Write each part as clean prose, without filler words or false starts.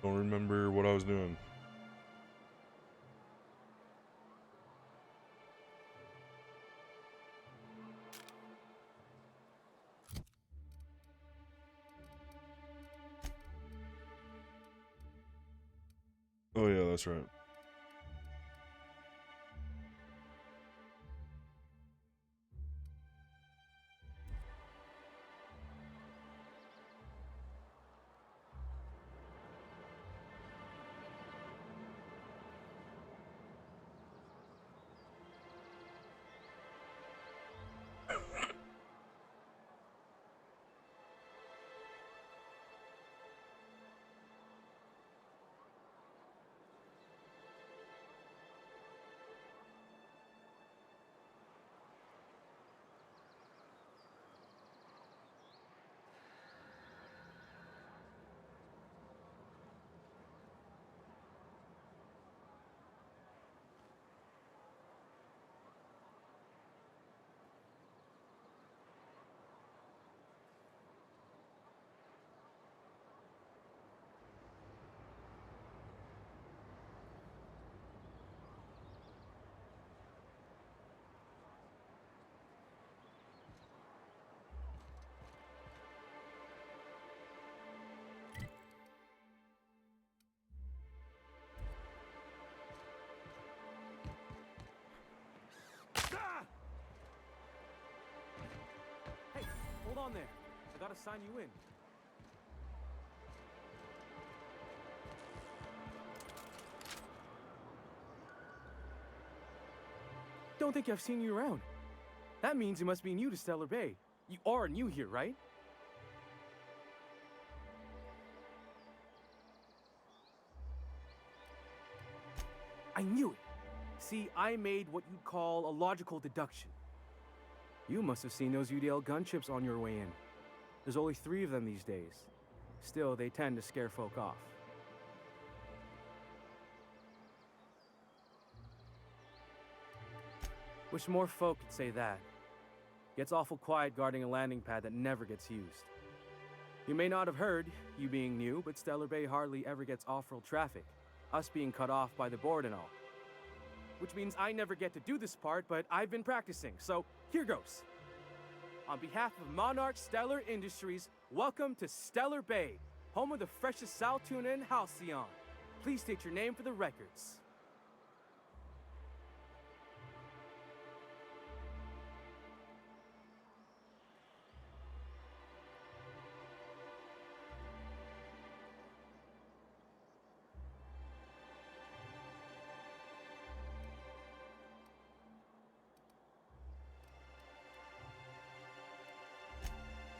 Don't remember what I was doing. Oh yeah, that's right. Hey, hold on there. I gotta sign you in. Don't think I've seen you around. That means you must be new to Stellar Bay. You are new here, right? I knew it. See, I made what you'd call a logical deduction. You must have seen those UDL gunchips on your way in. There's only 3 of them these days. Still, they tend to scare folk off. Wish more folk could say that. Gets awful quiet guarding a landing pad that never gets used. You may not have heard, you being new, but Stellar Bay hardly ever gets off-world traffic, us being cut off by the board and all. Which means I never get to do this part, but I've been practicing, so here goes. On behalf of Monarch Stellar Industries, welcome to Stellar Bay, home of the freshest sal tuna in Halcyon. Please state your name for the records.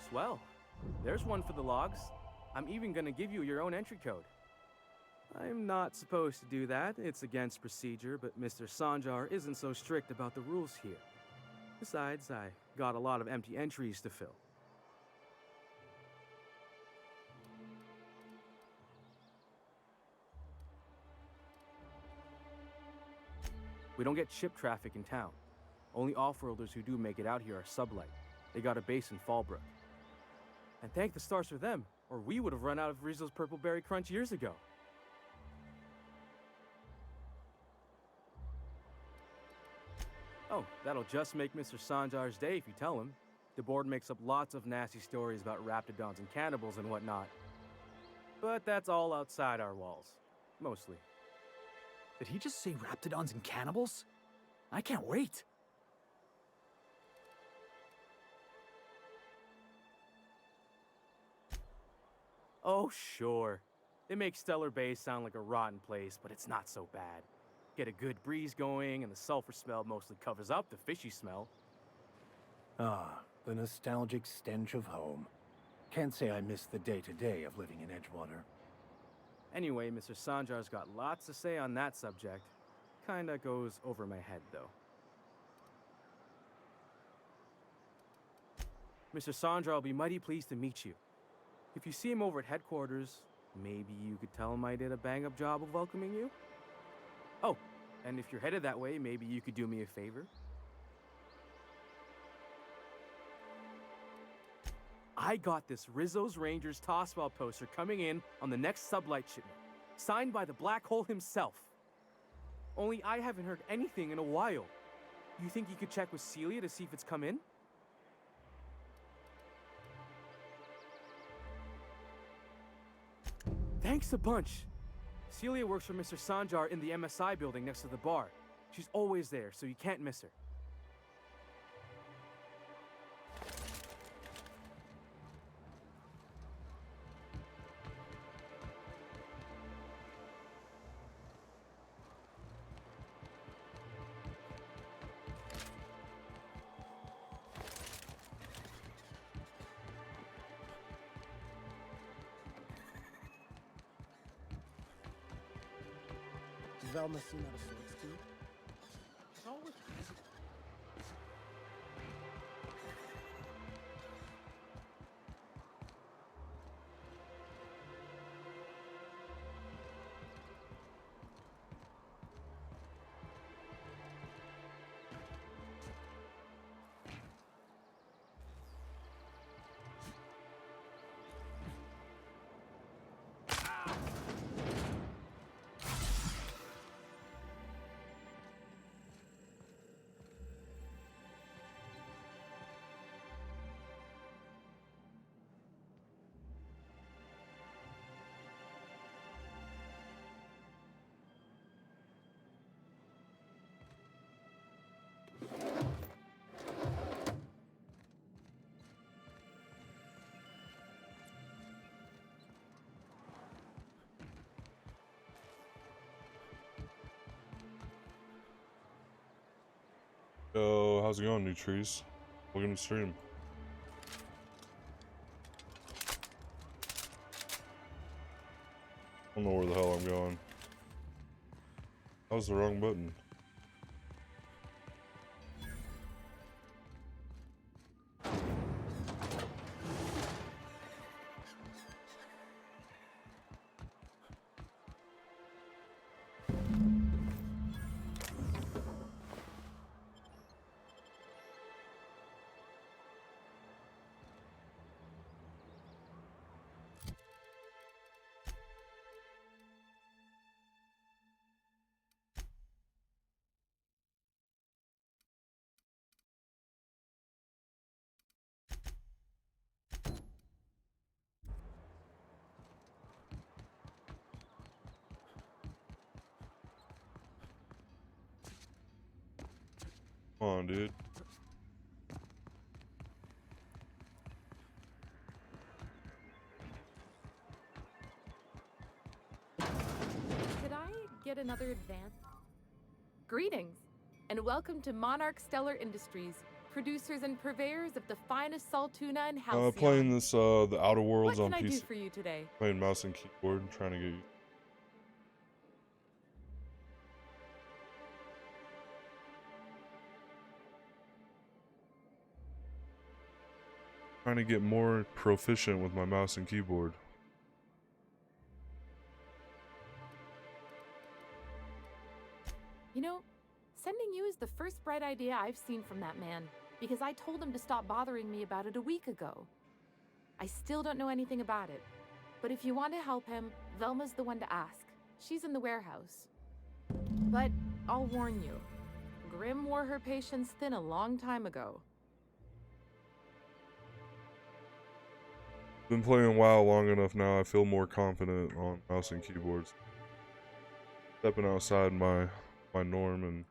Swell. There's one for the logs. I'm even gonna give you your own entry code. I'm not supposed to do that. It's against procedure, but Mr. Sanjar isn't so strict about the rules here. Besides, I got a lot of empty entries to fill. We don't get ship traffic in town. Only off-worlders who do make it out here are sublight. They got a base in Fallbrook. And thank the stars for them, or we would have run out of Rizzo's Purple Berry Crunch years ago. Oh, that'll just make Mr. Sanjar's day if you tell him. The board makes up lots of nasty stories about raptidons and cannibals and whatnot. But that's all outside our walls. Mostly. Did he just say raptidons and cannibals? I can't wait. Oh, sure. It makes Stellar Bay sound like a rotten place, but it's not so bad. Get a good breeze going, and the sulfur smell mostly covers up the fishy smell. Ah, the nostalgic stench of home. Can't say I miss the day-to-day of living in Edgewater. Anyway, Mr. Sanjar's got lots to say on that subject. Kinda goes over my head, though. Mr. Sanjar will be mighty pleased to meet you. If you see him over at headquarters, maybe you could tell him I did a bang-up job of welcoming you? Oh, and if you're headed that way, maybe you could do me a favor? I got this Rizzo's Rangers Tossball poster coming in on the next sublight shipment. Signed by the black hole himself. Only I haven't heard anything in a while. You think you could check with Celia to see if it's come in? Thanks a bunch. Celia works for Mr. Sanjar in the MSI building next to the bar. She's always there, so you can't miss her. Velma seen out of sorts too. Yo, how's it going, new trees? Welcome to the stream. I don't know where the hell I'm going. That was the wrong button. Come on, dude. Could I get another advance? Greetings, and welcome to Monarch Stellar Industries, producers and purveyors of the finest salt tuna and halcyon. Playing this, the Outer Worlds on What can I PC. do for you today? Playing mouse and keyboard, trying to get more proficient with my mouse and keyboard. You know, sending you is the first bright idea I've seen from that man, because I told him to stop bothering me about it a week ago. I still don't know anything about it, but if you want to help him, Velma's the one to ask. She's in the warehouse. But I'll warn you, Grim wore her patience thin a long time ago. Been playing WoW long enough now, I feel more confident on mouse and keyboards. Stepping outside my norm and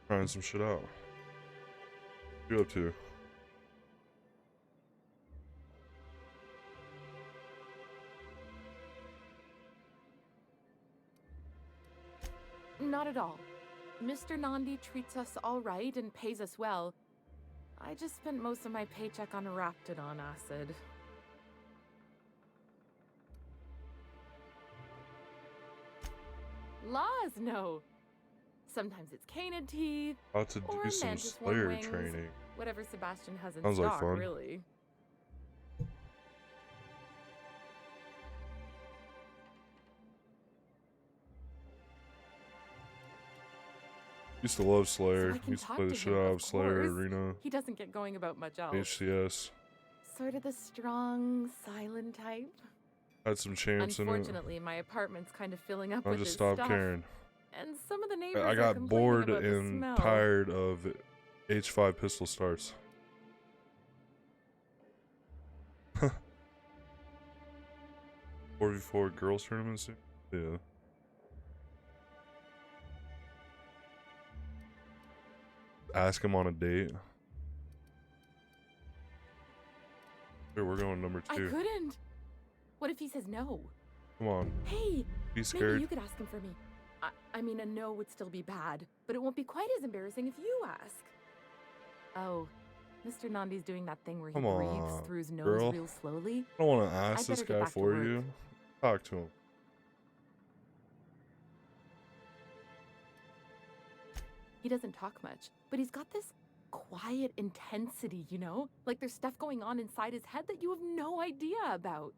trying some shit out. What are you up to? Not at all. Mr. Nandi treats us all right and pays us well. I just spent most of my paycheck on Raptidon acid. Laws, no. Sometimes it's canid teeth, About to or do some mantis Slayer wings, training. whatever Sebastian has in Sounds like stock, fun. really. Used to love Slayer. So I can Used to talk play the to shit him, out of of Slayer course. Arena, He doesn't get going about much else. HCS. Sort of the strong, silent type. Had some champs in it. Unfortunately, my apartment's kind of filling up I with just this stopped stuff. caring. And some of the neighbors I are got complaining bored about the and smell. tired of H5 pistol starts. 4v4 girls tournament soon? Yeah. Ask him on a date. Here, we're going number 2. I couldn't. What if he says no? Come on. Hey, Be maybe scared. you could ask him for me. I mean, a no would still be bad, but it won't be quite as embarrassing if you ask. Oh, Mr. Nandi's doing that thing where he Come breathes on, through his nose girl. real slowly. I don't want to ask I'd this better get guy back to for work. you. Talk to him. He doesn't talk much, but he's got this quiet intensity, you know? Like there's stuff going on inside his head that you have no idea about.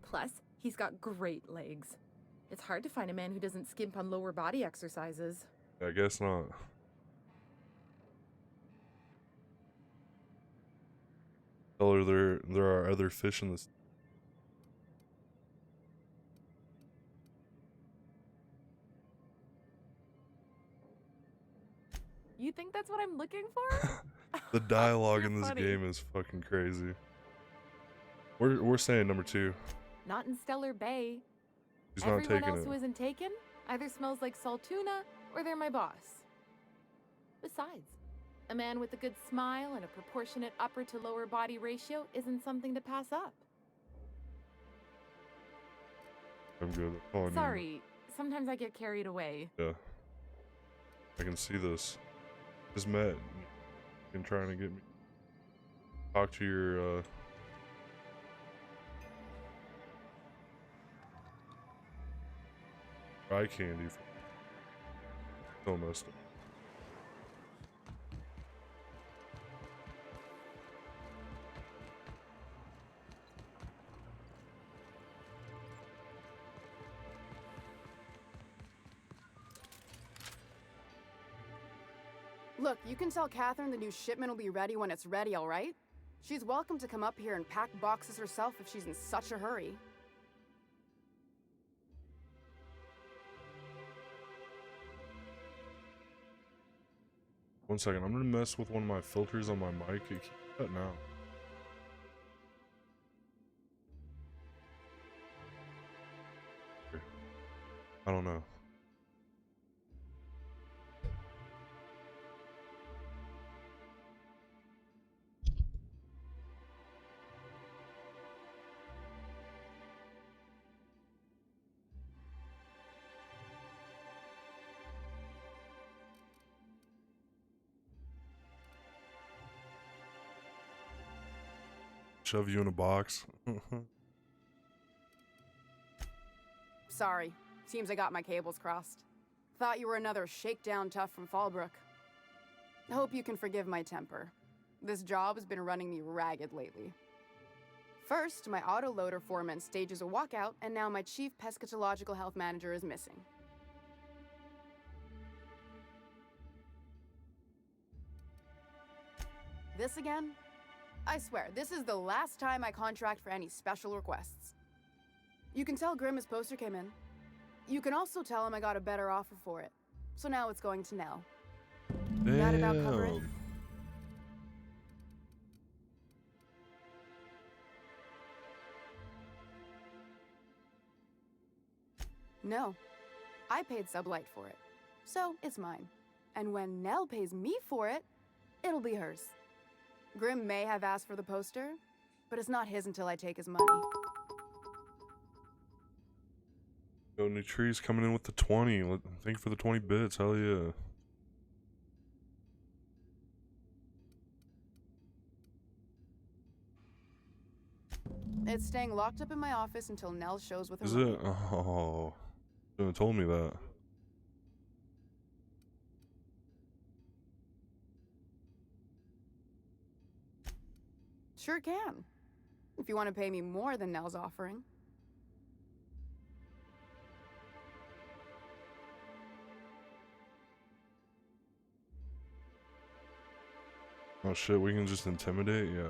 Plus, he's got great legs. It's hard to find a man who doesn't skimp on lower body exercises. I guess not. Tell her there are other fish in this. You think that's what I'm looking for? The dialogue You're in this funny. game is fucking crazy. We're saying number 2. Not in Stellar Bay. He's not Everyone taking else who it. isn't taken either smells like salt tuna or they're my boss. Besides, a man with a good smile and a proportionate upper to lower body ratio isn't something to pass up. I'm good. Oh, Sorry, sometimes I get carried away. Yeah. I can see this. Just met. And trying to get me. Talk to your eye candy. So messed up. Look, you can tell Catherine the new shipment will be ready when it's ready, all right? She's welcome to come up here and pack boxes herself if she's in such a hurry. One second, I'm gonna mess with one of my filters on my mic. It keeps cutting out. I don't know. Shove you in a box. Sorry. Seems I got my cables crossed. Thought you were another shakedown tough from Fallbrook. Hope you can forgive my temper. This job has been running me ragged lately. First, my autoloader foreman stages a walkout, and now my chief pescatological health manager is missing. This again? I swear, this is the last time I contract for any special requests. You can tell Grimm his poster came in. You can also tell him I got a better offer for it. So now it's going to Nell. That about cover it? Damn. No. I paid Sublight for it. So it's mine. And when Nell pays me for it, it'll be hers. Grimm may have asked for the poster, but it's not his until I take his money. Yo, new trees coming in with the 20. Thank you for the 20 bits. Hell yeah. It's staying locked up in my office until Nell shows with her Is money. it? Oh. You shouldn't have told me that. Sure can. If you want to pay me more than Nell's offering. Oh shit, we can just intimidate? Yeah.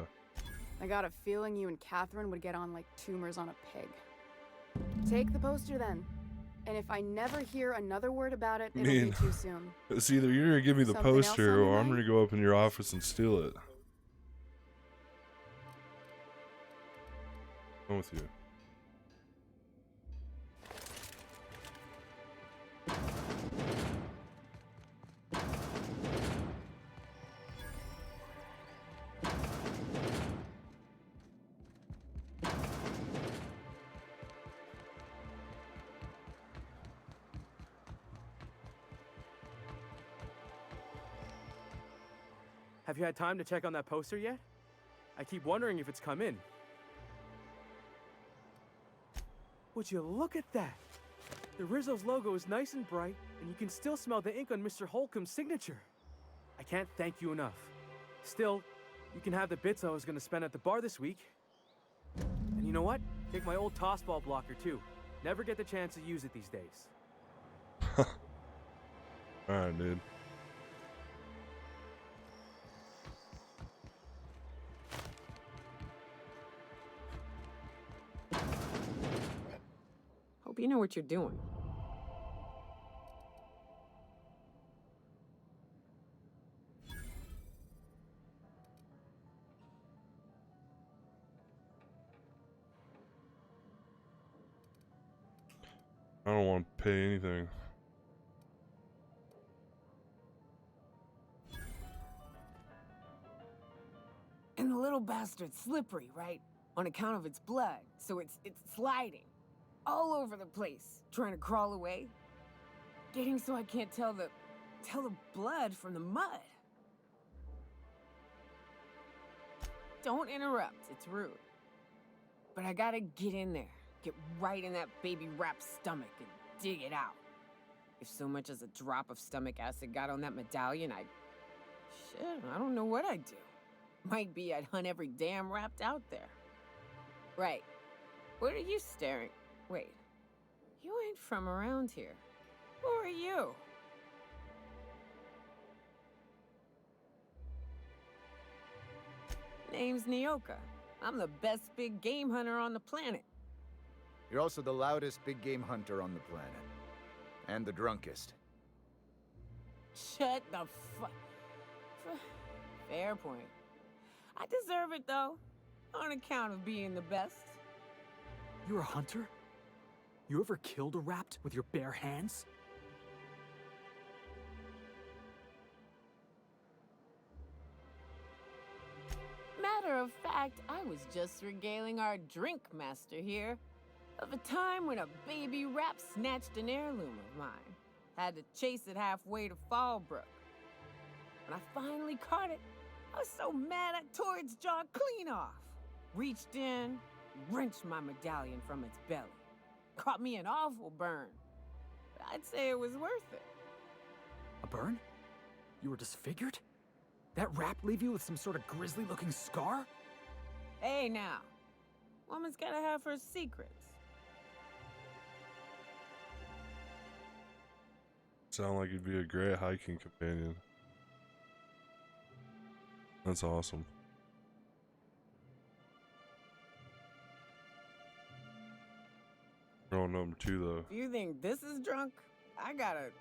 I got a feeling you and Catherine would get on like tumors on a pig. Take the poster then. And if I never hear another word about it, it'll be too soon. It's either you're gonna give me the Something else on poster your or I'm mind? gonna go up in your office and steal it. I'm with you. Have you had time to check on that poster yet? I keep wondering if it's come in. Would you look at that? The Rizzo's logo is nice and bright, and you can still smell the ink on Mr. Holcomb's signature. I can't thank you enough. Still, you can have the bits I was gonna spend at the bar this week. And you know what? Take my old tossball blocker too. Never get the chance to use it these days. Alright, dude. Hope you know what you're doing. I don't want to pay anything. And the little bastard's slippery, right? On account of its blood, so it's sliding all over the place, trying to crawl away. Getting so I can't tell the blood from the mud. Don't interrupt, it's rude. But I gotta get in there, get right in that baby rap's stomach and dig it out. If so much as a drop of stomach acid got on that medallion, I don't know what I'd do. Might be I'd hunt every damn wrapped out there. Right. What are you staring? Wait. You ain't from around here. Who are you? Name's Nyoka. I'm the best big game hunter on the planet. You're also the loudest big game hunter on the planet. And the drunkest. Shut the Fair point. I deserve it, though. On account of being the best. You're a hunter? You ever killed a rapt with your bare hands? Matter of fact, I was just regaling our drink master here of a time when a baby rap snatched an heirloom of mine. Had to chase it halfway to Fallbrook. When I finally caught it, I was so mad I tore its jaw clean off. Reached in, wrenched my medallion from its belly. Caught me an awful burn. But I'd say it was worth it. A burn? You were disfigured? That rap leave you with some sort of grisly-looking scar? Hey now, woman's gotta have her secrets. Sound like you'd be a great hiking companion. That's awesome. Rule number 2, though. If you think this is drunk, I gotta,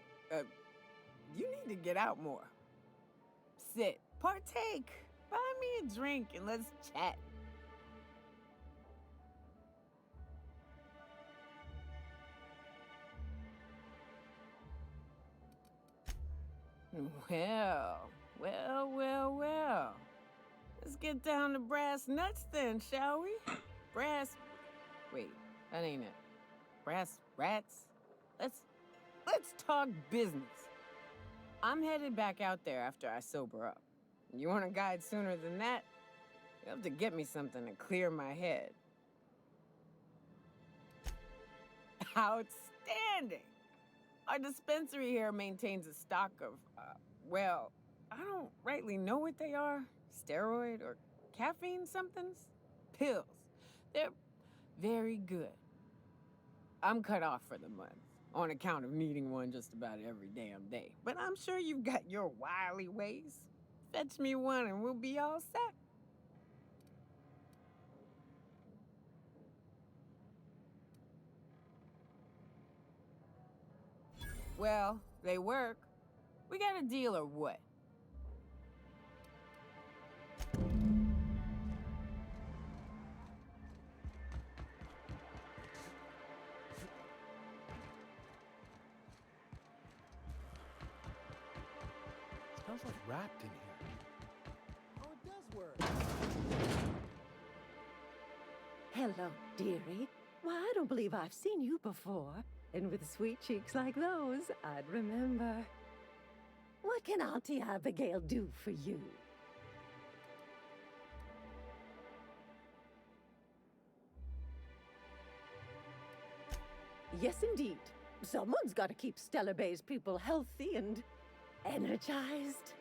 you need to get out more. Sit, partake, buy me a drink and let's chat. Well. Let's get down to brass nuts then, shall we? Wait, that ain't it. Brass rats? Let's talk business. I'm headed back out there after I sober up. You want a guide sooner than that? You have to get me something to clear my head. Outstanding! Our dispensary here maintains a stock of, well, I don't rightly know what they are. Steroid or caffeine somethings? Pills. They're very good. I'm cut off for the month, on account of needing one just about every damn day. But I'm sure you've got your wily ways. Fetch me one and we'll be all set. Well, they work. We got a deal or what? Smells like wrapped in here. Oh, it does work. Hello, dearie. Why, I don't believe I've seen you before. And with sweet cheeks like those, I'd remember. What can Auntie Abigail do for you? Yes, indeed. Someone's got to keep Stellar Bay's people healthy and energized.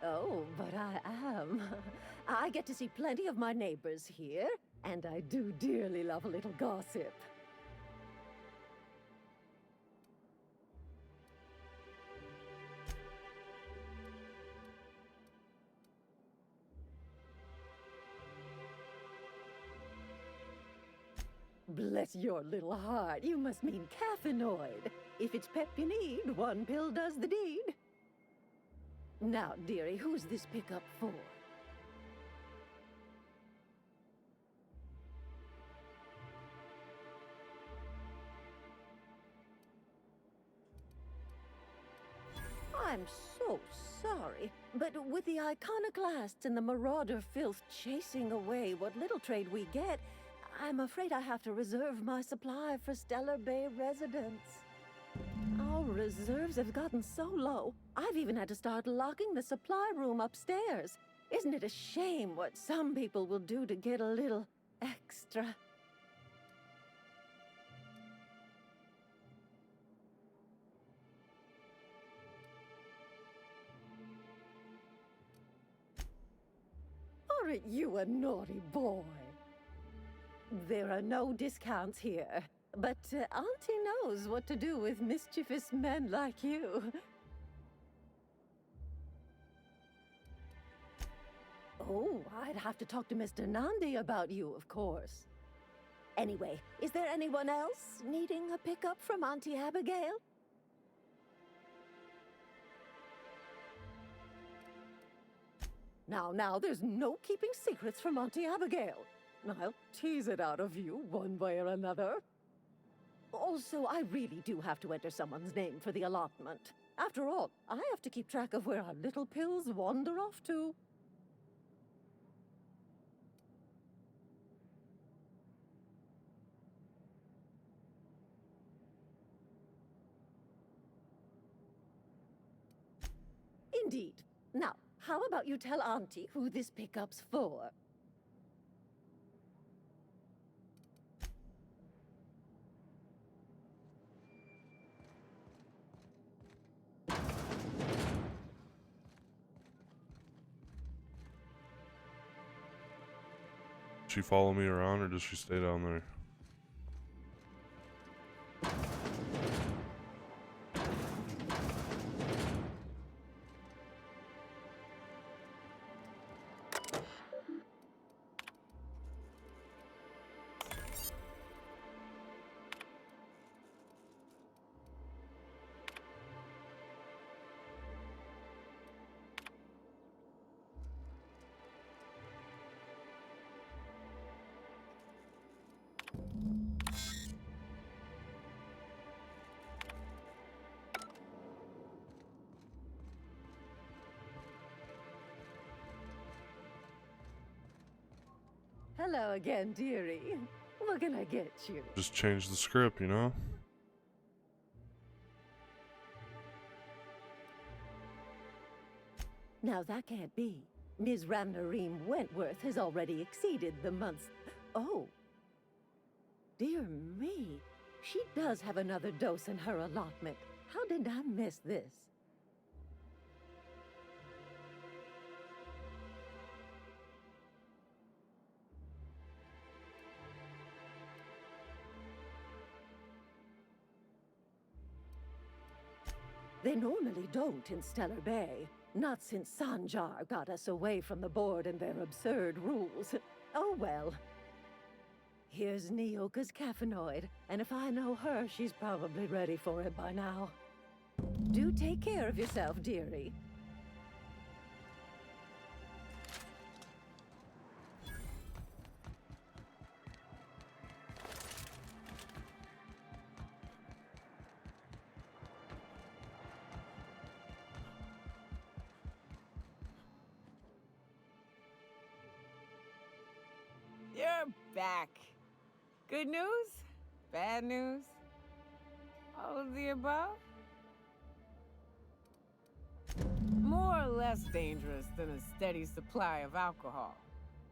Oh, but I am. I get to see plenty of my neighbors here, and I do dearly love a little gossip. Bless your little heart, you must mean caffeinoid. If it's pep you need, one pill does the deed. Now, dearie, who's this pickup for? I'm so sorry, but with the iconoclasts and the marauder filth chasing away what little trade we get, I'm afraid I have to reserve my supply for Stellar Bay residents. Our reserves have gotten so low, I've even had to start locking the supply room upstairs. Isn't it a shame what some people will do to get a little extra? Aren't you a naughty boy? There are no discounts here, but Auntie knows what to do with mischievous men like you. Oh, I'd have to talk to Mr. Nandi about you, of course. Anyway, is there anyone else needing a pickup from Auntie Abigail? Now, there's no keeping secrets from Auntie Abigail. I'll tease it out of you one way or another. Also, I really do have to enter someone's name for the allotment. After all, I have to keep track of where our little pills wander off to. Indeed. Now, how about you tell Auntie who this pickup's for? Does she follow me around or does she stay down there? Hello again, dearie. What can I get you? Just change the script, you know? Now that can't be. Ms. Ramnarine Wentworth has already exceeded the month's... Oh. Dear me. She does have another dose in her allotment. How did I miss this? They normally don't in Stellar Bay. Not since Sanjar got us away from the board and their absurd rules. Oh well. Here's Nyoka's caffeinoid, and if I know her, she's probably ready for it by now. Do take care of yourself, dearie. You're back. Good news? Bad news? All of the above? More or less dangerous than a steady supply of alcohol.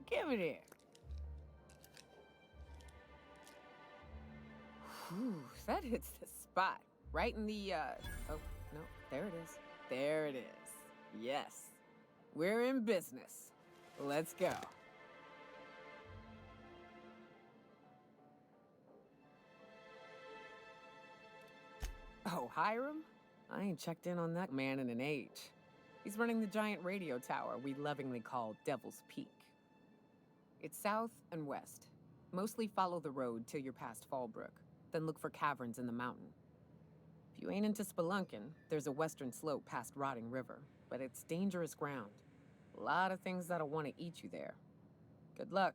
Give it here. Whew, that hits the spot. Right in the, oh, no, there it is. There it is. Yes. We're in business. Let's go. Oh, Hiram? I ain't checked in on that man in an age. He's running the giant radio tower we lovingly call Devil's Peak. It's south and west. Mostly follow the road till you're past Fallbrook, then look for caverns in the mountain. If you ain't into spelunking, there's a western slope past Rotting River, but it's dangerous ground. A lot of things that'll want to eat you there. Good luck.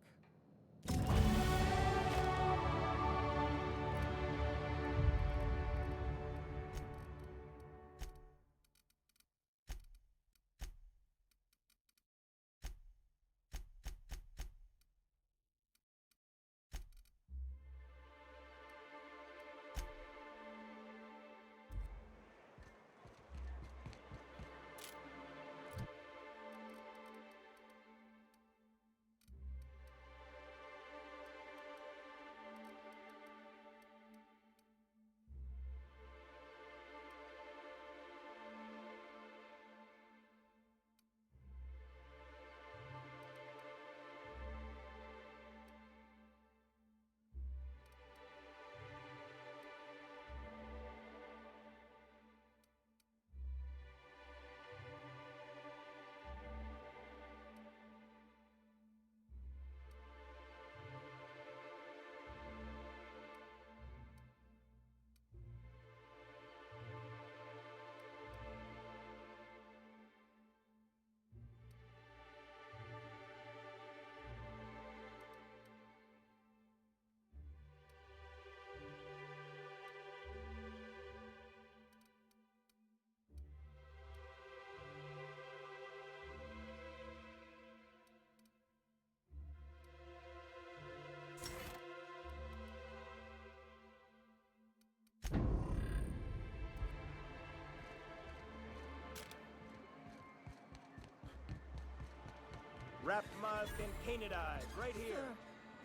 Wrapped mask and painted eyes, right here.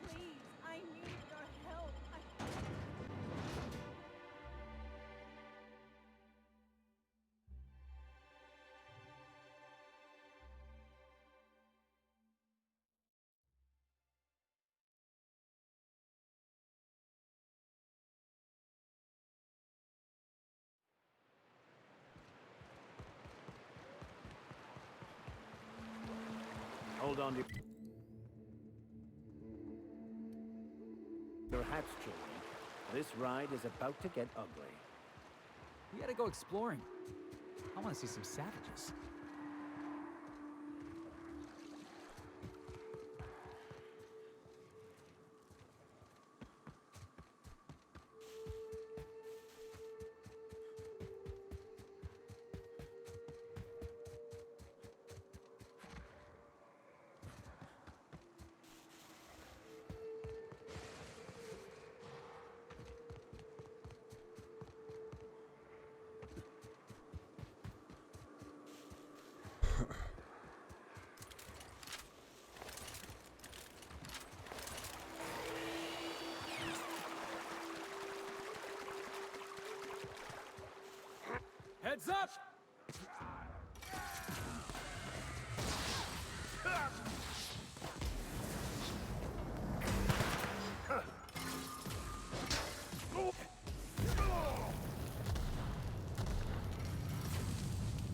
Sir, please, I need your help. Hold on to your hats, children. This ride is about to get ugly. We gotta go exploring. I want to see some savages. Heads up!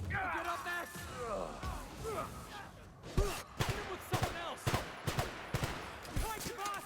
Get up next! Hit him with someone else! Behind you, boss!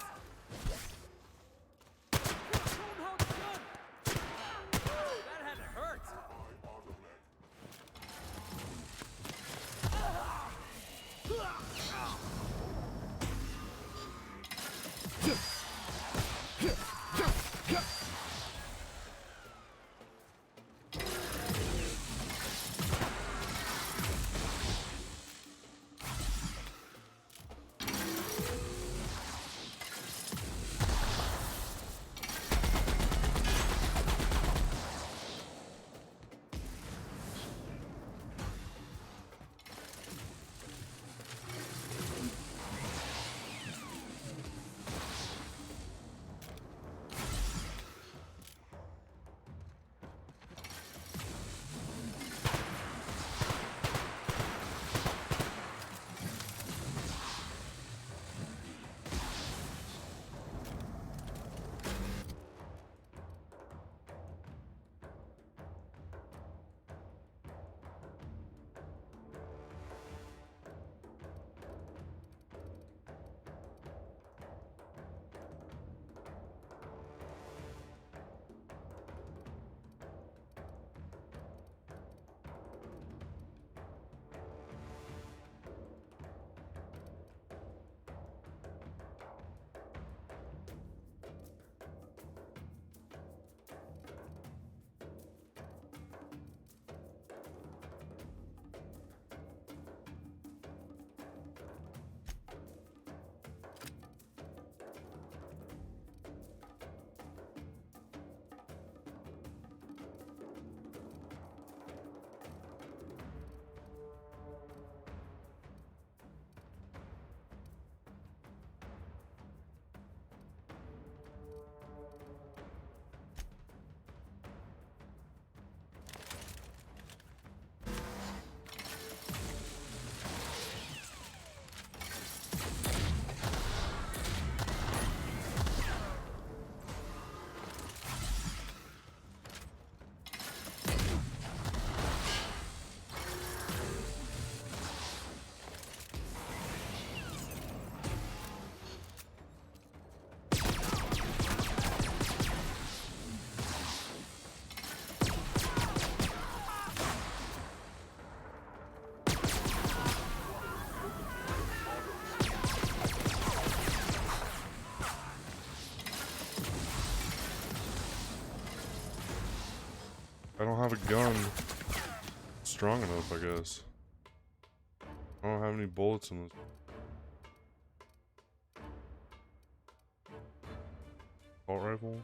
I don't have a gun strong enough, I guess. I don't have any bullets in this. Assault rifle?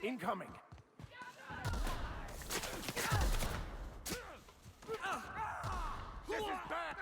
Incoming! This is bad!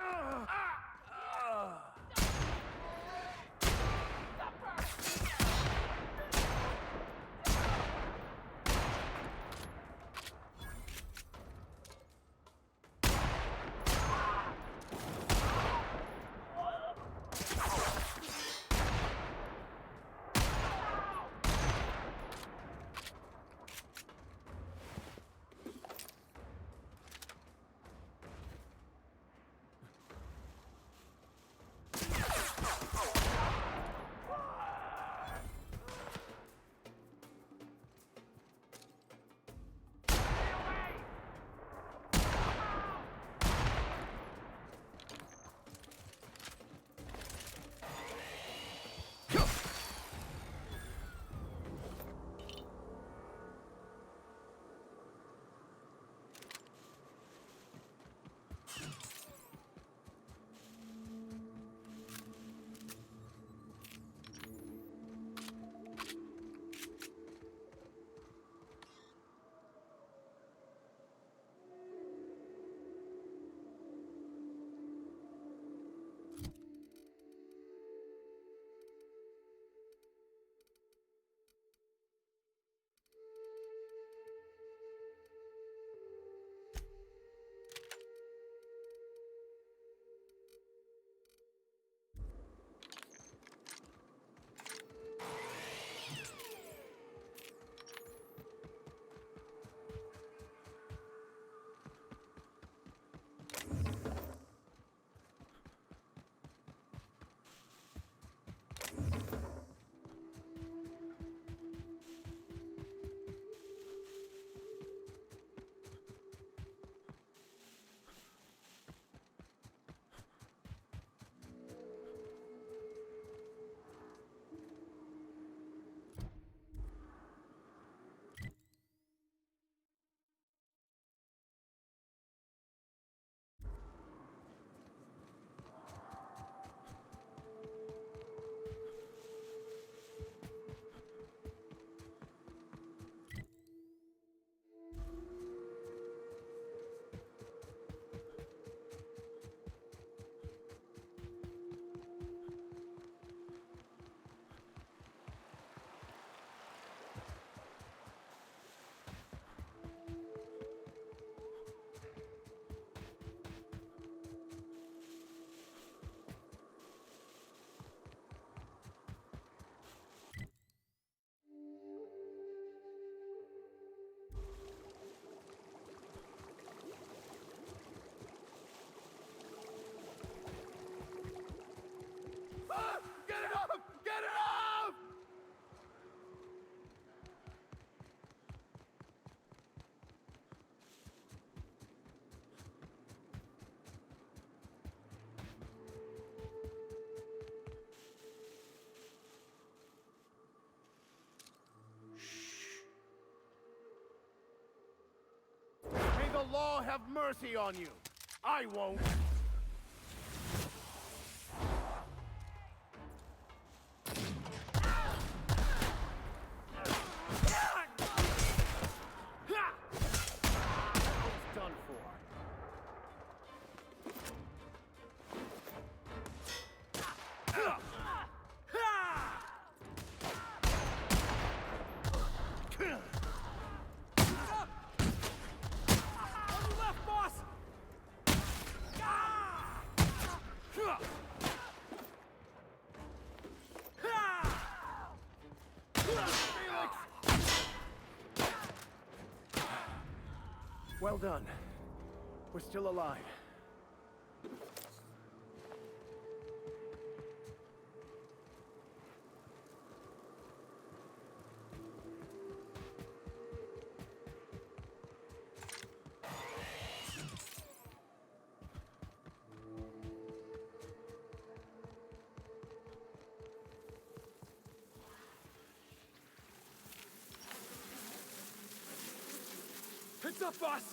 the law have mercy on you. I won't. It's done for. Well done. We're still alive. Heads up, boss!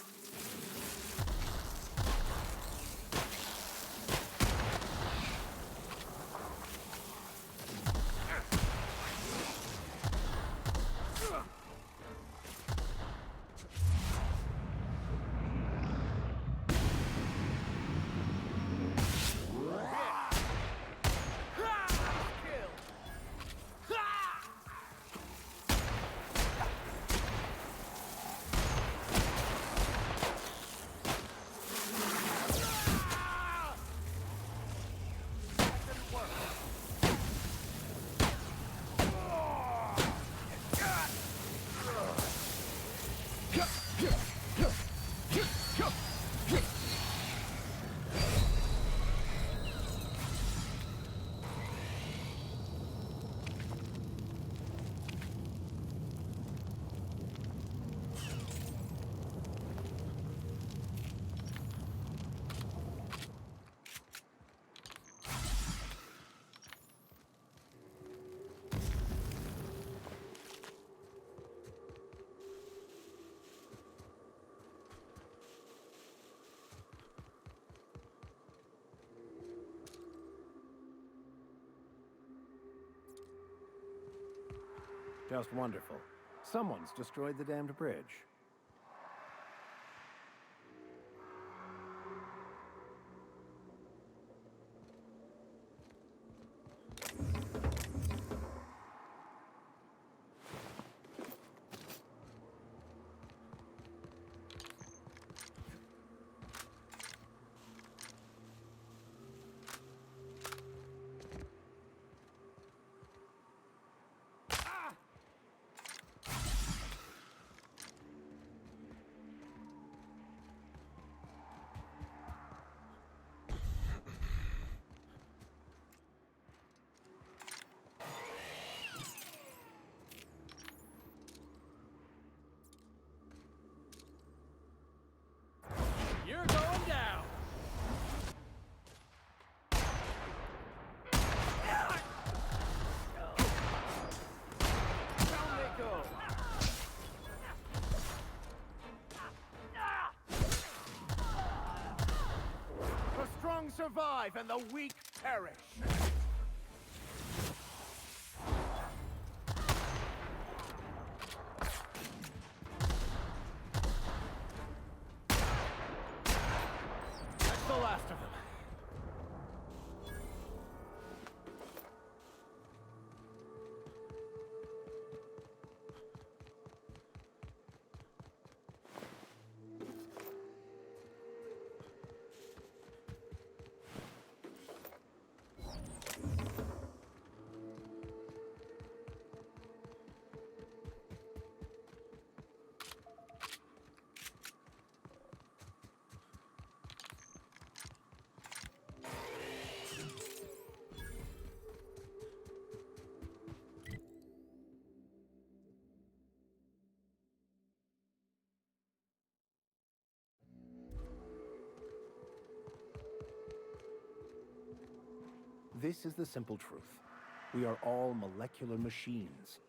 Just wonderful. Someone's destroyed the damned bridge. You're going down! Down they go. The strong survive and the weak perish. That's the last of them. This is the simple truth. We are all molecular machines.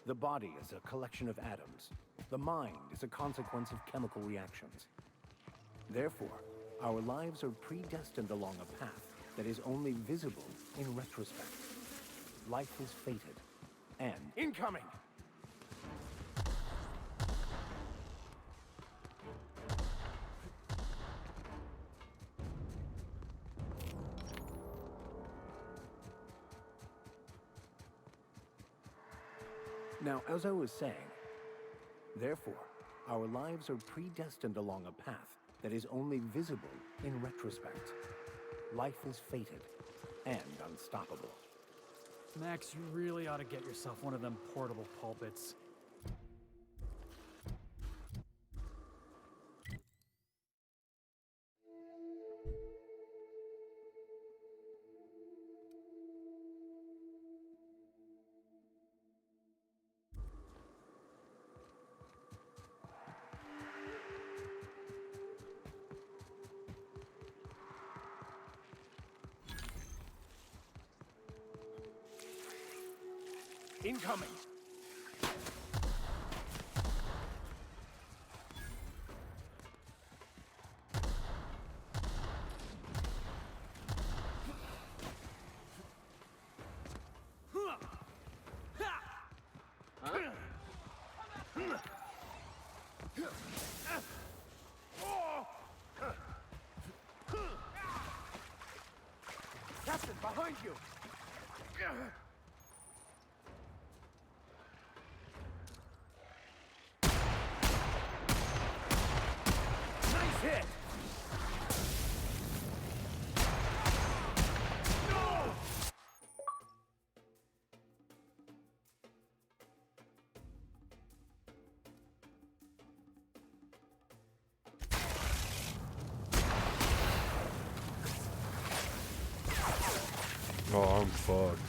The body is a collection of atoms. The mind is a consequence of chemical reactions. Therefore, our lives are predestined along a path that is only visible in retrospect. Life is fated, and incoming! Now, as I was saying, therefore, our lives are predestined along a path that is only visible in retrospect. Life is fated and unstoppable. Max, you really ought to get yourself one of them portable pulpits. Incoming! Captain, behind you! Nice hit! No! Oh, I'm fucked.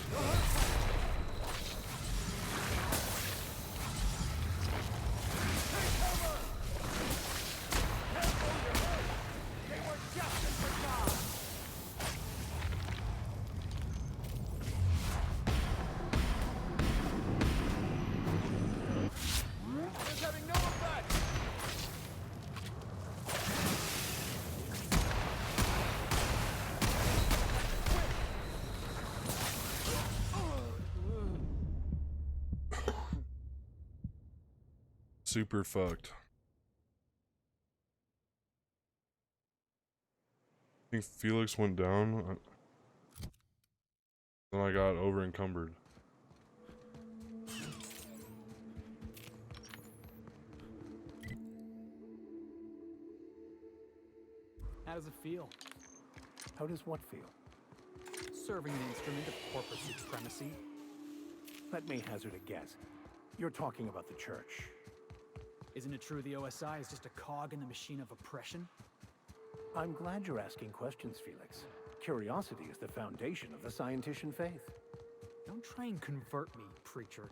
Super fucked. I think Felix went down. Then I got over encumbered. How does it feel? How does what feel? Serving an instrument of corporate supremacy? Let me hazard a guess. You're talking about the church. Isn't it true the OSI is just a cog in the machine of oppression? I'm glad you're asking questions, Felix. Curiosity is the foundation of the scientician faith. Don't try and convert me, preacher.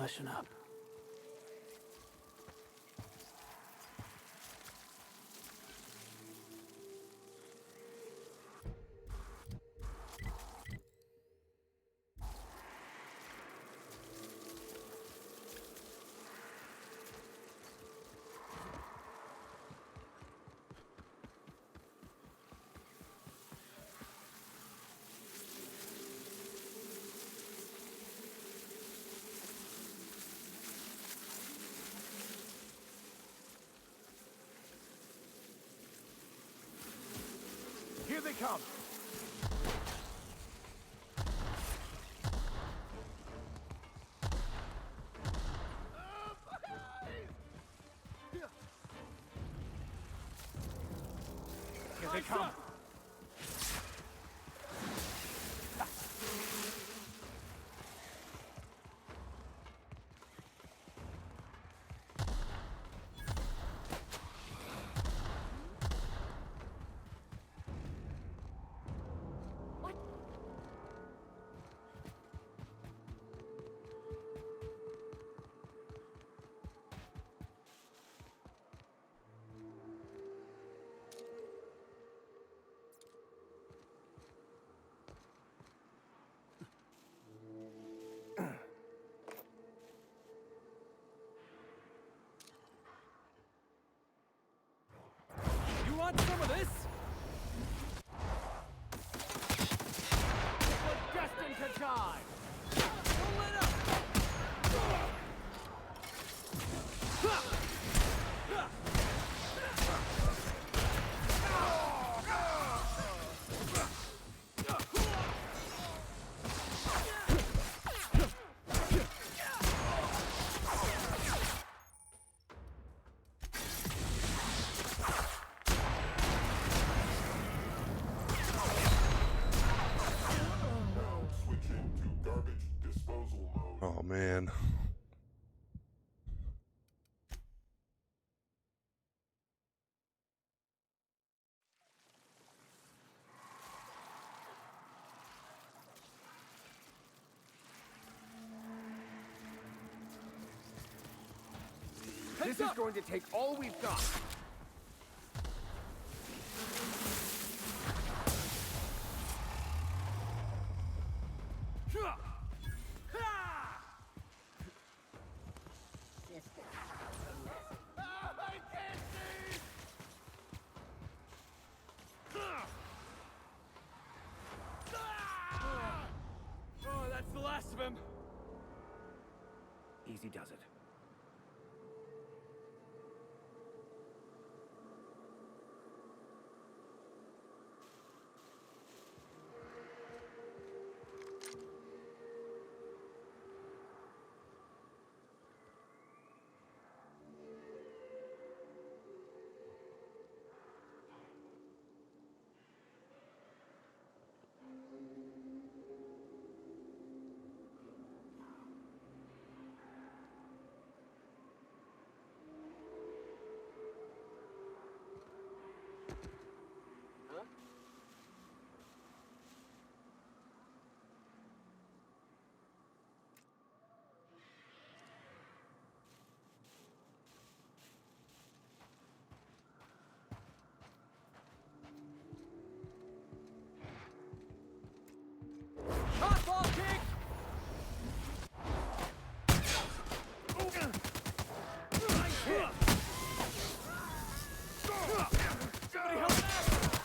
Hushing up. Here they come. Here they come. You want some of this? We're destined to die. Don't let up. Oh man. This is going to take all we've got. Oh, that's the last of him. Easy does it. Hotball kick! Nice hit! Somebody help out!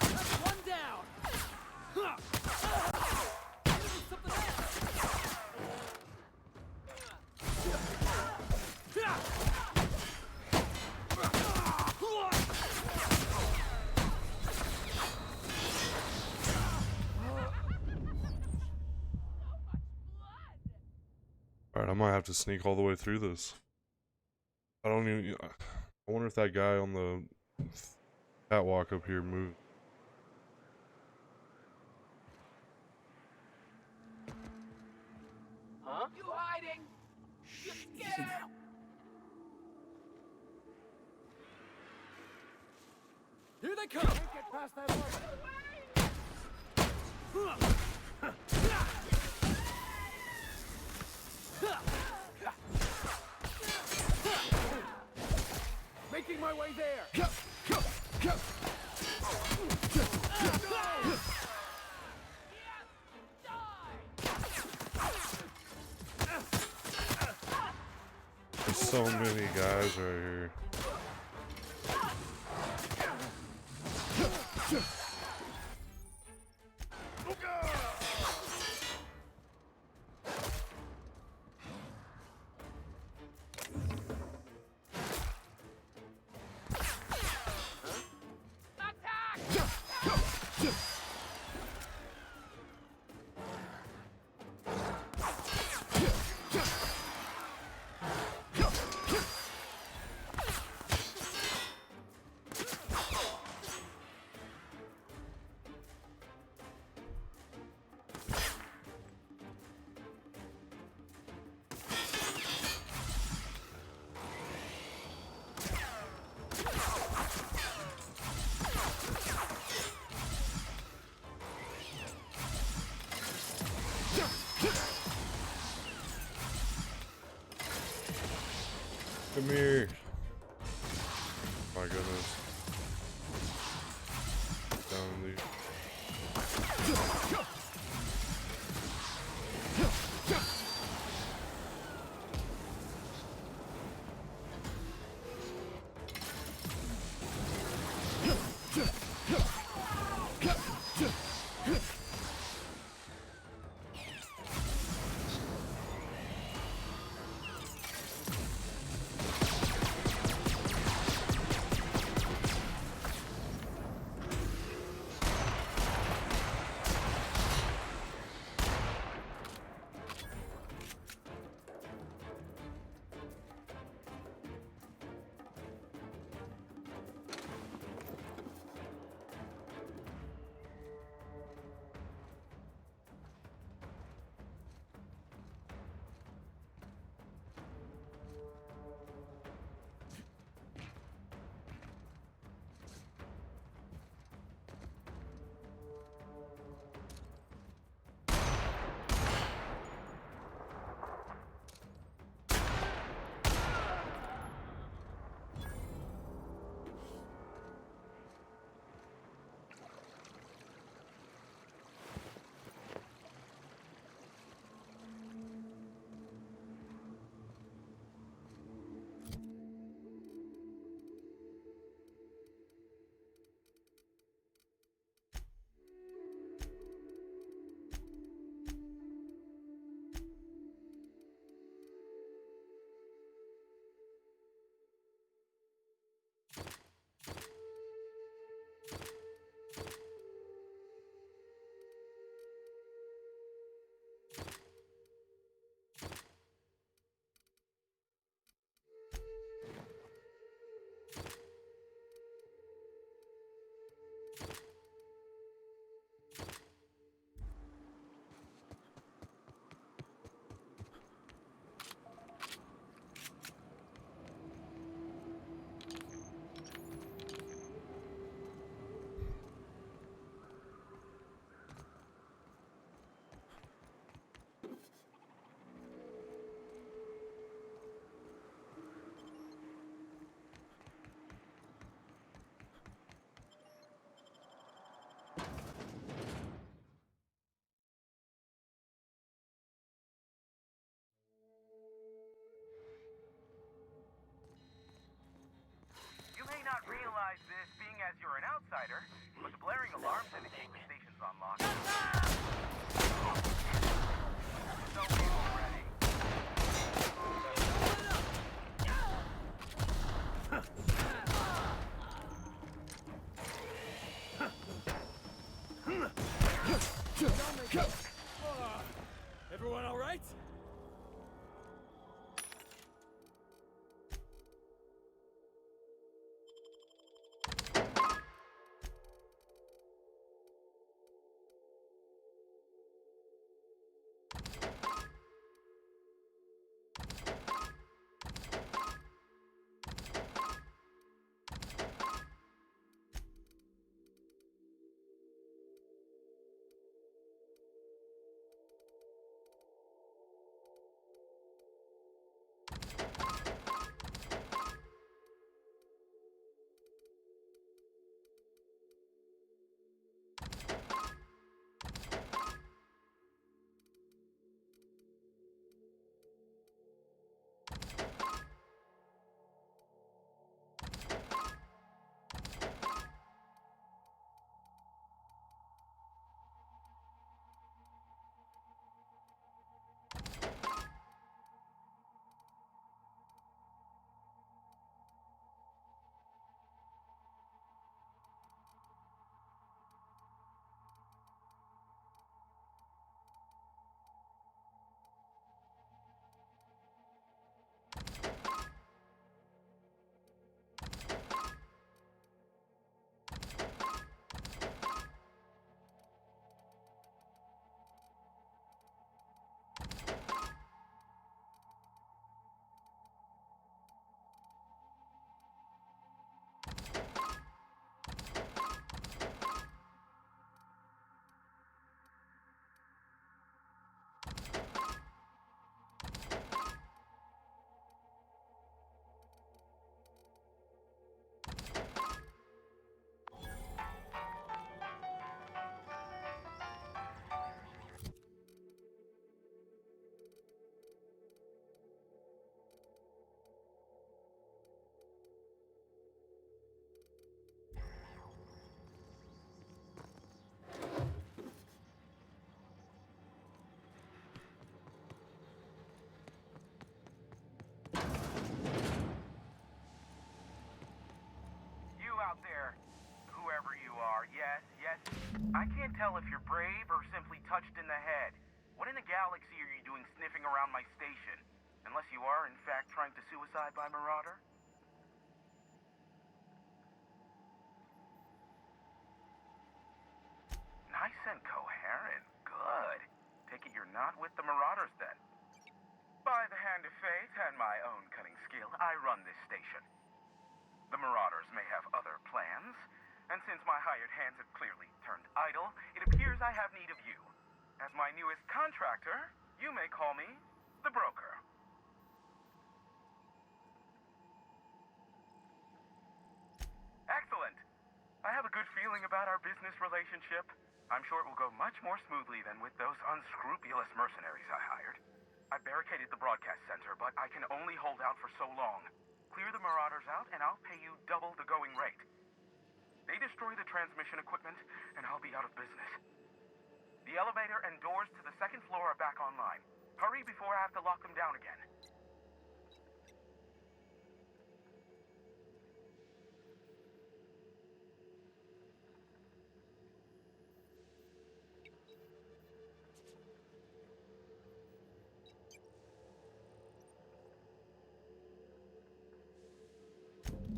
That's one down! Something Alright, I might have to sneak all the way through this. I don't even... I wonder if that guy on the catwalk up here moved. Huh? You hiding? You scared? Here they come! Can't get past that wall. There's so many guys right here. Come here. My goodness. Down the. Not realize this, being as you're an outsider, but the blaring alarms indicate the station's on lock. So be ready. Everyone all right? tell if you're brave or simply touched in the head. What in the galaxy are you doing sniffing around my station? Unless you are, in fact, trying to suicide by Marauder? Nice and coherent. Good. Take it you're not with the Marauders, then. By the hand of fate and my own cunning skill, I run this station. The Marauders may have other plans, and since my hired hands have clearly turned idle, it appears I have need of you. As my newest contractor, you may call me the Broker. Excellent. I have a good feeling about our business relationship. I'm sure it will go much more smoothly than with those unscrupulous mercenaries I hired. I barricaded the broadcast center, but I can only hold out for so long. Clear the Marauders out, and I'll pay you double the going rate. They destroy the transmission equipment, and I'll be out of business. The elevator and doors to the second floor are back online. Hurry before I have to lock them down again.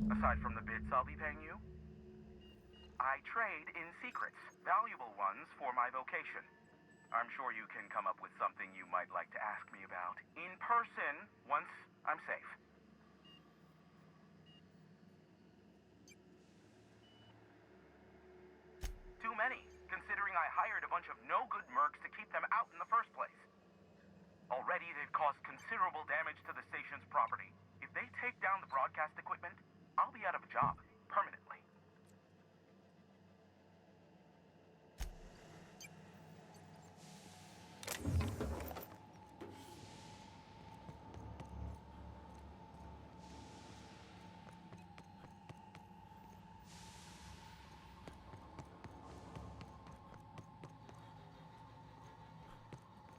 Aside from the bits I'll be paying you, I trade in secrets, valuable ones for my vocation. I'm sure you can come up with something you might like to ask me about in person once I'm safe. Too many, considering I hired a bunch of no-good mercs to keep them out in the first place. Already they've caused considerable damage to the station's property. If they take down the broadcast equipment, I'll be out of a job, permanently.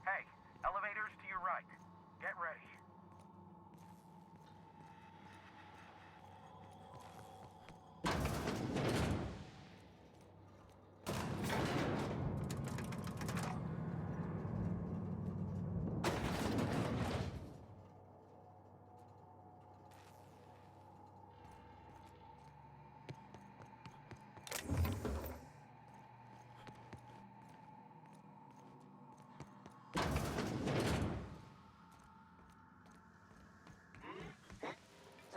Hey, elevators to your right. Get ready.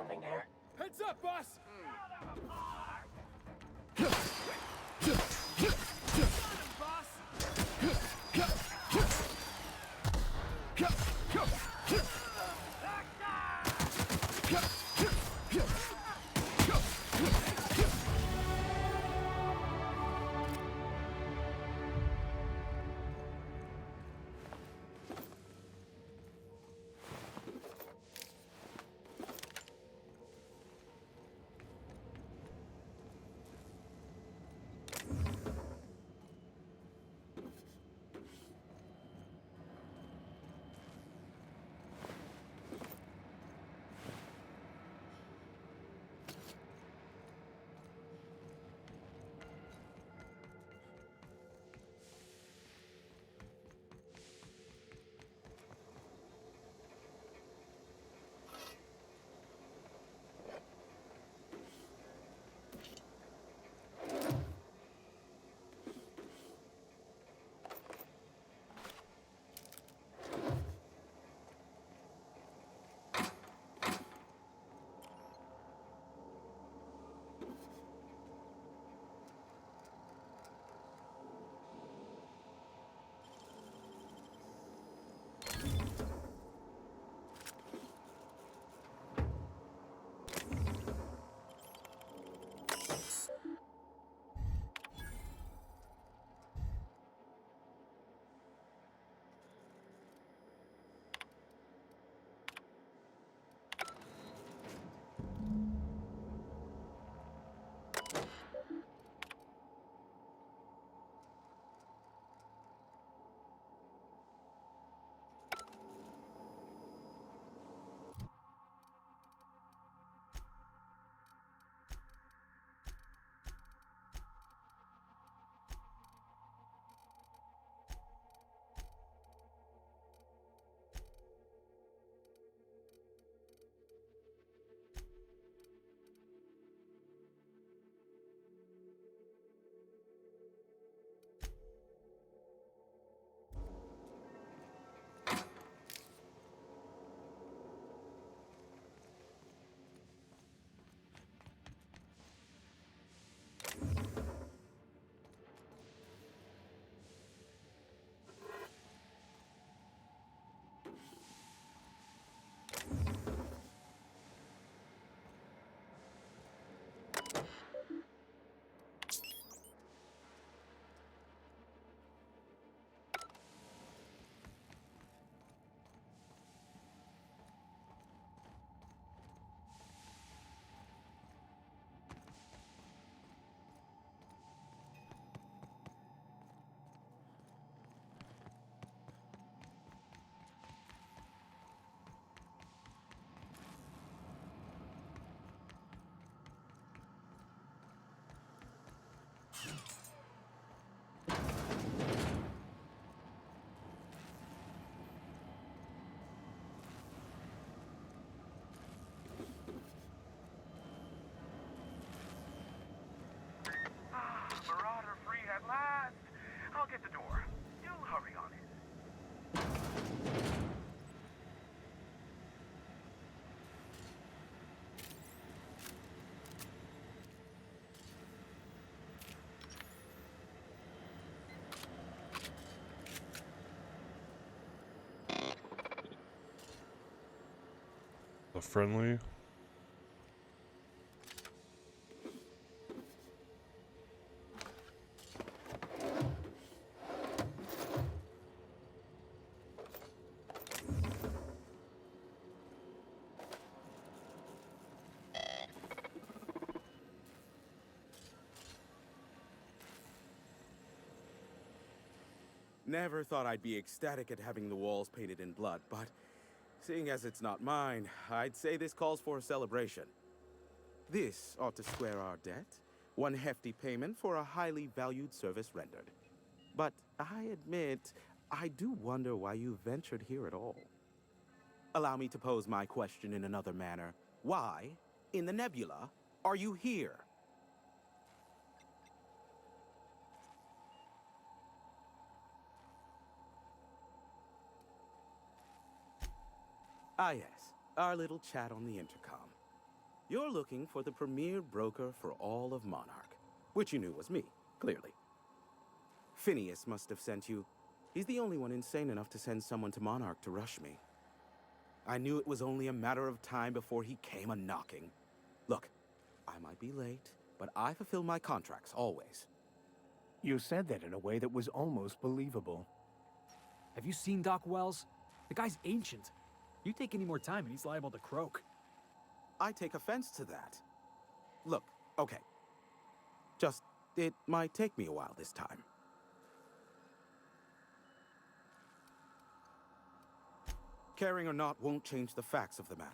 Something there. Heads up, boss! friendly. Never thought I'd be ecstatic at having the walls painted in blood, but seeing as it's not mine, I'd say this calls for a celebration. This ought to square our debt. One hefty payment for a highly valued service rendered. But I admit, I do wonder why you ventured here at all. Allow me to pose my question in another manner. Why, in the nebula, are you here? Ah yes, our little chat on the intercom. You're looking for the premier broker for all of Monarch, which you knew was me, clearly. Phineas must have sent you. He's the only one insane enough to send someone to Monarch to rush me. I knew it was only a matter of time before he came a-knocking. Look, I might be late, but I fulfill my contracts, always. You said that in a way that was almost believable. Have you seen Doc Wells? The guy's ancient. You take any more time and he's liable to croak. I take offense to that. Look, okay. Just, it might take me a while this time. Caring or not won't change the facts of the matter.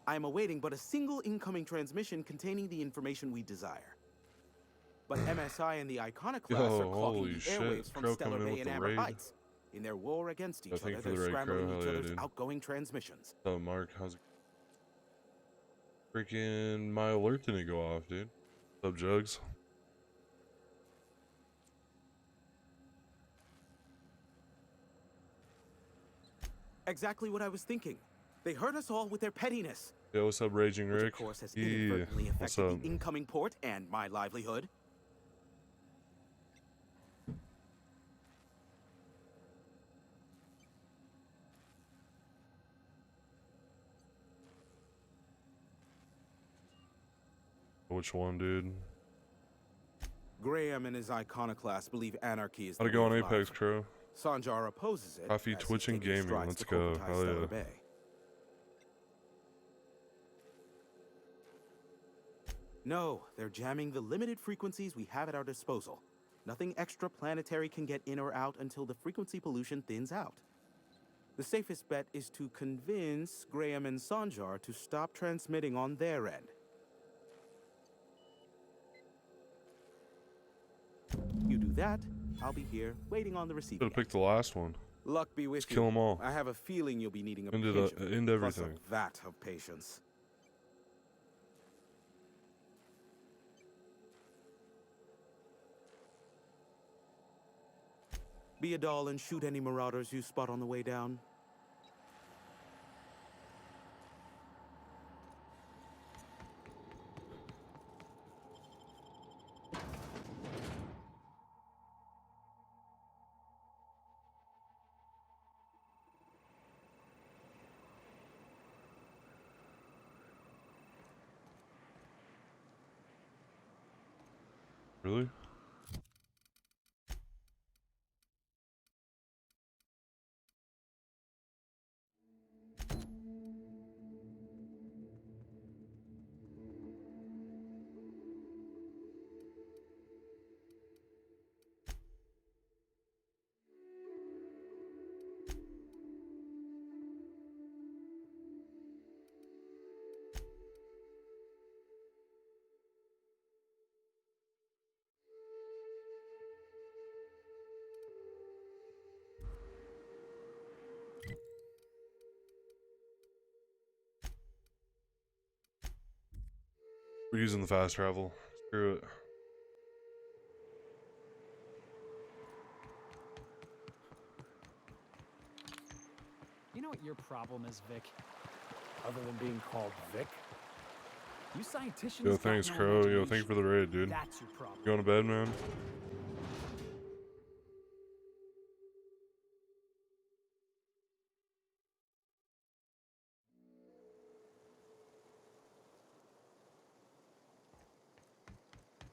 I am awaiting but a single incoming transmission containing the information we desire. But MSI and the Iconoclast are clogging the airwaves from Stellar Bay and Amber Heights. In their war against each other, they're scrambling each other's outgoing transmissions. Oh, Mark, how's it? Freaking my alert didn't go off, dude. What's up, Jugs? Exactly what I was thinking. They hurt us all with their pettiness. Yo, what's up, Raging Rick? Which of course has inadvertently What's affected up? the incoming port and my livelihood. Which one, dude? Graham and his Iconoclast believe anarchy is How'd it the go way on of Apex, life. Crow? Sanjar opposes it. Coffee, as he Twitch, and takes gaming. strides Let's to go. corporatize Hell Stellar yeah. Bay. No, they're jamming the limited frequencies we have at our disposal. Nothing extraplanetary can get in or out until the frequency pollution thins out. The safest bet is to convince Graham and Sanjar to stop transmitting on their end. You do that, I'll be here, waiting on the receiving Should've picked the last one. Luck be with Just you. kill them all. I have a feeling you'll be needing a End pinch of, end plus everything. a vat of patience. Be a doll and shoot any marauders you spot on the way down. Really? We're using the fast travel. Screw it. You know what your problem is, Vic? Other than being called Vic? You scienticians Yo, got thanks, no Crow. Yo, thank you for the raid, dude. That's your problem. Going to bed, man?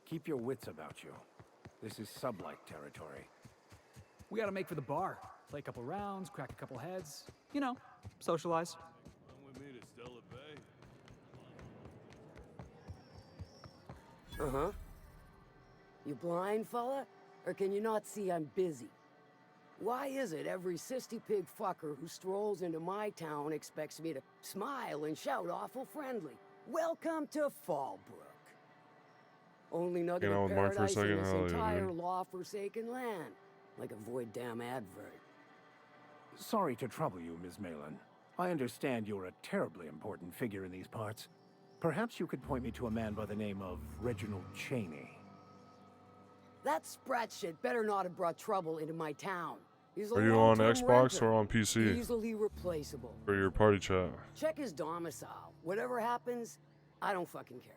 Keep your wits about you. This is sub-like territory. We gotta make for the bar. Play a couple rounds, crack a couple heads. You know, socialize. Come with me to Stella Bay. Uh-huh. You blind, fella? Or can you not see I'm busy? Why is it every sissy pig fucker who strolls into my town expects me to smile and shout awful friendly? Welcome to Fallbrook. Only nugget of paradise in this entire law-forsaken land. Like a void damn advert. Sorry to trouble you, Ms. Malin. I understand you're a terribly important figure in these parts. Perhaps you could point me to a man by the name of Reginald Cheney. That sprat shit better not have brought trouble into my town. He's a Are you on long-term Xbox renter, or on PC? Easily replaceable. For your party chat. Check his domicile. Whatever happens, I don't fucking care.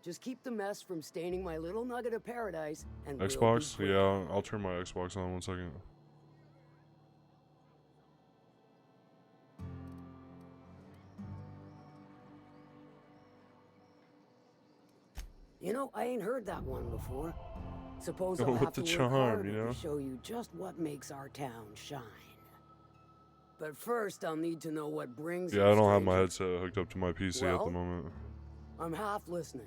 Just keep the mess from staining my little nugget of paradise and Xbox? Yeah, I'll turn my Xbox on 1 second. You know, I ain't heard that one before. Suppose Go I'll with have the to work charm, harder you know? to show you just what makes our town shine. But first, I'll need to know what brings Yeah, you, I don't have my stranger. headset hooked up to my PC at the Well? moment. I'm half listening.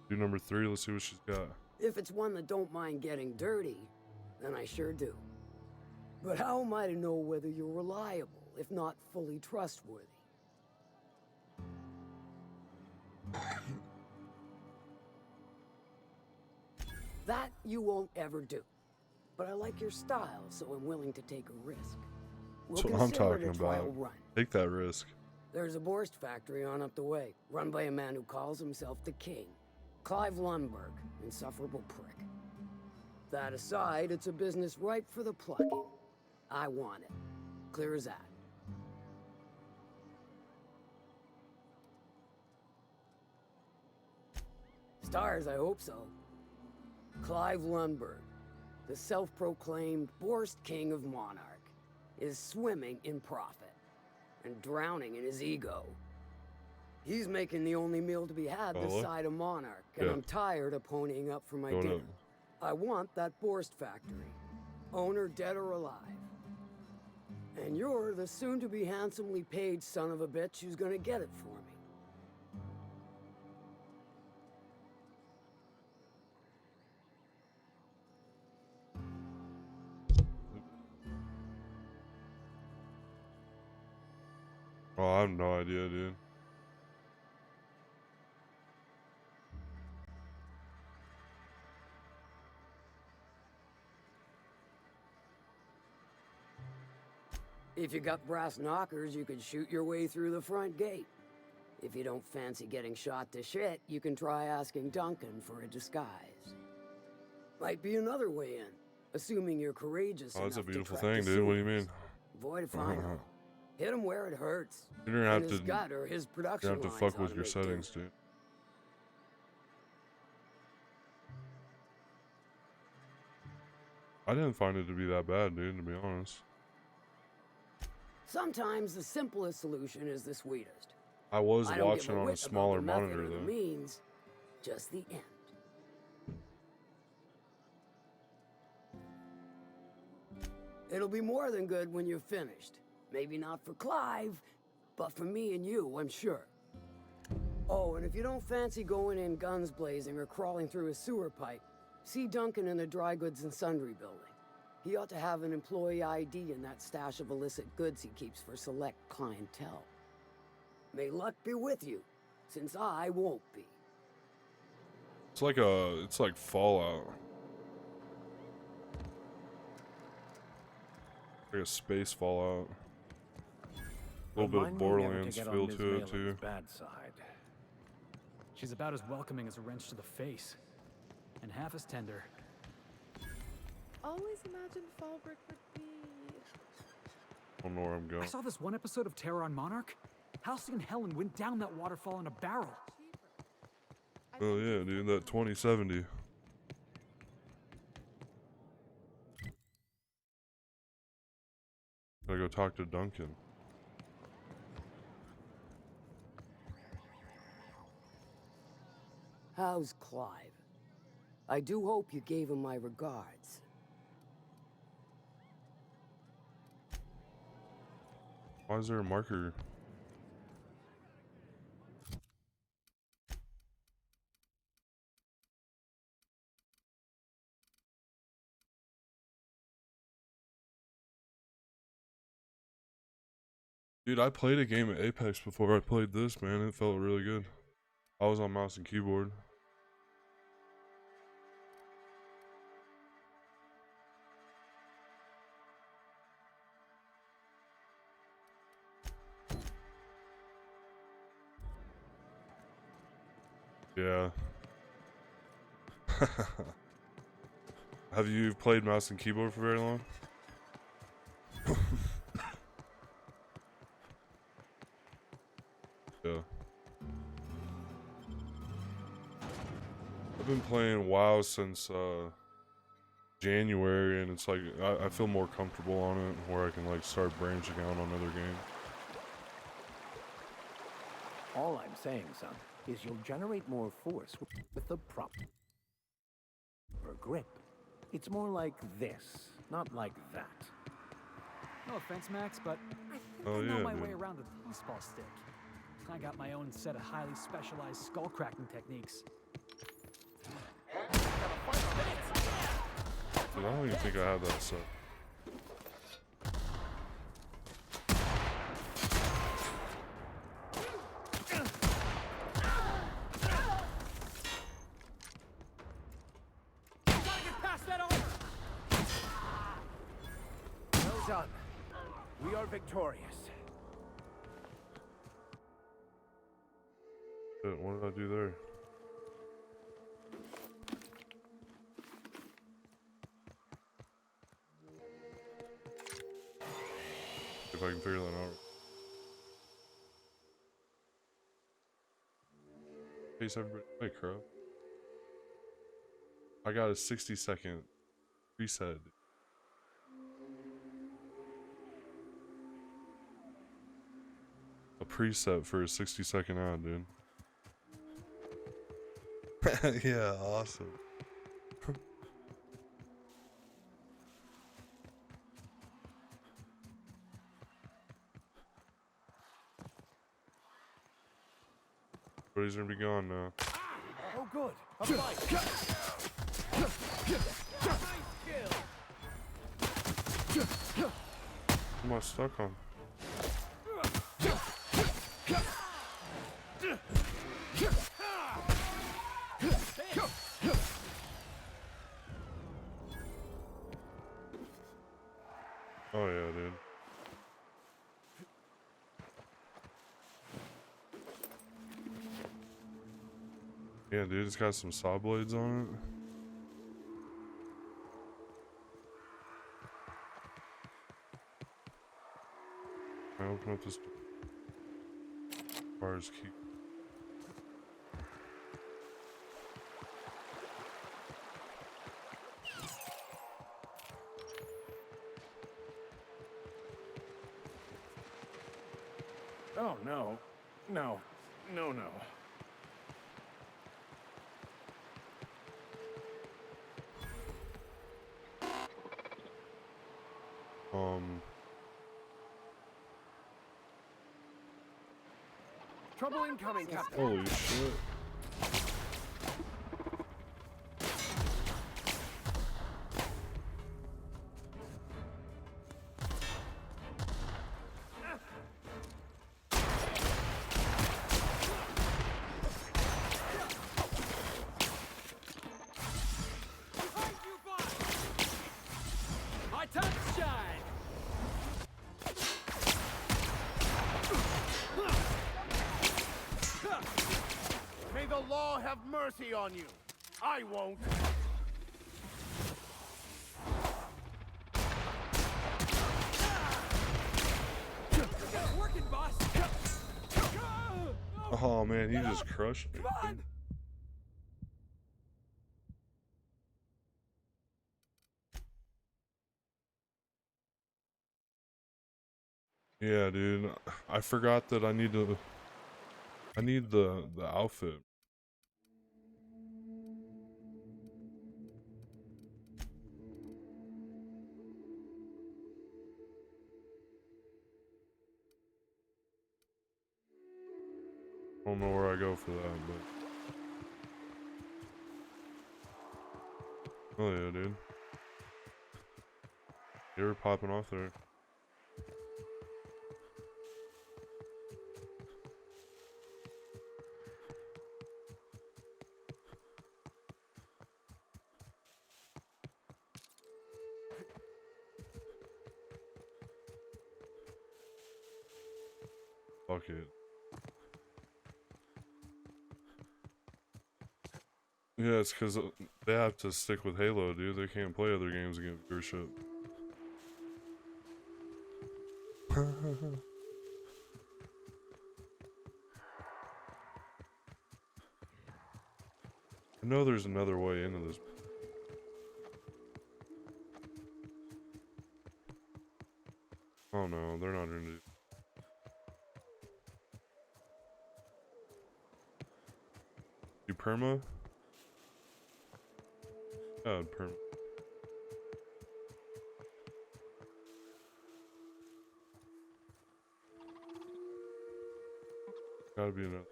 Do number 3, let's see what she's got. If it's one that don't mind getting dirty, then I sure do. But how am I to know whether you're reliable, if not fully trustworthy? That you won't ever do. But I like your style, so I'm willing to take a risk. We'll That's what I'm consider it talking a trial about. run. Take that risk. There's a Borst factory on up the way, run by a man who calls himself the King. Clive Lundberg, insufferable prick. That aside, it's a business ripe for the plucking. I want it. Clear as that. Stars, I hope so. Clive Lundberg, the self-proclaimed Borst King of Monarch, is swimming in profit and drowning in his ego. He's making the only meal to be had this side of Monarch, and I'm tired of ponying up for my dinner. I want that Borst factory, owner dead or alive. And you're the soon-to-be handsomely paid son of a bitch who's gonna get it for me. Oh, I have no idea, dude. If you got brass knockers, you could shoot your way through the front gate. If you don't fancy getting shot to shit, you can try asking Duncan for a disguise. Might be another way in, assuming you're courageous Oh, that's a enough to beautiful trek thing, the dude. What do you sewers. mean? Avoid a final. Hit him where it hurts. You don't have in to. his gut or his You production don't have to lines fuck ought with to your make settings, do. dude. I didn't find it to be that bad, dude, to be honest. Sometimes the simplest solution is the sweetest. I was I don't give watching a on a whit about smaller the method monitor, or the though. means, just the end. It'll be more than good when you're finished. Maybe not for Clive, but for me and you, I'm sure. Oh, and if you don't fancy going in guns blazing or crawling through a sewer pipe, see Duncan in the dry goods and sundry building. He ought to have an employee ID in that stash of illicit goods he keeps for select clientele. May luck be with you, since I won't be. It's like Fallout. Like a space Fallout. A little bit of Remind me never Borderlands get on feel Ms. to it Malin's too. bad side. She's about as welcoming as a wrench to the face, and half as tender. Always imagined Fallbrook would be. I don't know where I'm I going. saw this one episode of Terror on Monarch. Halcyon and Helen went down that waterfall in a barrel. Oh yeah, dude, that 2070. Gotta go talk to Duncan. How's Clive? I do hope you gave him my regards. Why is there a marker? Dude, I played a game of Apex before I played this, man. It felt really good. I was on mouse and keyboard. Yeah. Have you played mouse and keyboard for very long? Yeah. I've been playing WoW since January, and it's like I feel more comfortable on it, where I can like start branching out on other games. All I'm saying, son, is you'll generate more force with the proper grip. It's more like this, not like that. No offense, Max, but I Oh, know yeah, my dude. way around a baseball stick. I got my own set of highly specialized skull cracking techniques. Dude, I don't even think I have that set. Well done. We are victorious. Shit, what did I do there? If I can figure that out. Peace, everybody. Hey, Crow. I got a 60-second preset. A preset for a 60-second ad, dude. Yeah, awesome. Everybody's gonna be gone now. Oh, good. A fight. Nice kill. What am I stuck on? Oh yeah, dude. Yeah, dude, it's got some saw blades on it. I open up this door. Bars key. Oh, no. No. No, no. Trouble incoming, Captain. Holy shit. My time to shine. May the law have mercy on you. I won't. Working, boss. Oh man, he just crushed me. Come on. Yeah, dude. I forgot that I need the outfit. I don't know where I go for that, but oh yeah, dude. You were popping off there. Fuck it. Yeah, it's because they have to stick with Halo, dude. They can't play other games against your shit. I know there's another way into this. Oh no, they're not into it. You perma? Yeah, perma. Gotta be enough.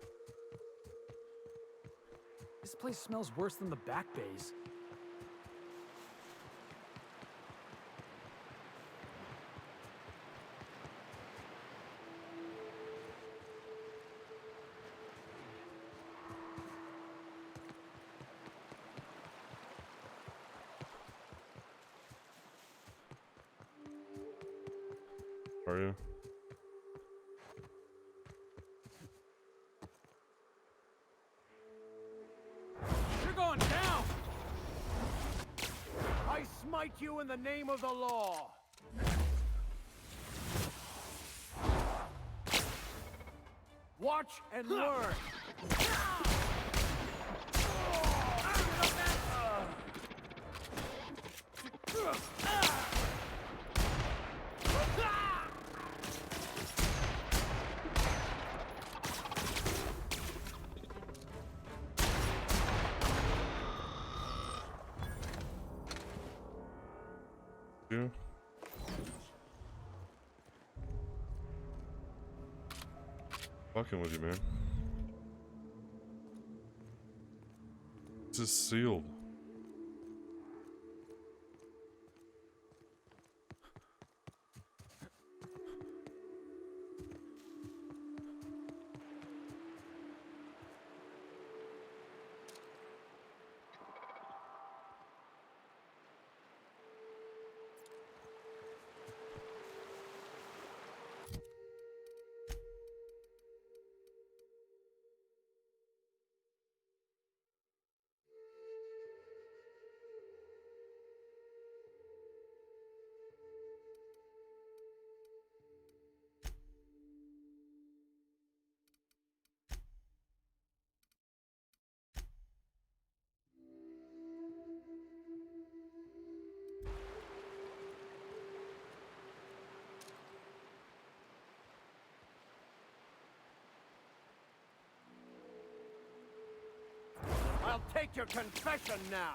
This place smells worse than the back bays. Are you? You're going down! I smite you in the name of the law! Watch and learn! Yeah. Fucking with you, man. This is sealed. I'll take your confession now!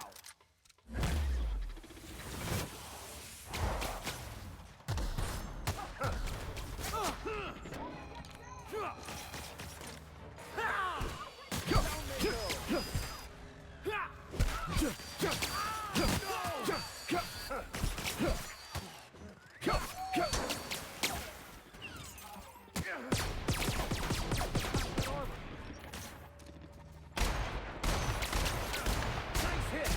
Nice hit!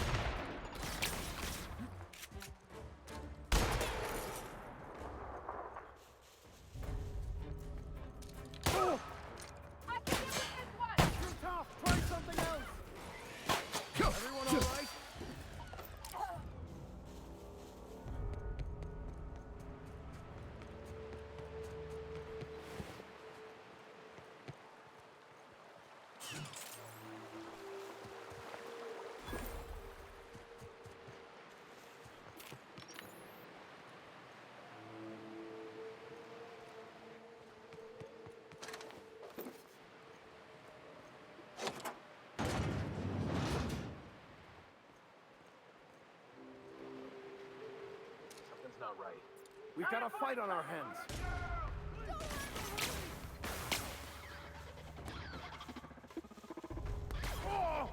not right. We've got a fight on our hands. Oh!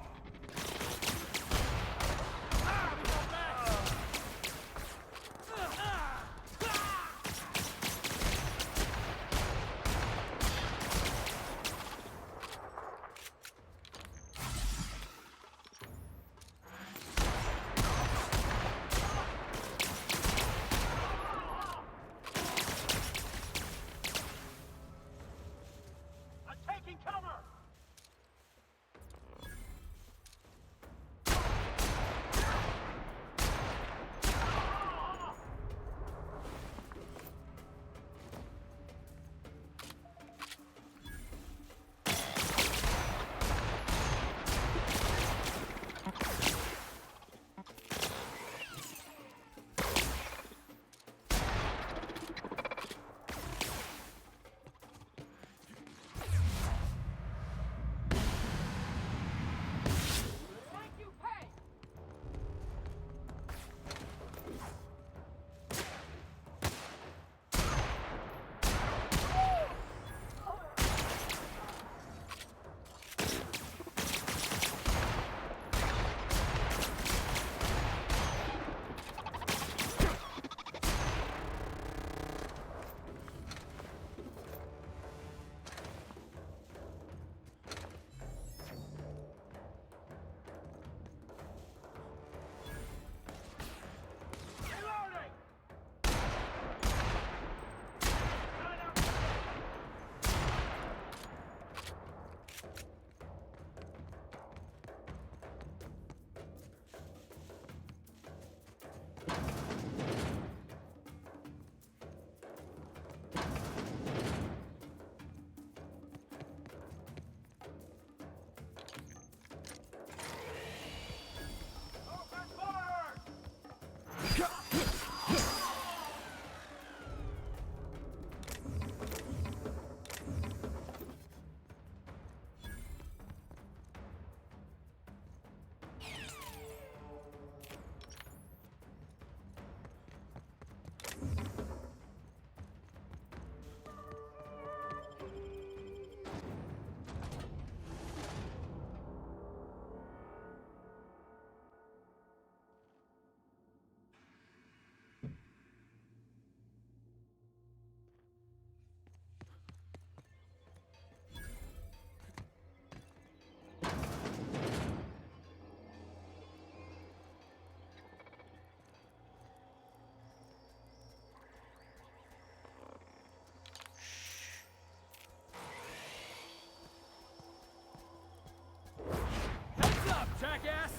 Jackass!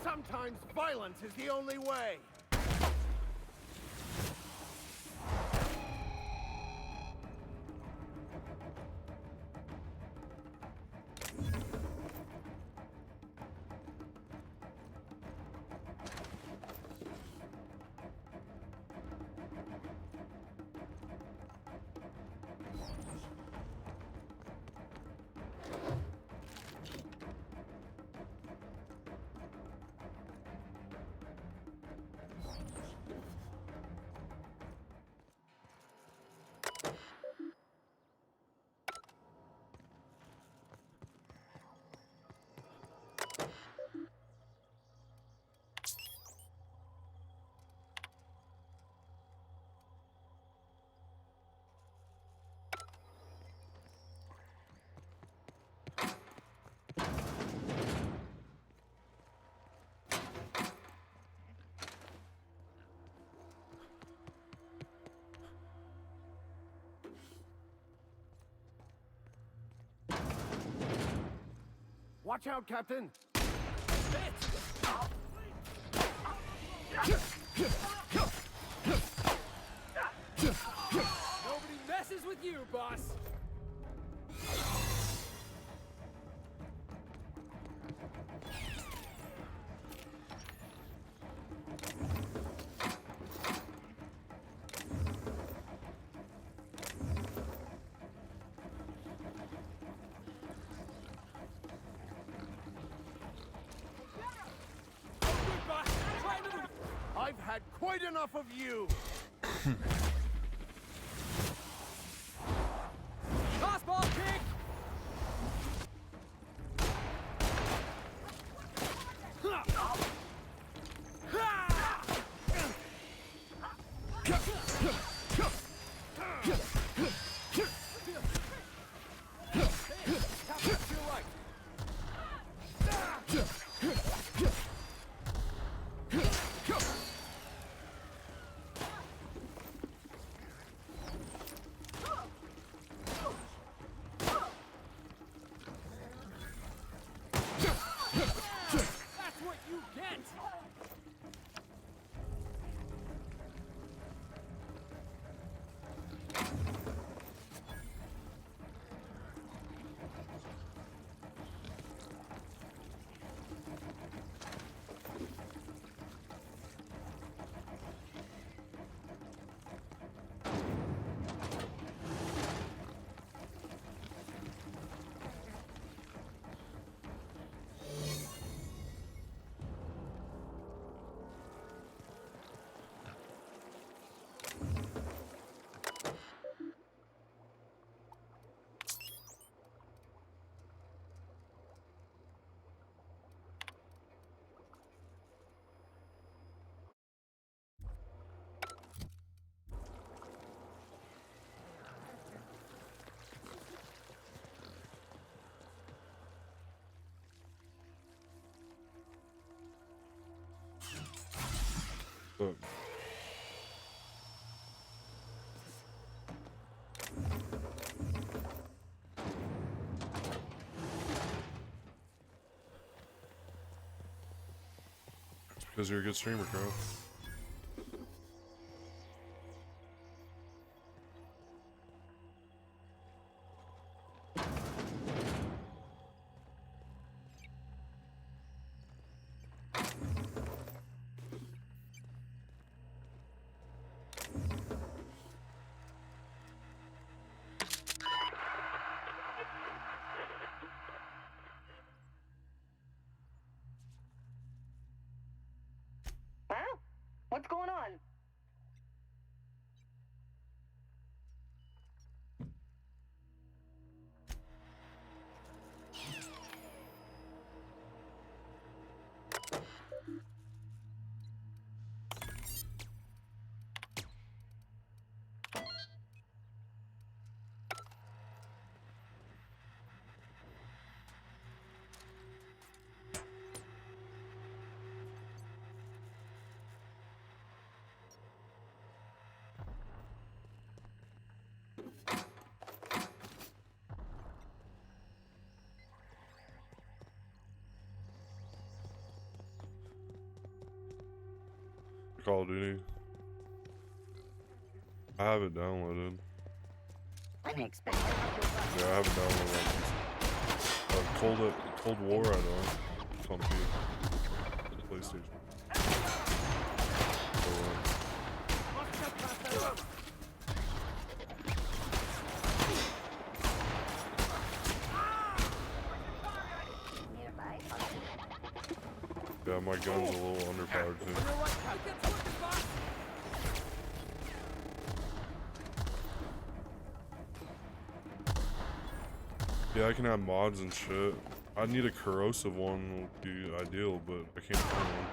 Sometimes violence is the only way. Watch out, Captain! Nobody messes with you, boss! I've had quite enough of you! Tossball kick! Look. It's because you're a good streamer, Crow. What's going on? Call of Duty. I have it downloaded. Yeah, I have it downloaded. Cold War, I know. It's on PlayStation. Yeah, my gun's a little underpowered too. Yeah, I can have mods and shit. I need a corrosive one would be ideal, but I can't find one.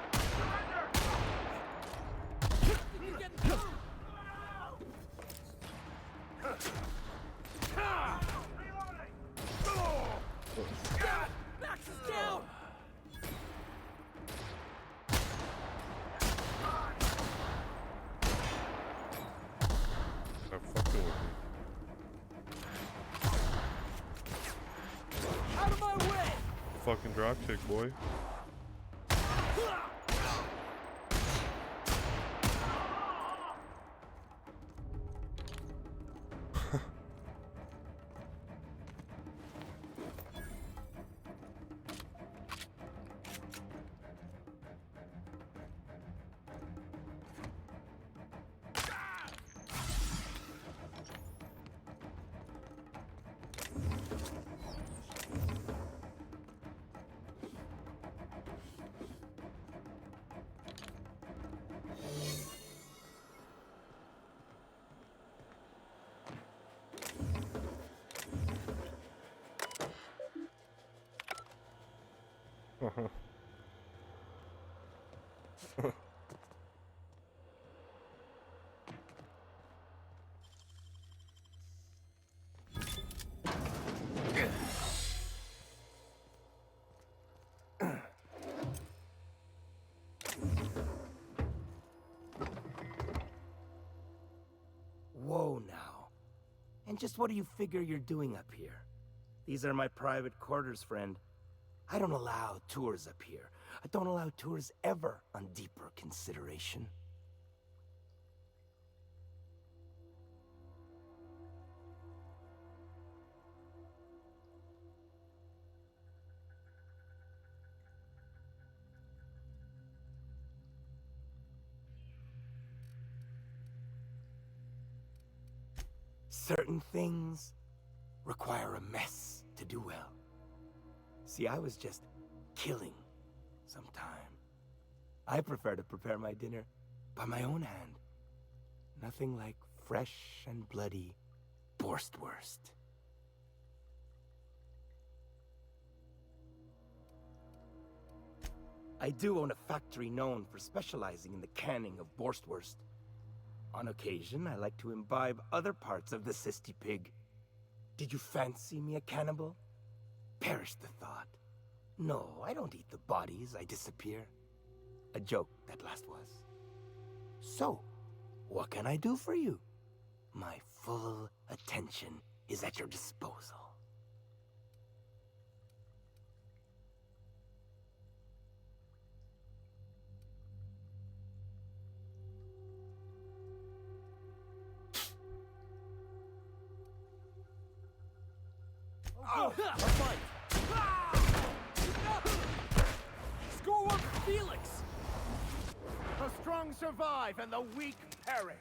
Fucking drop kick, boy. Whoa now. And just what do you figure you're doing up here? These are my private quarters, friend. I don't allow tours up here. I don't allow tours ever on deeper consideration. Certain things require a mess to do well. See, I was just killing some time. I prefer to prepare my dinner by my own hand. Nothing like fresh and bloody Borstwurst. I do own a factory known for specializing in the canning of Borstwurst. On occasion, I like to imbibe other parts of the cysty pig. Did you fancy me a cannibal? Perish the thought. No, I don't eat the bodies, I disappear. A joke, that last was. So, what can I do for you? My full attention is at your disposal. Oh, a fight! Score one, Felix! The strong survive and the weak perish.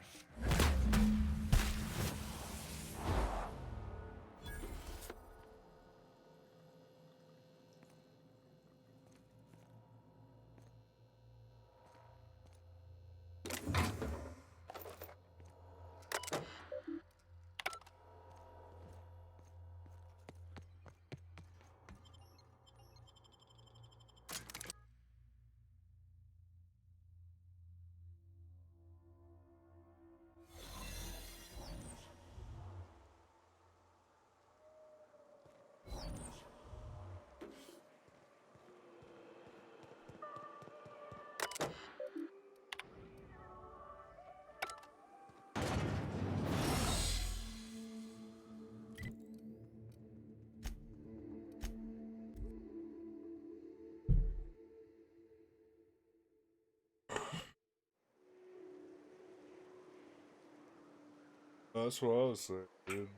That's what I was saying, dude.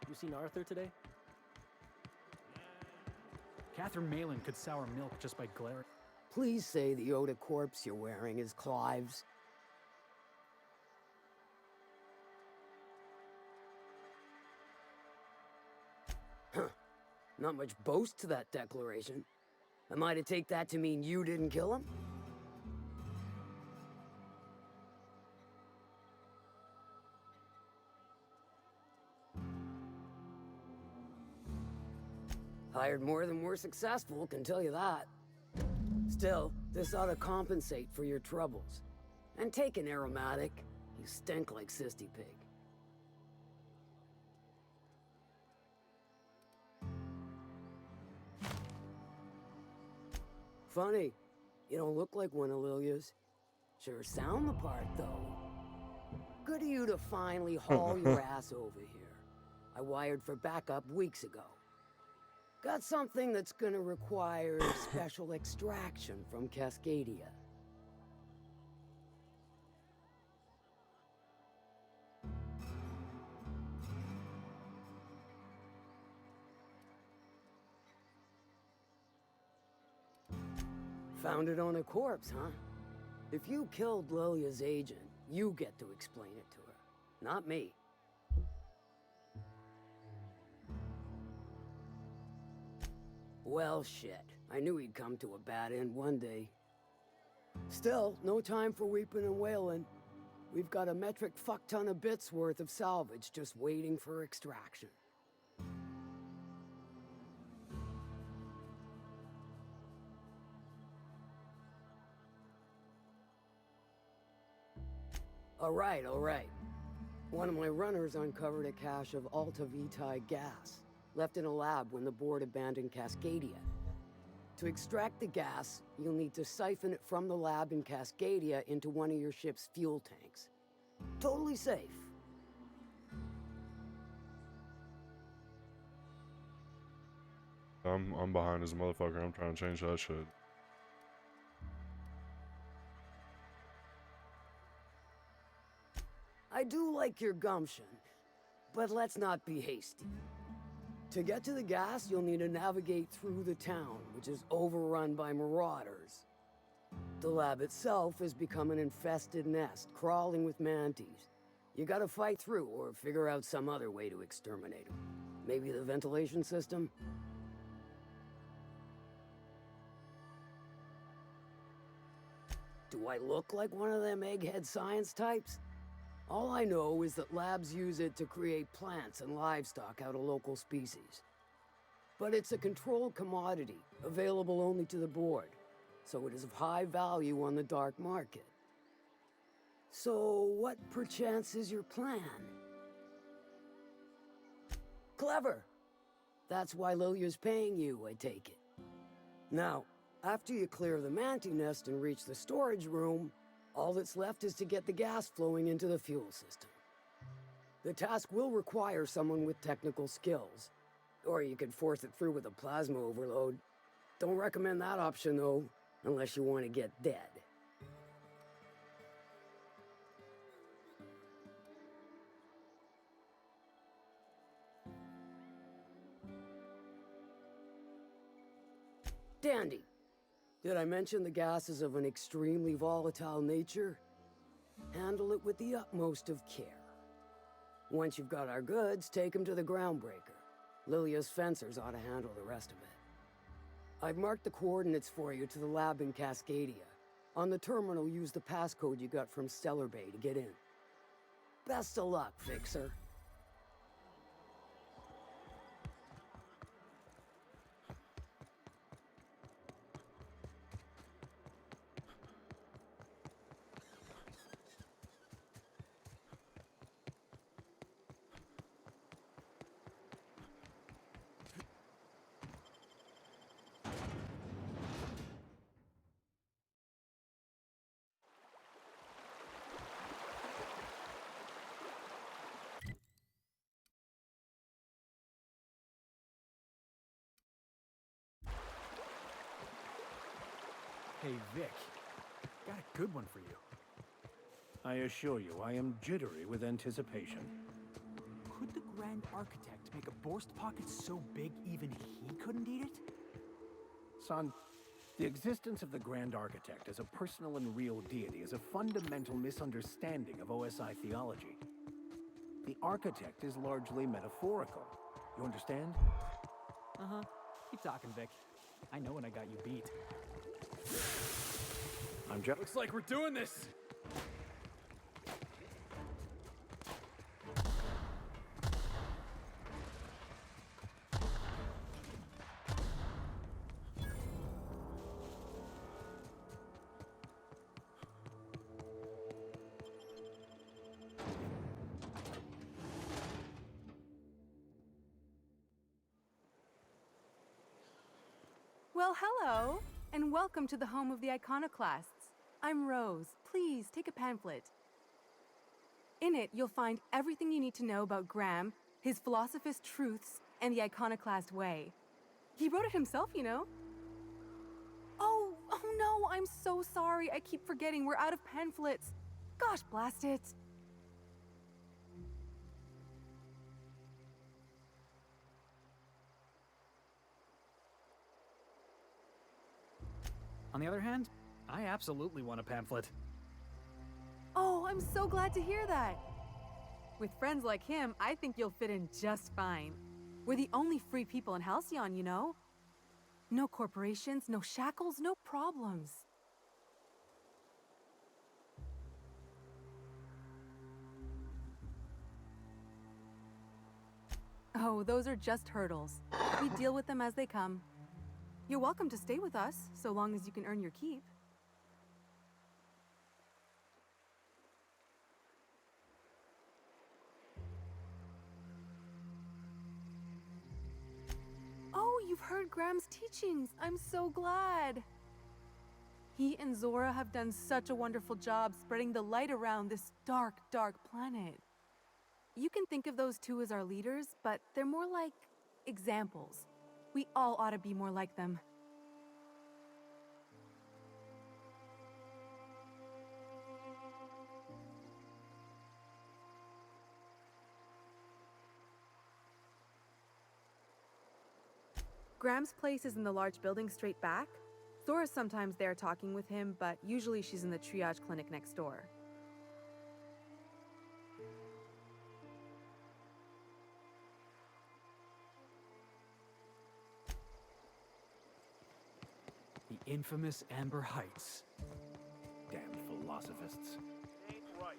You seen Arthur today? Catherine Malin could sour milk just by glaring. Please say the Yoda corpse you're wearing is Clive's. Huh. Not much boast to that declaration. Am I to take that to mean you didn't kill him? Hired more than we're successful, can tell you that. Still, this ought to compensate for your troubles. And take an aromatic. You stink like Cysty Pig. Funny, you don't look like one of Lilia's. Sure sound the part, though. Good of you to finally haul your ass over here. I wired for backup weeks ago. Got something that's gonna require special extraction from Cascadia. Found it on a corpse, huh? If you killed Lilia's agent, you get to explain it to her. Not me. Well, shit. I knew he'd come to a bad end one day. Still, no time for weeping and wailing. We've got a metric fuck-ton of bits worth of salvage just waiting for extraction. All right. One of my runners uncovered a cache of Alta Vitae gas, left in a lab when the board abandoned Cascadia. To extract the gas, you'll need to siphon it from the lab in Cascadia into one of your ship's fuel tanks. Totally safe. I'm behind this motherfucker. I'm trying to change that shit. I do like your gumption, but let's not be hasty. To get to the gas, you'll need to navigate through the town, which is overrun by marauders. The lab itself has become an infested nest, crawling with mantis. You gotta fight through or figure out some other way to exterminate them. Maybe the ventilation system? Do I look like one of them egghead science types? All I know is that labs use it to create plants and livestock out of local species. But it's a controlled commodity, available only to the board, so it is of high value on the dark market. So what perchance is your plan? Clever! That's why Lilia's paying you, I take it. Now, after you clear the manti nest and reach the storage room, all that's left is to get the gas flowing into the fuel system. The task will require someone with technical skills, or you could force it through with a plasma overload. Don't recommend that option though, unless you want to get dead. Dandy. Did I mention the gas is of an extremely volatile nature? Handle it with the utmost of care. Once you've got our goods, take them to the groundbreaker. Lilia's fencers ought to handle the rest of it. I've marked the coordinates for you to the lab in Cascadia. On the terminal, use the passcode you got from Stellar Bay to get in. Best of luck, Fixer. Hey, Vic. Got a good one for you. I assure you, I am jittery with anticipation. Could the Grand Architect make a Borst pocket so big even he couldn't eat it? Son, the existence of the Grand Architect as a personal and real deity is a fundamental misunderstanding of OSI theology. The Architect is largely metaphorical. You understand? Uh-huh. Keep talking, Vic. I know when I got you beat. I'm just... Looks like we're doing this! Well, hello, and welcome to the home of the iconoclasts. I'm Rose. Please take a pamphlet. In it, you'll find everything you need to know about Graham, his philosophist truths, and the iconoclast way. He wrote it himself, you know. Oh no, I'm so sorry. I keep forgetting we're out of pamphlets. Gosh, blast it. On the other hand, I absolutely want a pamphlet. Oh, I'm so glad to hear that. With friends like him, I think you'll fit in just fine. We're the only free people in Halcyon, you know. No corporations, no shackles, no problems. Oh, those are just hurdles. We deal with them as they come. You're welcome to stay with us, so long as you can earn your keep. Oh, you've heard Graham's teachings. I'm so glad. He and Zora have done such a wonderful job spreading the light around this dark, dark planet. You can think of those two as our leaders, but they're more like examples. We all ought to be more like them. Graham's place is in the large building straight back. Zora's sometimes there talking with him, but usually she's in the triage clinic next door. The infamous Amber Heights. Damned philosophists. Ain't right.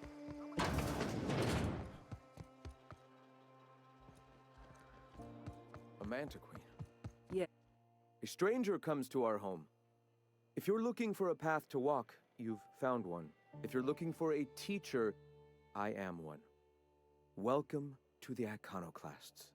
A Mantiqueen. Yeah. A stranger comes to our home. If you're looking for a path to walk, you've found one. If you're looking for a teacher, I am one. Welcome to the Iconoclasts.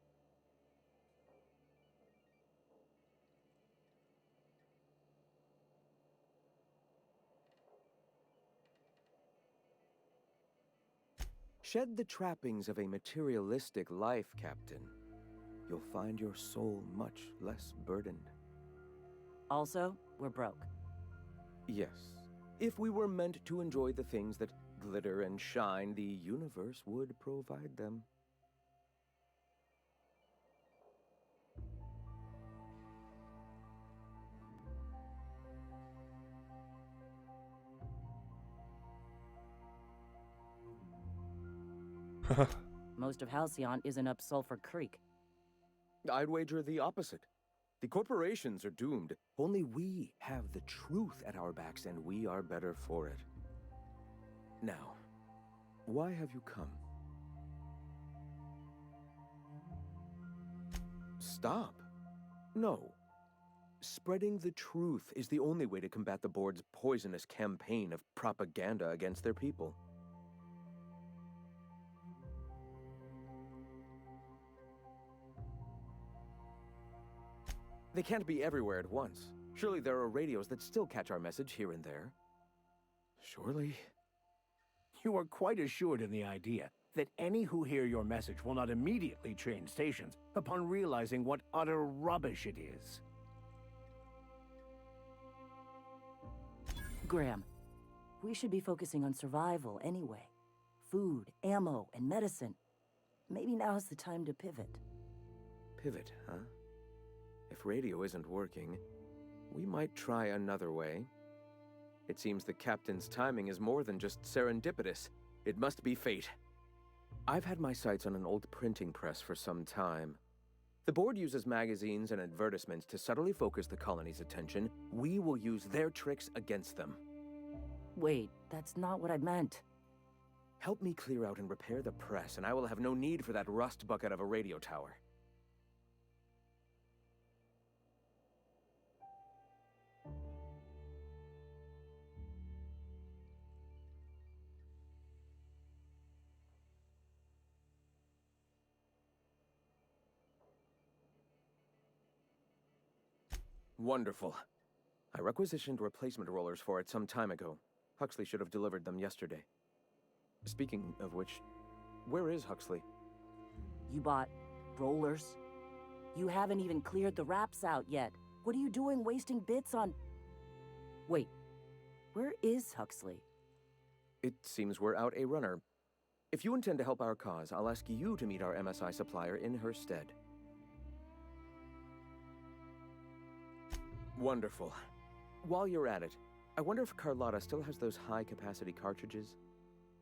Shed the trappings of a materialistic life, Captain. You'll find your soul much less burdened. Also, we're broke. Yes. If we were meant to enjoy the things that glitter and shine, the universe would provide them. Most of Halcyon isn't up Sulphur Creek. I'd wager the opposite. The corporations are doomed. Only we have the truth at our backs, and we are better for it. Now, why have you come? Stop. No. Spreading the truth is the only way to combat the board's poisonous campaign of propaganda against their people. They can't be everywhere at once. Surely there are radios that still catch our message here and there. Surely. You are quite assured in the idea that any who hear your message will not immediately change stations upon realizing what utter rubbish it is. Graham, we should be focusing on survival anyway. Food, ammo, and medicine. Maybe now's the time to pivot. Pivot, huh? If radio isn't working, we might try another way. It seems the captain's timing is more than just serendipitous. It must be fate. I've had my sights on an old printing press for some time. The board uses magazines and advertisements to subtly focus the colony's attention. We will use their tricks against them. Wait, that's not what I meant. Help me clear out and repair the press, and I will have no need for that rust bucket of a radio tower. Wonderful. I requisitioned replacement rollers for it some time ago. Huxley should have delivered them yesterday. Speaking of which, where is Huxley? You bought rollers? You haven't even cleared the wraps out yet. What are you doing wasting bits on... Wait, where is Huxley? It seems we're out a runner. If you intend to help our cause, I'll ask you to meet our MSI supplier in her stead. Wonderful. While you're at it, I wonder if Carlotta still has those high-capacity cartridges?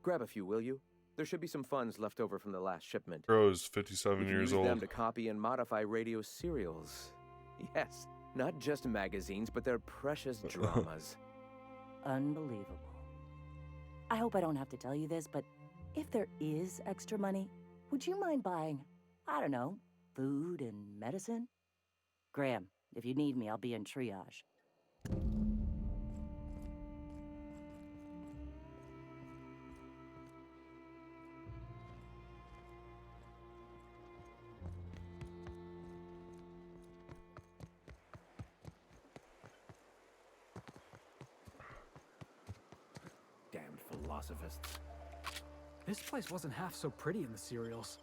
Grab a few, will you? There should be some funds left over from the last shipment. Bro is 57 years old. Use them to copy and modify radio serials. Yes, Not just magazines, but their precious dramas. Unbelievable. I hope I don't have to tell you this, but if there is extra money, would you mind buying, I don't know, food and medicine? Graham, if you need me, I'll be in triage. Damned philosophists. This place wasn't half so pretty in the serials.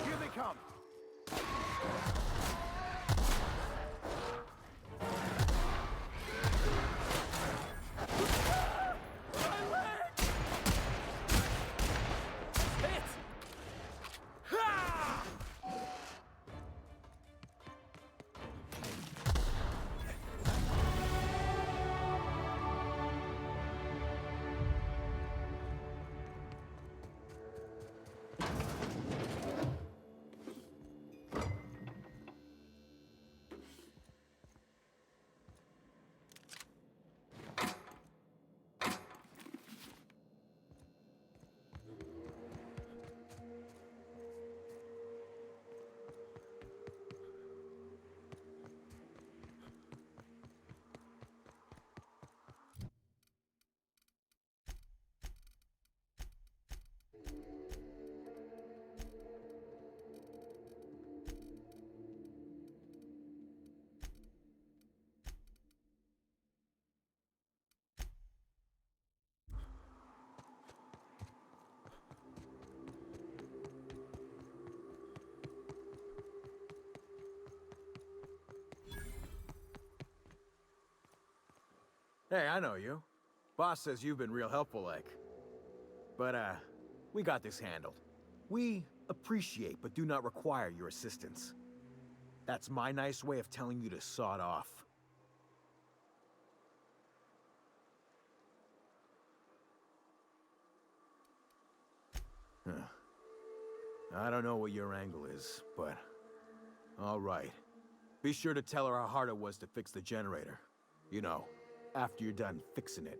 Here they come! Hey, I know you. Boss says you've been real helpful, like. But, we got this handled. We appreciate but do not require your assistance. That's my nice way of telling you to sod off. Huh. I don't know what your angle is, but... all right. Be sure to tell her how hard it was to fix the generator. You know, after you're done fixing it.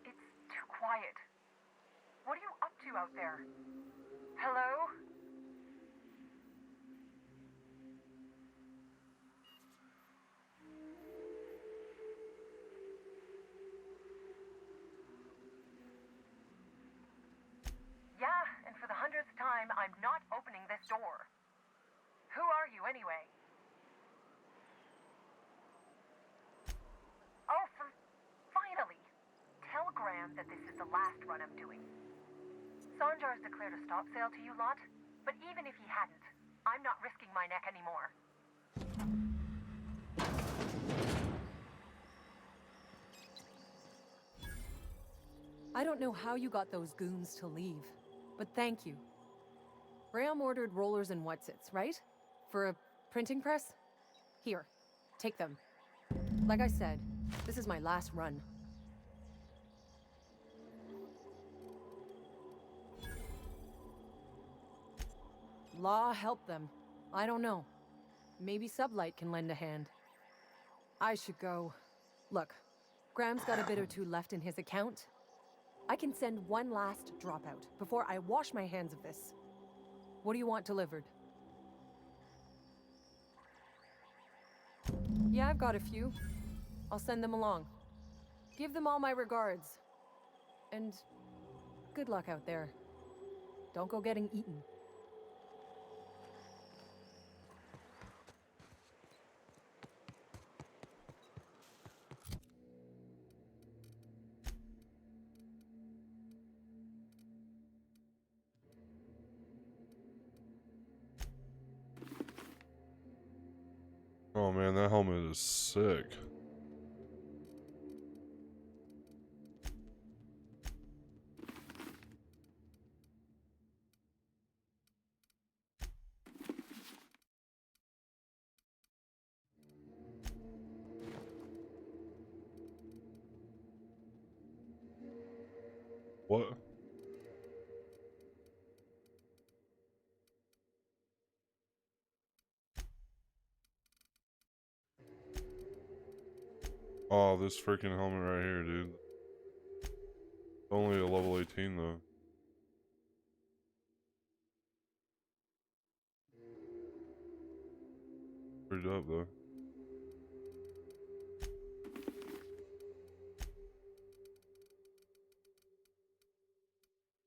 It's too quiet. What are you up to out there? Hello? Yeah, and for the 100th time, I'm not opening this door. Who are you, anyway? Oh, finally! Tell Graham that this is the last run I'm doing. Sanjar's declared a stop sale to you lot, but even if he hadn't, I'm not risking my neck anymore. I don't know how you got those goons to leave, but thank you. Graham ordered rollers and whatsits, right? For a printing press? Here, take them. Like I said, this is my last run. Law help them. I don't know. Maybe Sublight can lend a hand. I should go. Look, Graham's got a bit or two left in his account. I can send one last dropout before I wash my hands of this. What do you want delivered? Yeah, I've got a few. I'll send them along. Give them all my regards. And good luck out there. Don't go getting eaten. man, that helmet is sick. What? Oh, this freaking helmet right here, dude. Only a level 18 though. Pretty dope though.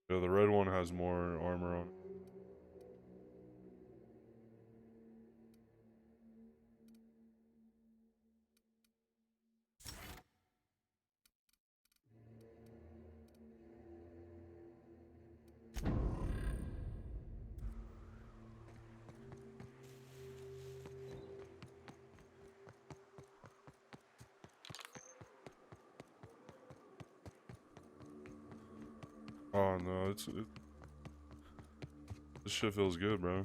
Yeah, the red one has more armor on it. Oh no, this shit feels good, bro.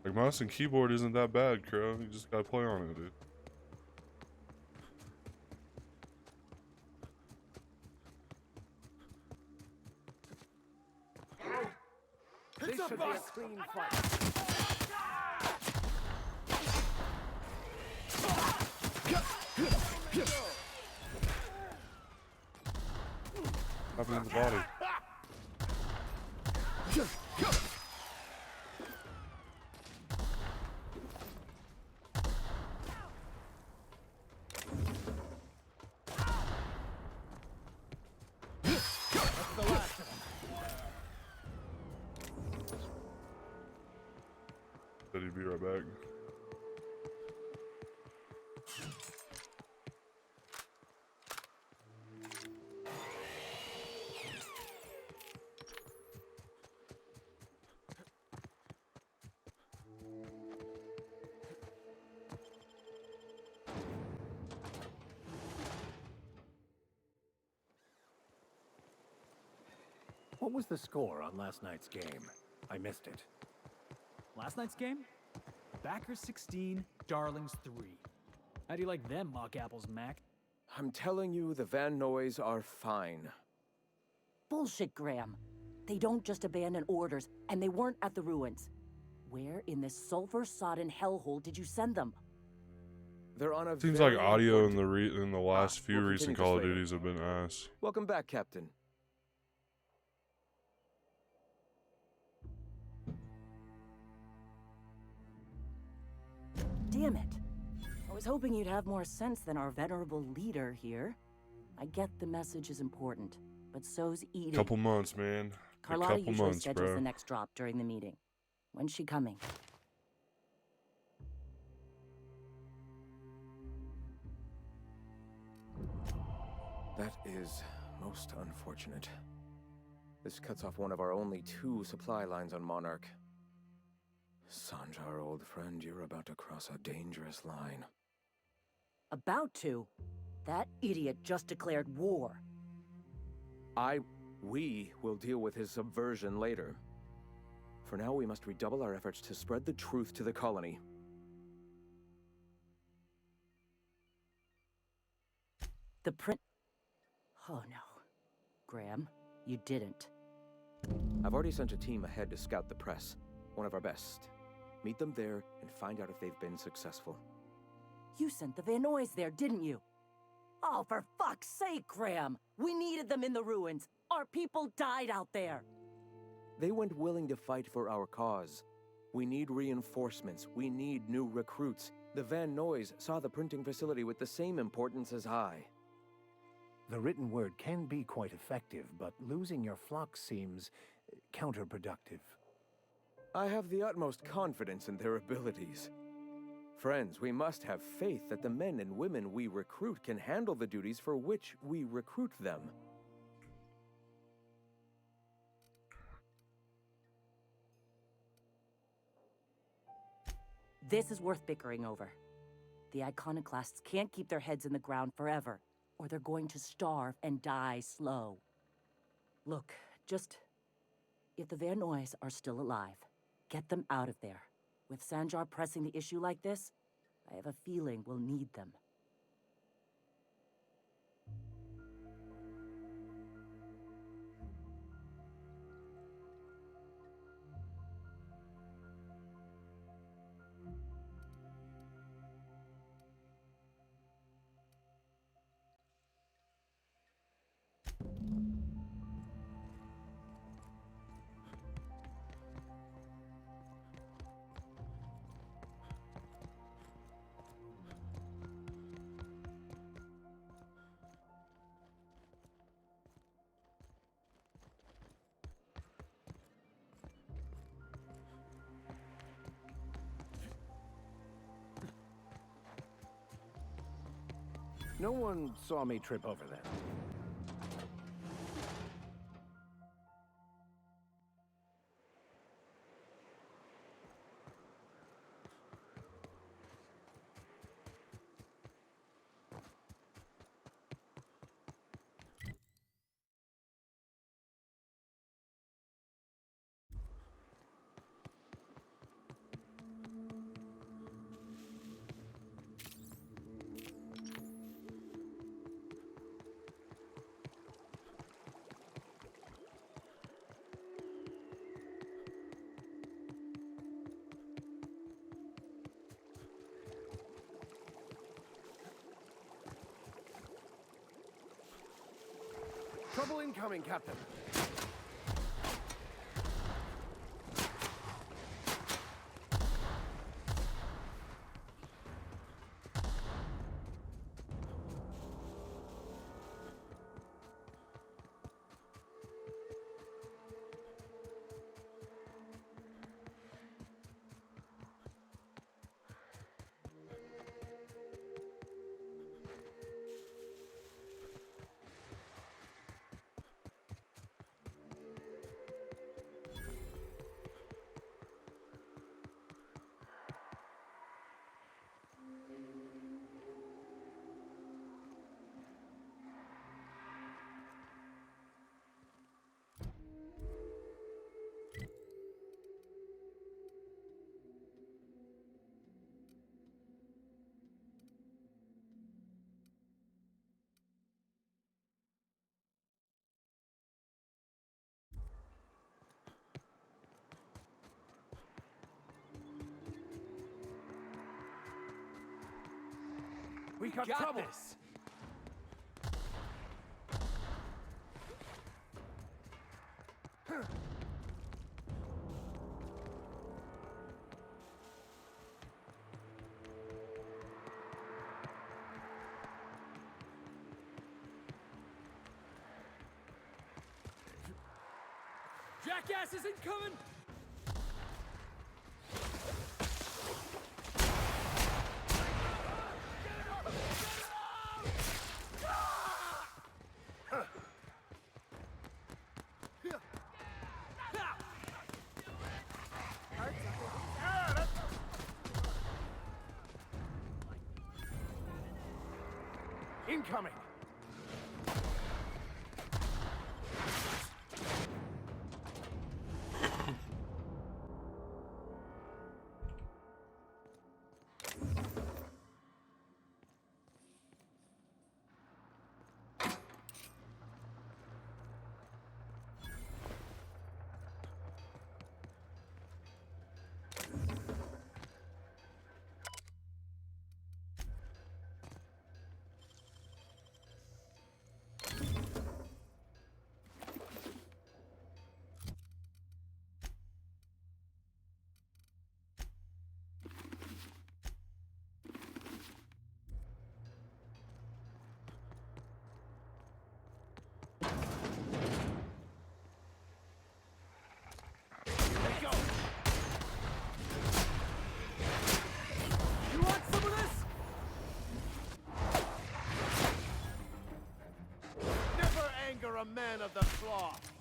Like, mouse and keyboard isn't that bad, Crow. You just gotta play on it, dude. This should be a clean fight. Happened in the body. That's the last of them. Said he'd be right back. What was the score on last night's game? I missed it. Last night's game? Backers 16, Darlings 3. How do you like them mock apples, Mac? I'm telling you, the Van Noys are fine. Bullshit, Graham. They don't just abandon orders, and they weren't at the ruins. Where in this sulfur-sodden hellhole did you send them? They're on a Seems like audio in the last few recent Call of Duties have been ass. Welcome back, Captain. Damn it. I was hoping you'd have more sense than our venerable leader here. I get the message is important, but so's eating. Couple months, man. Carlotta couple usually months, schedules bro. the next drop during the meeting. When's she coming? That is most unfortunate. This cuts off one of our only 2 supply lines on Monarch. Sanjar, old friend, you're about to cross a dangerous line. About to? That idiot just declared war. We will deal with his subversion later. For now, we must redouble our efforts to spread the truth to the colony. The print... Oh no. Graham, you didn't. I've already sent a team ahead to scout the press. One of our best. Meet them there and find out if they've been successful. You sent the Van Noys there, didn't you? Oh, for fuck's sake, Graham! We needed them in the ruins! Our people died out there! They went willing to fight for our cause. We need reinforcements. We need new recruits. The Van Noys saw the printing facility with the same importance as I. The written word can be quite effective, but losing your flock seems counterproductive. I have the utmost confidence in their abilities. Friends, we must have faith that the men and women we recruit can handle the duties for which we recruit them. This is worth bickering over. The iconoclasts can't keep their heads in the ground forever, or they're going to starve and die slow. Look, just... if the Vernoys are still alive, get them out of there. With Sanjar pressing the issue like this, I have a feeling we'll need them. No one saw me trip over that. Trouble incoming, Captain. We got trouble. This. Jackass isn't coming! Incoming! A man of the cloth.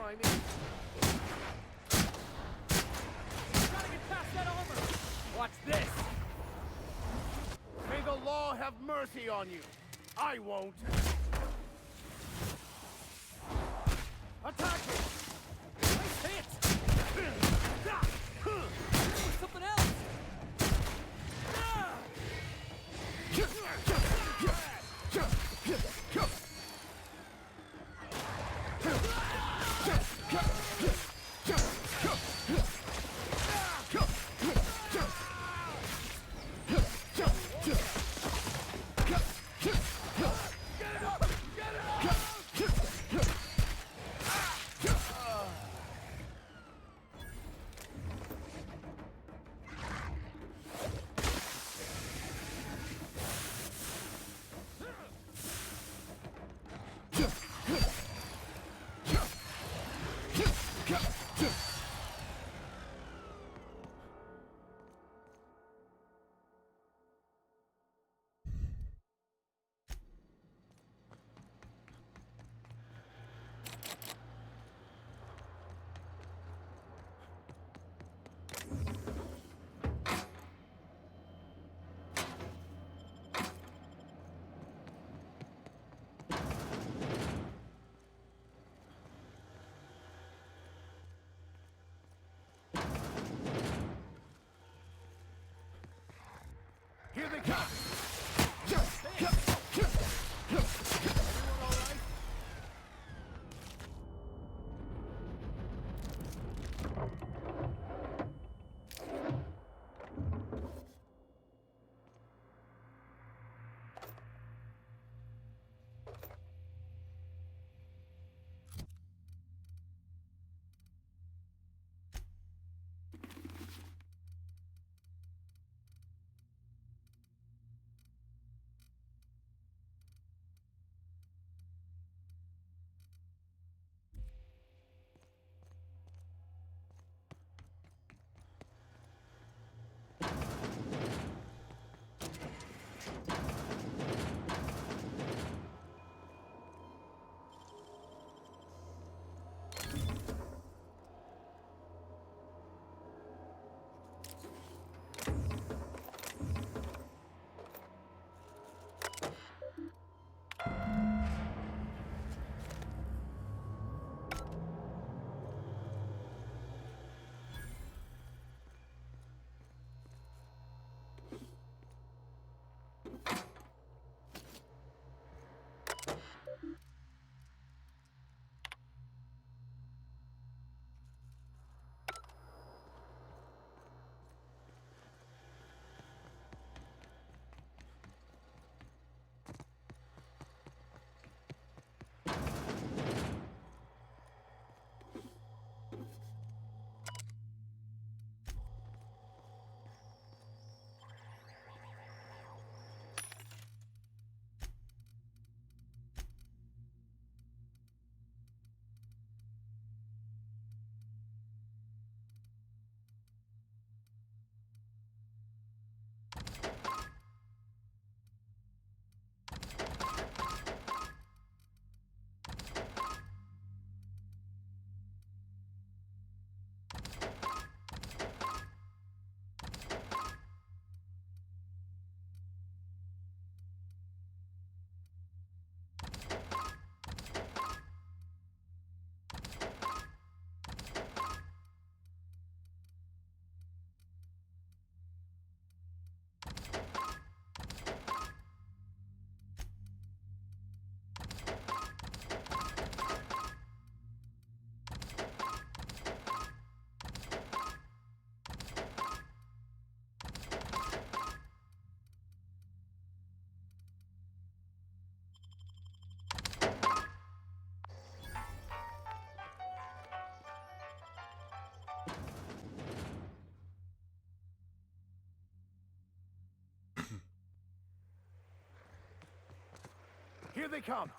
I mean? Gotta get past that armor! Watch this! May the law have mercy on you. I won't. Attack it! Nice hit! Something else! Here they come! Here they come!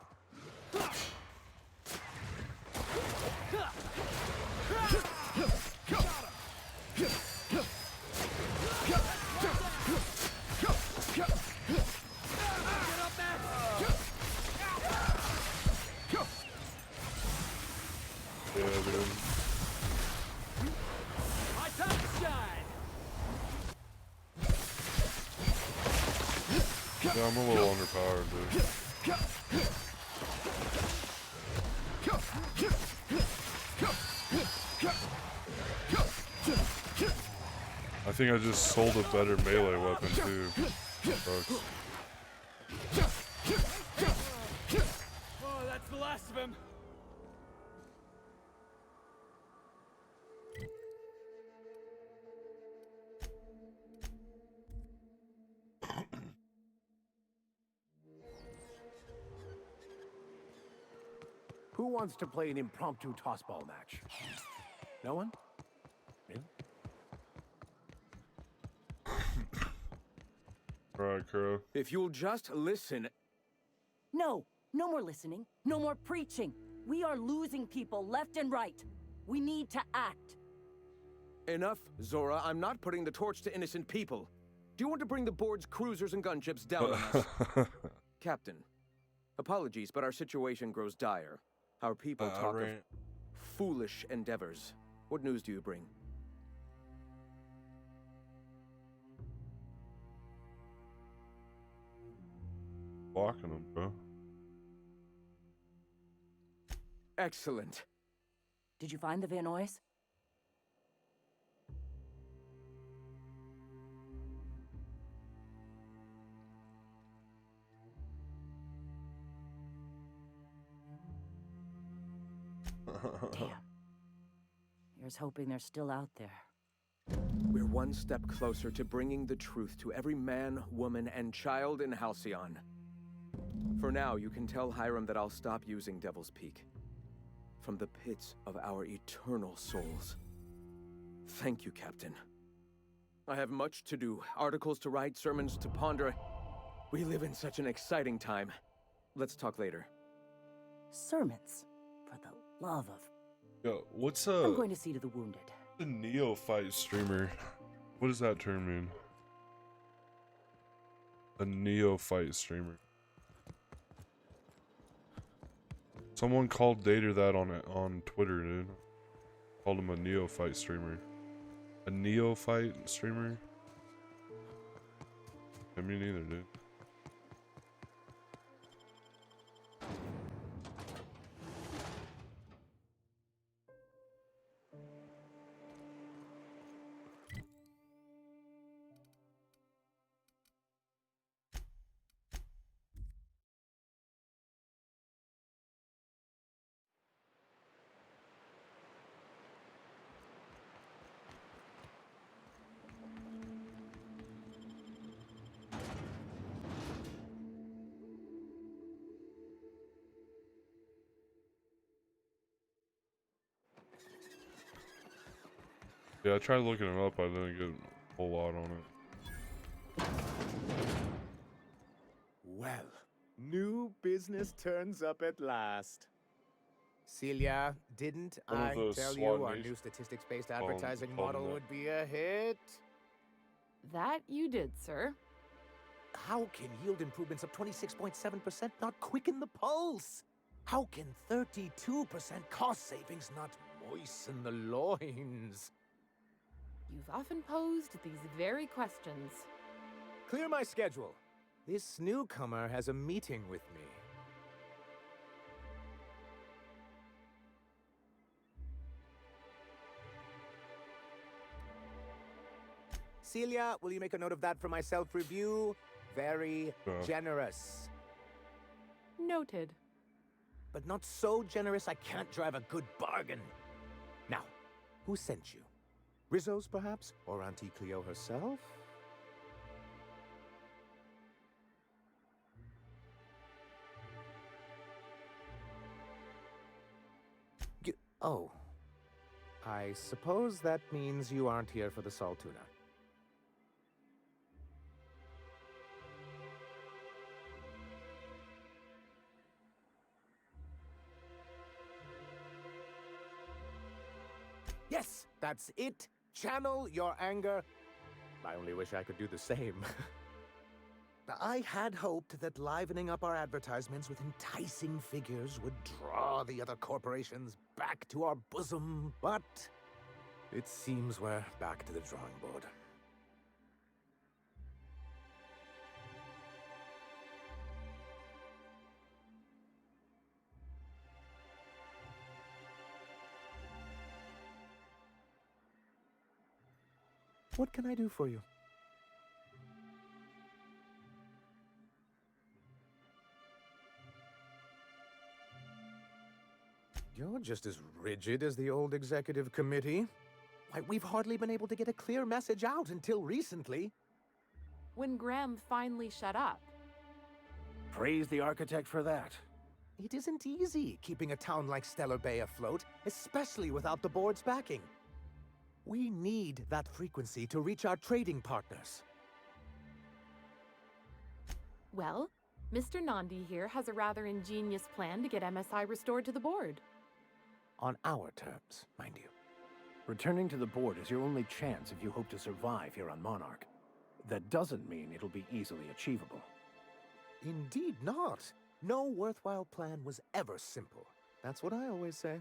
Yeah, Yeah, I'm a little underpowered, dude. I think I just sold a better melee weapon too. Sucks. Oh, that's the last of him. Who wants to play an impromptu tossball match? No one? Really? Alright, K.O. If you'll just listen. No, no more listening. No more preaching. We are losing people left and right. We need to act. Enough, Zora. I'm not putting the torch to innocent people. Do you want to bring the board's cruisers and gunships down on us? Captain, apologies, but our situation grows dire. Our people talk of foolish endeavors. What news do you bring? Blocking them, bro. Excellent. Did you find the Vanoys? Damn. Here's hoping they're still out there. We're one step closer to bringing the truth to every man, woman, and child in Halcyon. For now, you can tell Hiram that I'll stop using Devil's Peak. From the pits of our eternal souls. Thank you, Captain. I have much to do, articles to write, sermons to ponder. We live in such an exciting time. Let's talk later. Sermons? For the love of... Yo, what's I'm going to see to the wounded. The neophyte streamer? What does that term mean? A neophyte streamer. Someone called Dater that on Twitter, dude. Called him a neophyte streamer. A neophyte streamer? I mean, neither, dude. Yeah, I tried looking it up, I didn't get a whole lot on it. Well, new business turns up at last. Celia, didn't I tell you our new statistics-based advertising model would be a hit? That you did, sir. How can yield improvements of 26.7% not quicken the pulse? How can 32% cost savings not moisten the loins? You've often posed these very questions. Clear my schedule. This newcomer has a meeting with me. Celia, will you make a note of that for my self-review? Very generous. Noted. But not so generous I can't drive a good bargain. Now, who sent you? Rizzo's, perhaps? Or Auntie Cleo herself? Oh. I suppose that means you aren't here for the Saltuna. Yes, that's it. Channel your anger. I only wish I could do the same. I had hoped that livening up our advertisements with enticing figures would draw the other corporations back to our bosom, but it seems we're back to the drawing board. What can I do for you? You're just as rigid as the old executive committee. Why, we've hardly been able to get a clear message out until recently. When Graham finally shut up. Praise the architect for that. It isn't easy keeping a town like Stellar Bay afloat, especially without the board's backing. We need that frequency to reach our trading partners. Well, Mr. Nandi here has a rather ingenious plan to get MSI restored to the board. On our terms, mind you. Returning to the board is your only chance if you hope to survive here on Monarch. That doesn't mean it'll be easily achievable. Indeed not. No worthwhile plan was ever simple. That's what I always say.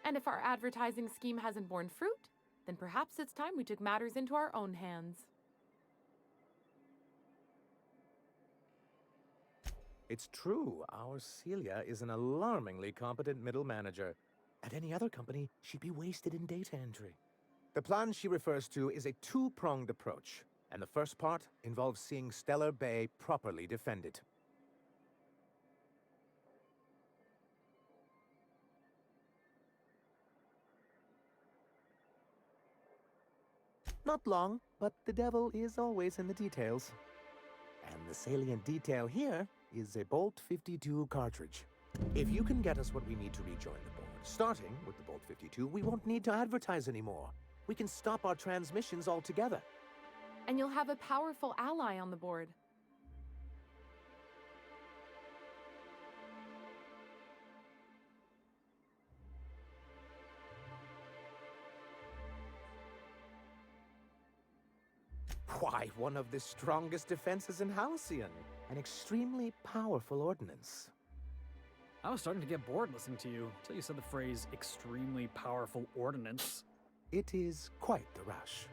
And if our advertising scheme hasn't borne fruit, then perhaps it's time we took matters into our own hands. It's true, our Celia is an alarmingly competent middle manager. At any other company, she'd be wasted in data entry. The plan she refers to is a two-pronged approach, and the first part involves seeing Stellar Bay properly defended. Not long, but the devil is always in the details. And the salient detail here is a Bolt 52 cartridge. If you can get us what we need to rejoin the board, starting with the Bolt 52, we won't need to advertise anymore. We can stop our transmissions altogether. And you'll have a powerful ally on the board. Why, one of the strongest defenses in Halcyon. An extremely powerful ordnance. I was starting to get bored listening to you, until you said the phrase, extremely powerful ordnance. It is quite the rush.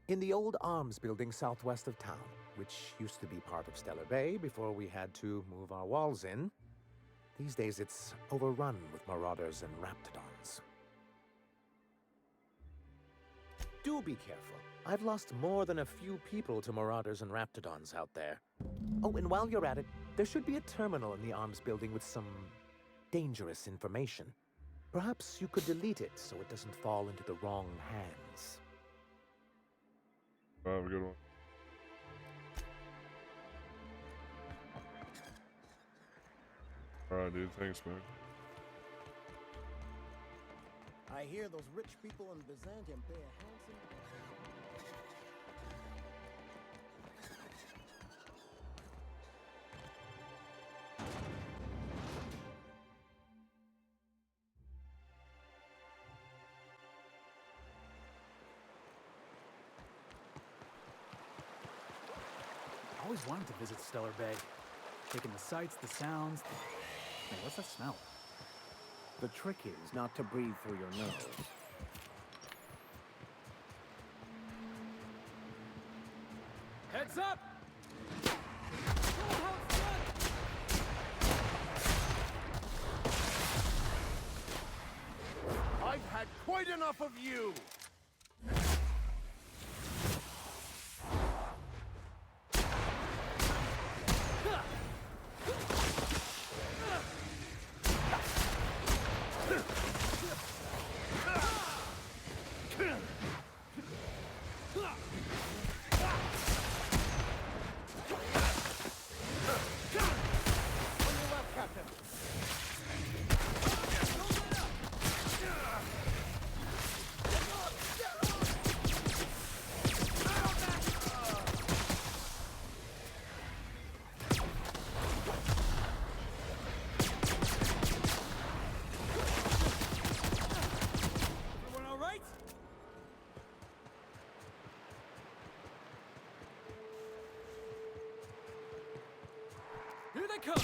In the old arms building southwest of town, which used to be part of Stellar Bay before we had to move our walls in, these days it's overrun with marauders and raptidons. Do be careful. I've lost more than a few people to marauders and raptidons out there. Oh, and while you're at it, there should be a terminal in the arms building with some dangerous information. Perhaps you could delete it so it doesn't fall into the wrong hands. Have a good one. Alright, dude. Thanks, man. I hear those rich people in Byzantium pay a handsome... I always wanted to visit Stellar Bay. Taking the sights, the sounds. Hey, what's that smell? The trick is not to breathe through your nose. Heads up! I've had quite enough of you! Here they come!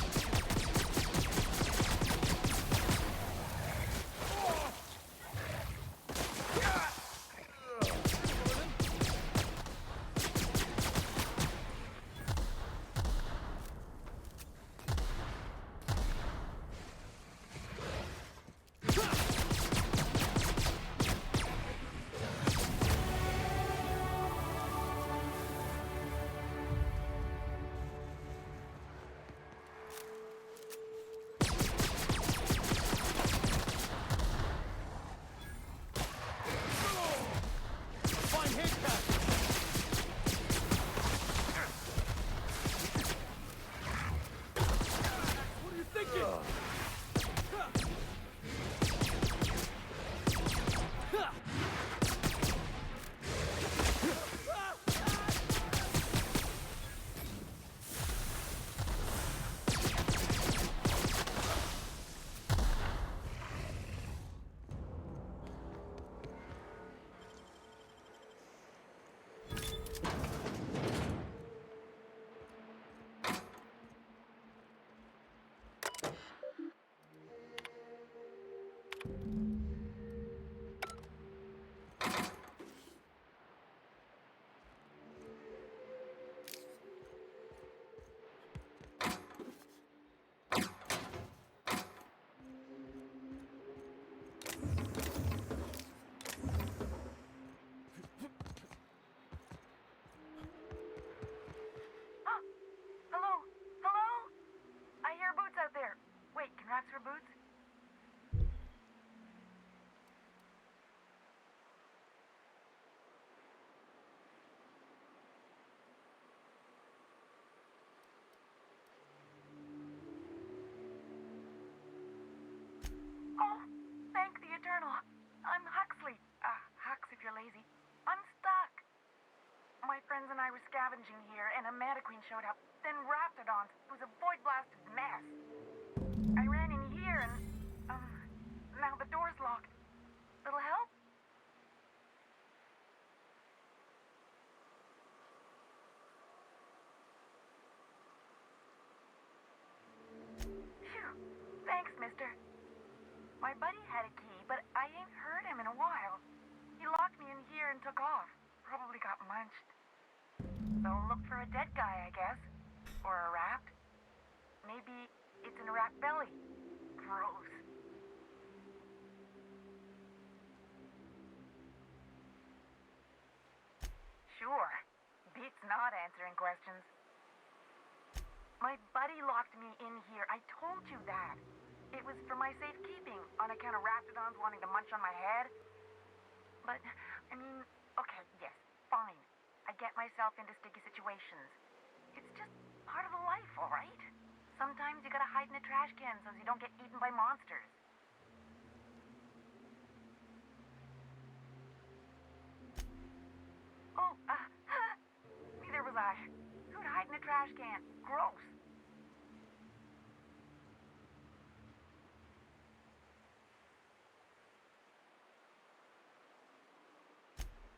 friends and I were scavenging here, and a Meta Queen showed up. Then Raptidons. It was a void-blasted mess. I ran in here and, now the door's locked. Little help? Phew. Thanks, mister. My buddy had a key, but I ain't heard him in a while. He locked me in here and took off. Probably got munched. So look for a dead guy, I guess. Or a rat. Maybe it's in a rat belly. Gross. Sure. Beats not answering questions. My buddy locked me in here. I told you that. It was for my safekeeping, on account of Raptidons wanting to munch on my head. But, I mean, okay, yes, fine. I get myself into sticky situations. It's just part of the life, all right? Sometimes you gotta hide in a trash can so you don't get eaten by monsters. Oh, neither was I. Who'd hide in a trash can? Gross.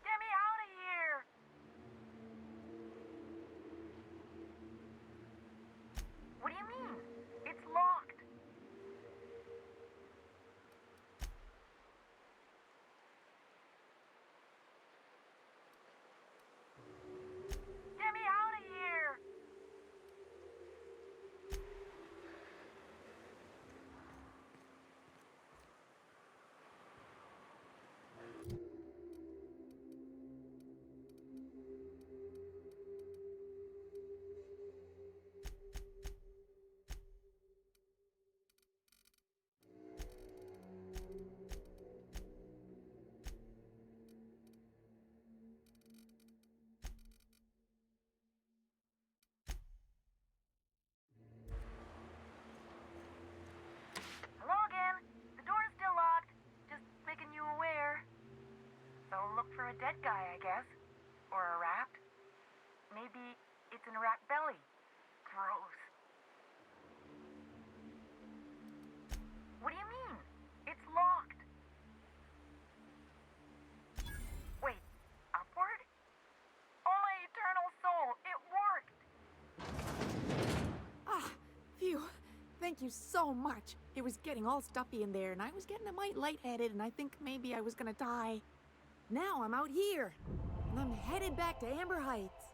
Get me out of here! What do you mean? It's locked. Get me out of here! Hello again. The door is still locked. Just making you aware. So look for a dead guy, I guess. Or a rat. Maybe it's in a rat belly. Gross. What do you mean? It's locked. Wait, upward? Oh, my eternal soul, it worked! Ah, phew. Thank you so much. It was getting all stuffy in there, and I was getting a mite lightheaded, and I think maybe I was gonna die. Now I'm out here, and I'm headed back to Amber Heights.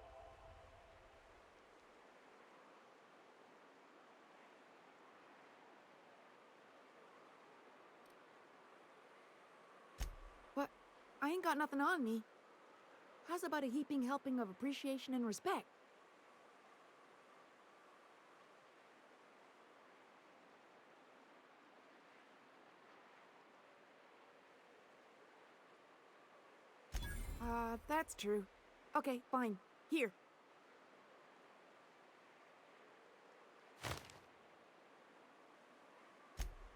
But I ain't got nothing on me. How's about a heaping helping of appreciation and respect? That's true. Okay, fine. Here.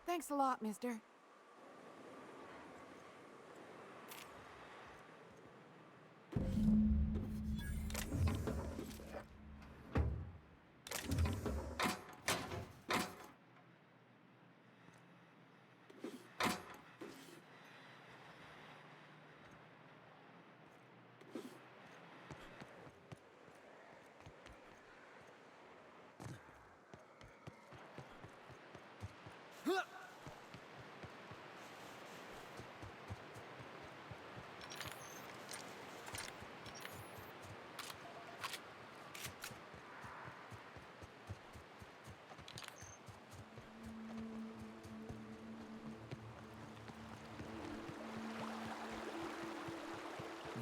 Thanks a lot, mister.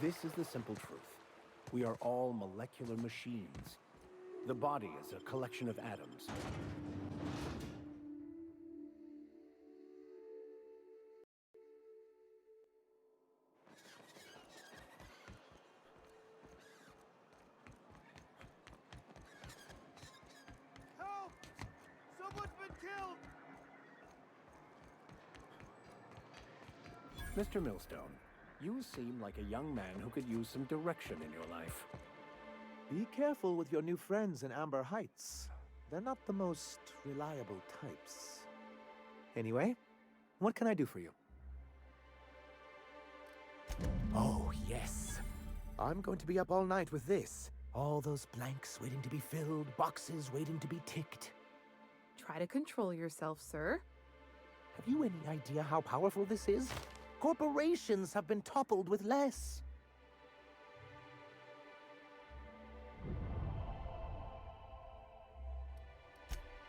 This is the simple truth. We are all molecular machines. The body is a collection of atoms. Help! Someone's been killed! Mr. Millstone, you seem like a young man who could use some direction in your life. Be careful with your new friends in Amber Heights. They're not the most reliable types. Anyway, what can I do for you? Oh, yes. I'm going to be up all night with this. All those blanks waiting to be filled, boxes waiting to be ticked. Try to control yourself, sir. Have you any idea how powerful this is? Corporations have been toppled with less.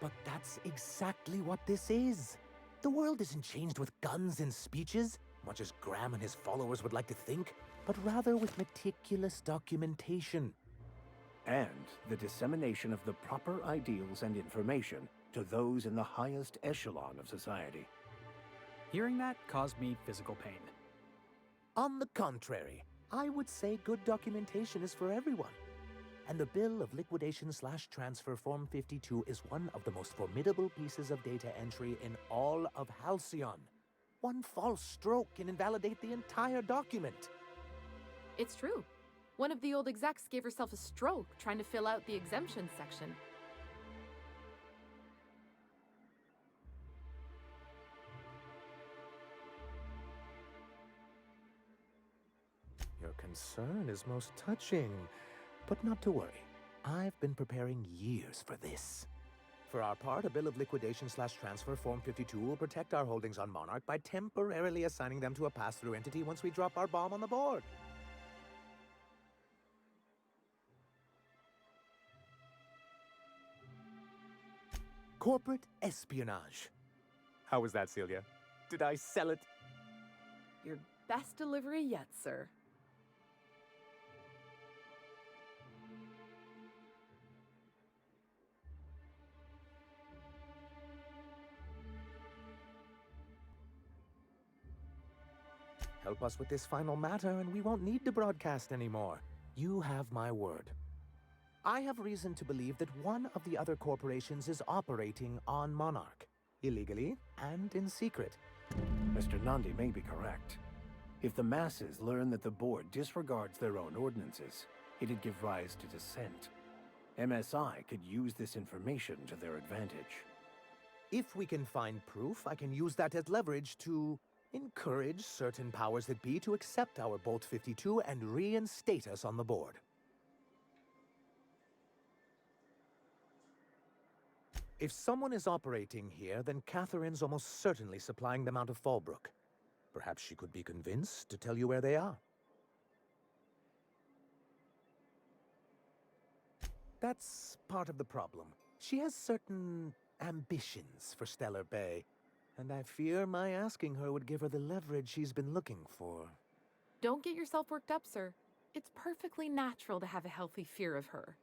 But that's exactly what this is. The world isn't changed with guns and speeches, much as Graham and his followers would like to think, but rather with meticulous documentation. And the dissemination of the proper ideals and information to those in the highest echelon of society. Hearing that caused me physical pain. On the contrary, I would say good documentation is for everyone. And the bill of liquidation/transfer Form 52 is one of the most formidable pieces of data entry in all of Halcyon. One false stroke can invalidate the entire document. It's true. One of the old execs gave herself a stroke trying to fill out the exemption section. Your concern is most touching. But not to worry. I've been preparing years for this. For our part, a bill of liquidation/transfer Form 52 will protect our holdings on Monarch by temporarily assigning them to a pass-through entity once we drop our bomb on the board. Corporate espionage. How was that, Celia? Did I sell it? Your best delivery yet, sir. Help us with this final matter and we won't need to broadcast anymore. You have my word. I have reason to believe that one of the other corporations is operating on Monarch, illegally and in secret. Mr. Nandi may be correct. If the masses learn that the board disregards their own ordinances, it'd give rise to dissent. MSI could use this information to their advantage. If we can find proof, I can use that as leverage to encourage certain powers that be to accept our Bolt 52 and reinstate us on the board. If someone is operating here, then Catherine's almost certainly supplying them out of Fallbrook. Perhaps she could be convinced to tell you where they are. That's part of the problem. She has certain ambitions for Stellar Bay, and I fear my asking her would give her the leverage she's been looking for. Don't get yourself worked up, sir. It's perfectly natural to have a healthy fear of her.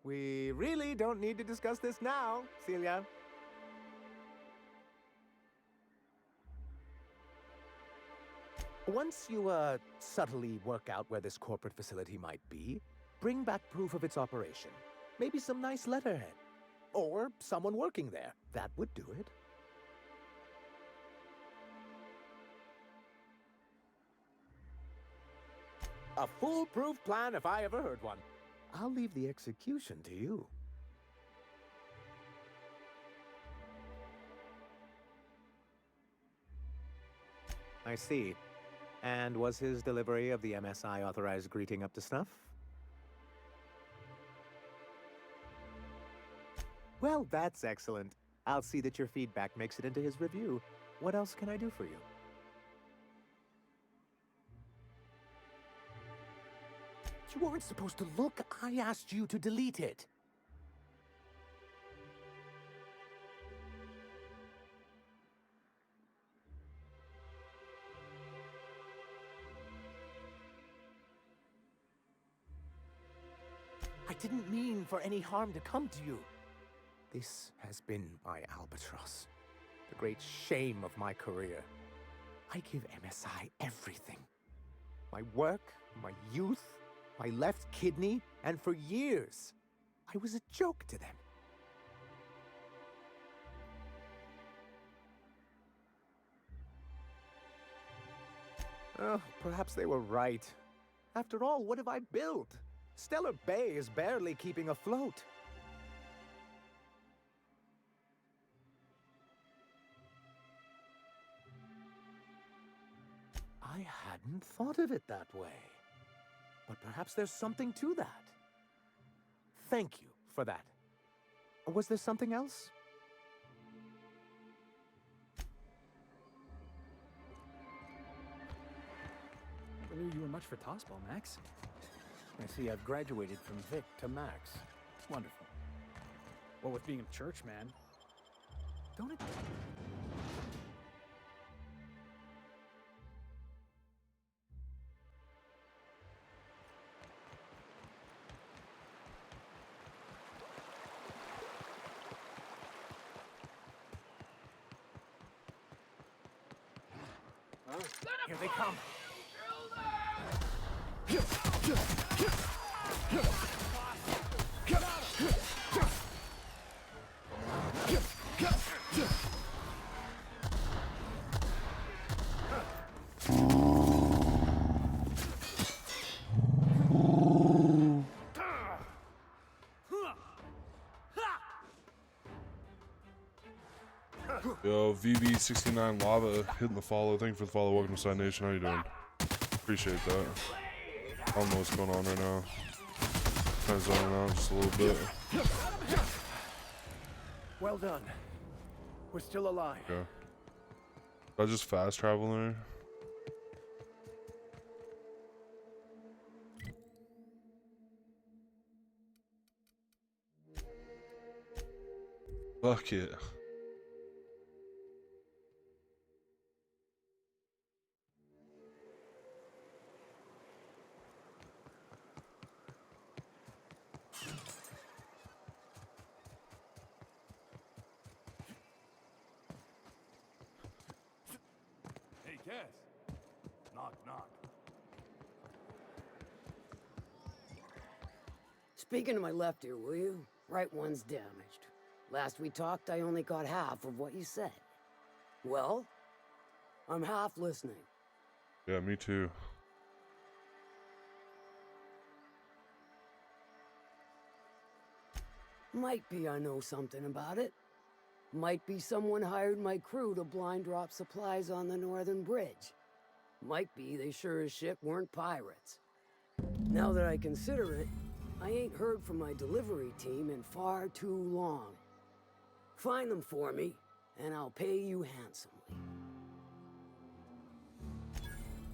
We really don't need to discuss this now, Celia. Once you, subtly work out where this corporate facility might be, bring back proof of its operation. Maybe some nice letterhead. Or someone working there. That would do it. A foolproof plan if I ever heard one. I'll leave the execution to you. I see. And was his delivery of the MSI authorized greeting up to snuff? Well, that's excellent. I'll see that your feedback makes it into his review. What else can I do for you? You weren't supposed to look. I asked you to delete it. I didn't mean for any harm to come to you. This has been my albatross, the great shame of my career. I give MSI everything. My work, my youth, my left kidney, and for years, I was a joke to them. Oh, perhaps they were right. After all, what have I built? Stellar Bay is barely keeping afloat. I hadn't thought of it that way. But perhaps there's something to that. Thank you for that. Was there something else? I never knew you were much for tossball, Max. I see I've graduated from Vic to Max. Wonderful. Well, with being a church man, don't it... Here they come. Yo, VB69 Lava hitting the follow. Thank you for the follow. Welcome to Side Nation. How you doing? Appreciate that. I don't know what's going on right now. Kind of zoning out just a little bit. Well done. We're still alive. Okay. Did I just fast travel there? Fuck it. Hey, Cass. Knock, knock. Speaking to my left ear, will you? Right one's damaged. Last we talked, I only got half of what you said. Well, I'm half listening. Yeah, me too. Might be I know something about it. Might be someone hired my crew to blind drop supplies on the northern bridge. Might be they sure as shit weren't pirates. Now that I consider it, I ain't heard from my delivery team in far too long. Find them for me, and I'll pay you handsomely.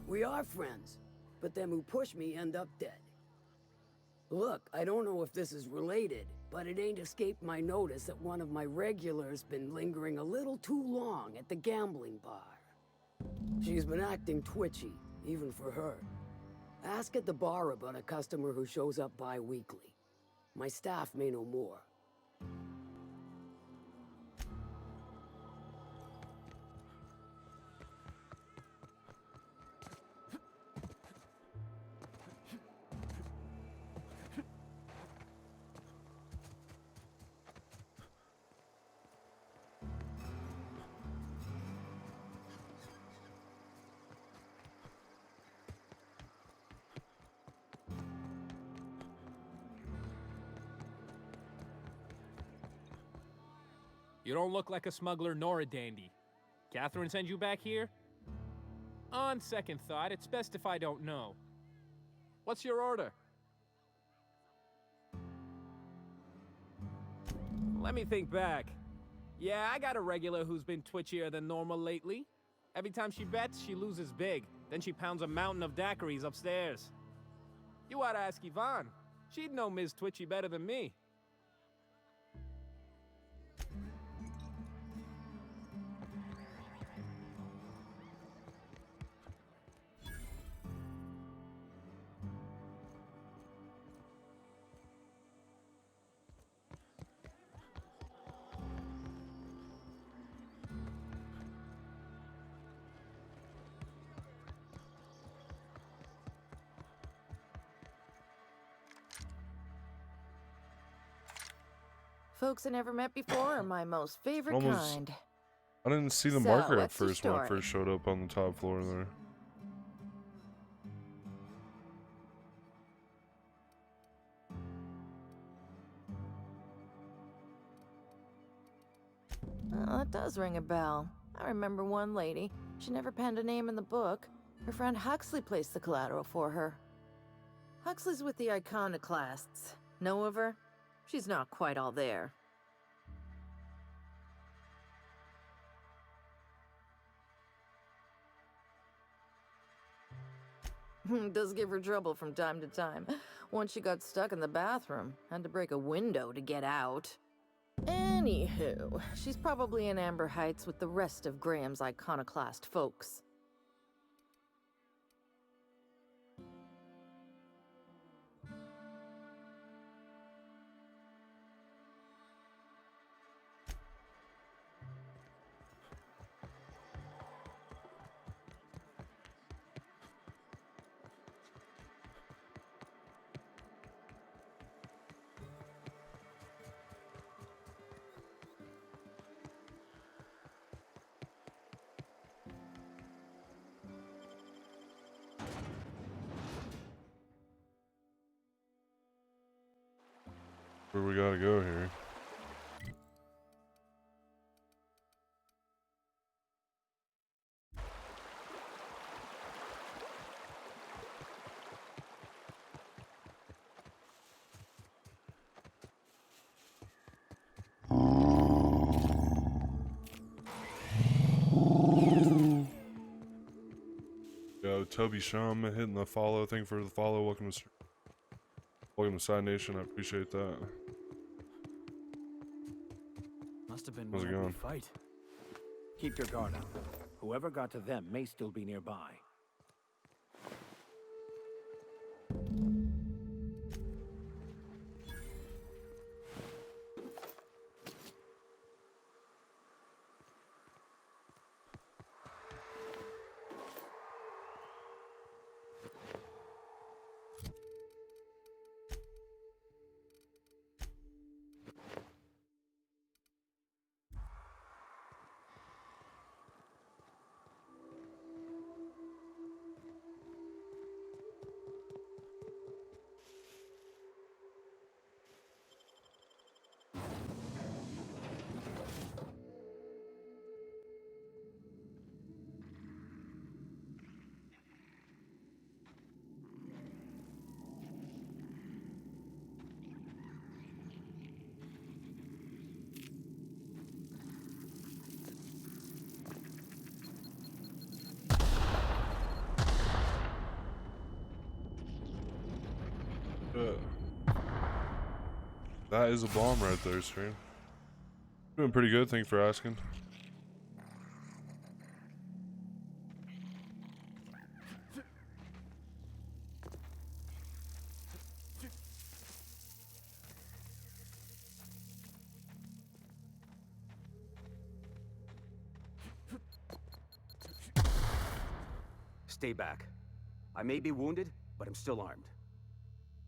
We are friends, but them who push me end up dead. Look, I don't know if this is related, but it ain't escaped my notice that one of my regulars been lingering a little too long at the gambling bar. She's been acting twitchy, even for her. Ask at the bar about a customer who shows up bi-weekly. My staff may know more. You don't look like a smuggler nor a dandy. Catherine sent you back here? On second thought, it's best if I don't know. What's your order? Let me think back. Yeah, I got a regular who's been twitchier than normal lately. Every time she bets, she loses big. Then she pounds a mountain of daiquiris upstairs. You ought to ask Yvonne. She'd know Ms. Twitchy better than me. Folks I never met before are my most favorite Almost- kind. I didn't see the So, marker at what's your first when I story? first showed up on the top floor there. Oh, that does ring a bell. I remember one lady. She never penned a name in the book. Her friend Huxley placed the collateral for her. Huxley's with the Iconoclasts. Know of her? She's not quite all there. Does give her trouble from time to time. Once she got stuck in the bathroom. Had to break a window to get out. Anywho, she's probably in Amber Heights with the rest of Graham's Iconoclast folks. Where we gotta go here? Yo, Toby Shum hitting the follow. Thank you for the follow. Welcome to Side Nation. I appreciate that. Must have been How's it one ugly going? fight. Keep your guard up. Whoever got to them may still be nearby. That is a bomb right there, stream. Doing pretty good, thank you for asking. Stay back. I may be wounded, but I'm still armed.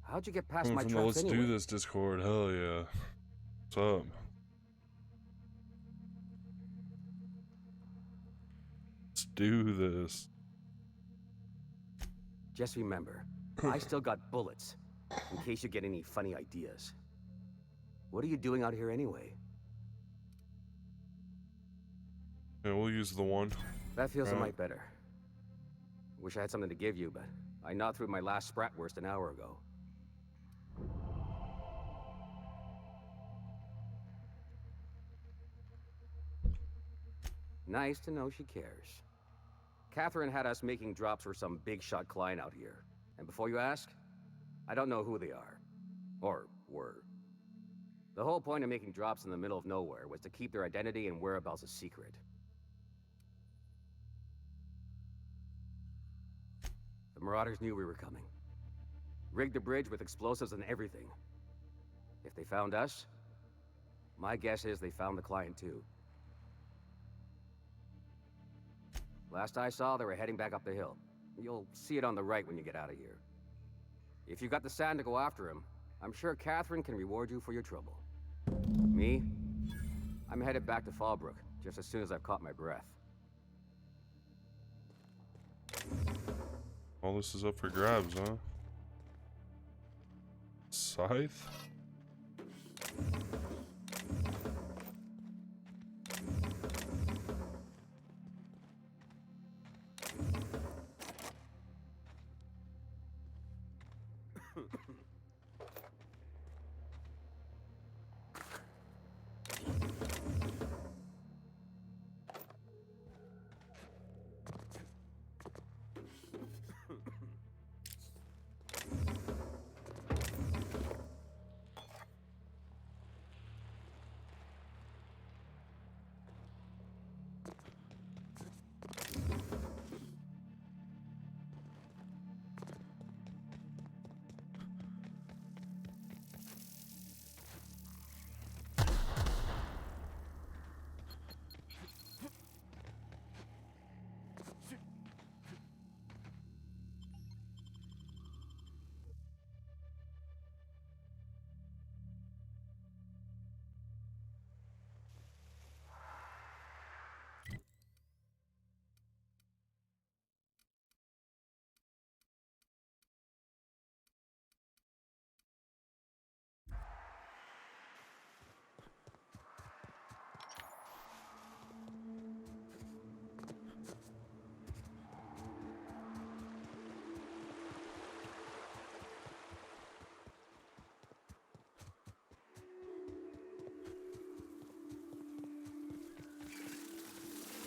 How'd you get past Coming my from the traps let's anyway? do this Discord, hell yeah. What's up? Let's do this. Just remember, I still got bullets, in case you get any funny ideas. What are you doing out here anyway? Yeah, we'll use the one. That feels a Right. mite better. Wish I had something to give you, but I gnawed through my last Spratwurst an hour ago. Nice to know she cares. Catherine had us making drops for some big shot client out here. And before you ask, I don't know who they are. Or were. The whole point of making drops in the middle of nowhere was to keep their identity and whereabouts a secret. The Marauders knew we were coming. Rigged the bridge with explosives and everything. If they found us, my guess is they found the client too. Last I saw, they were heading back up the hill. You'll see it on the right when you get out of here. If you've got the sand to go after him, I'm sure Catherine can reward you for your trouble. Me? I'm headed back to Fallbrook, just as soon as I've caught my breath. All this is up for grabs, huh? Scythe?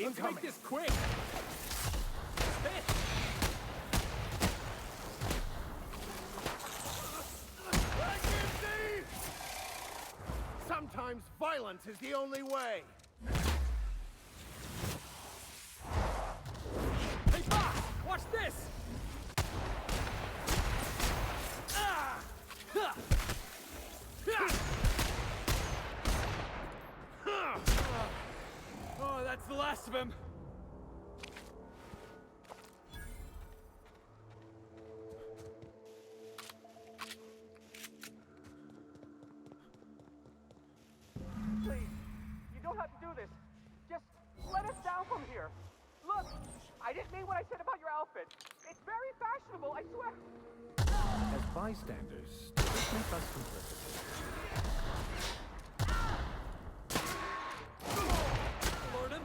Let's make this quick! Sometimes violence is the only way. Hey, boss! Watch this! Ah! Ha! Ha! Oh, that's the last of him. Please, you don't have to do this. Just let us down from here. Look, I didn't mean what I said about your outfit. It's very fashionable, I swear. As bystanders, does this make us complicit? Lord him.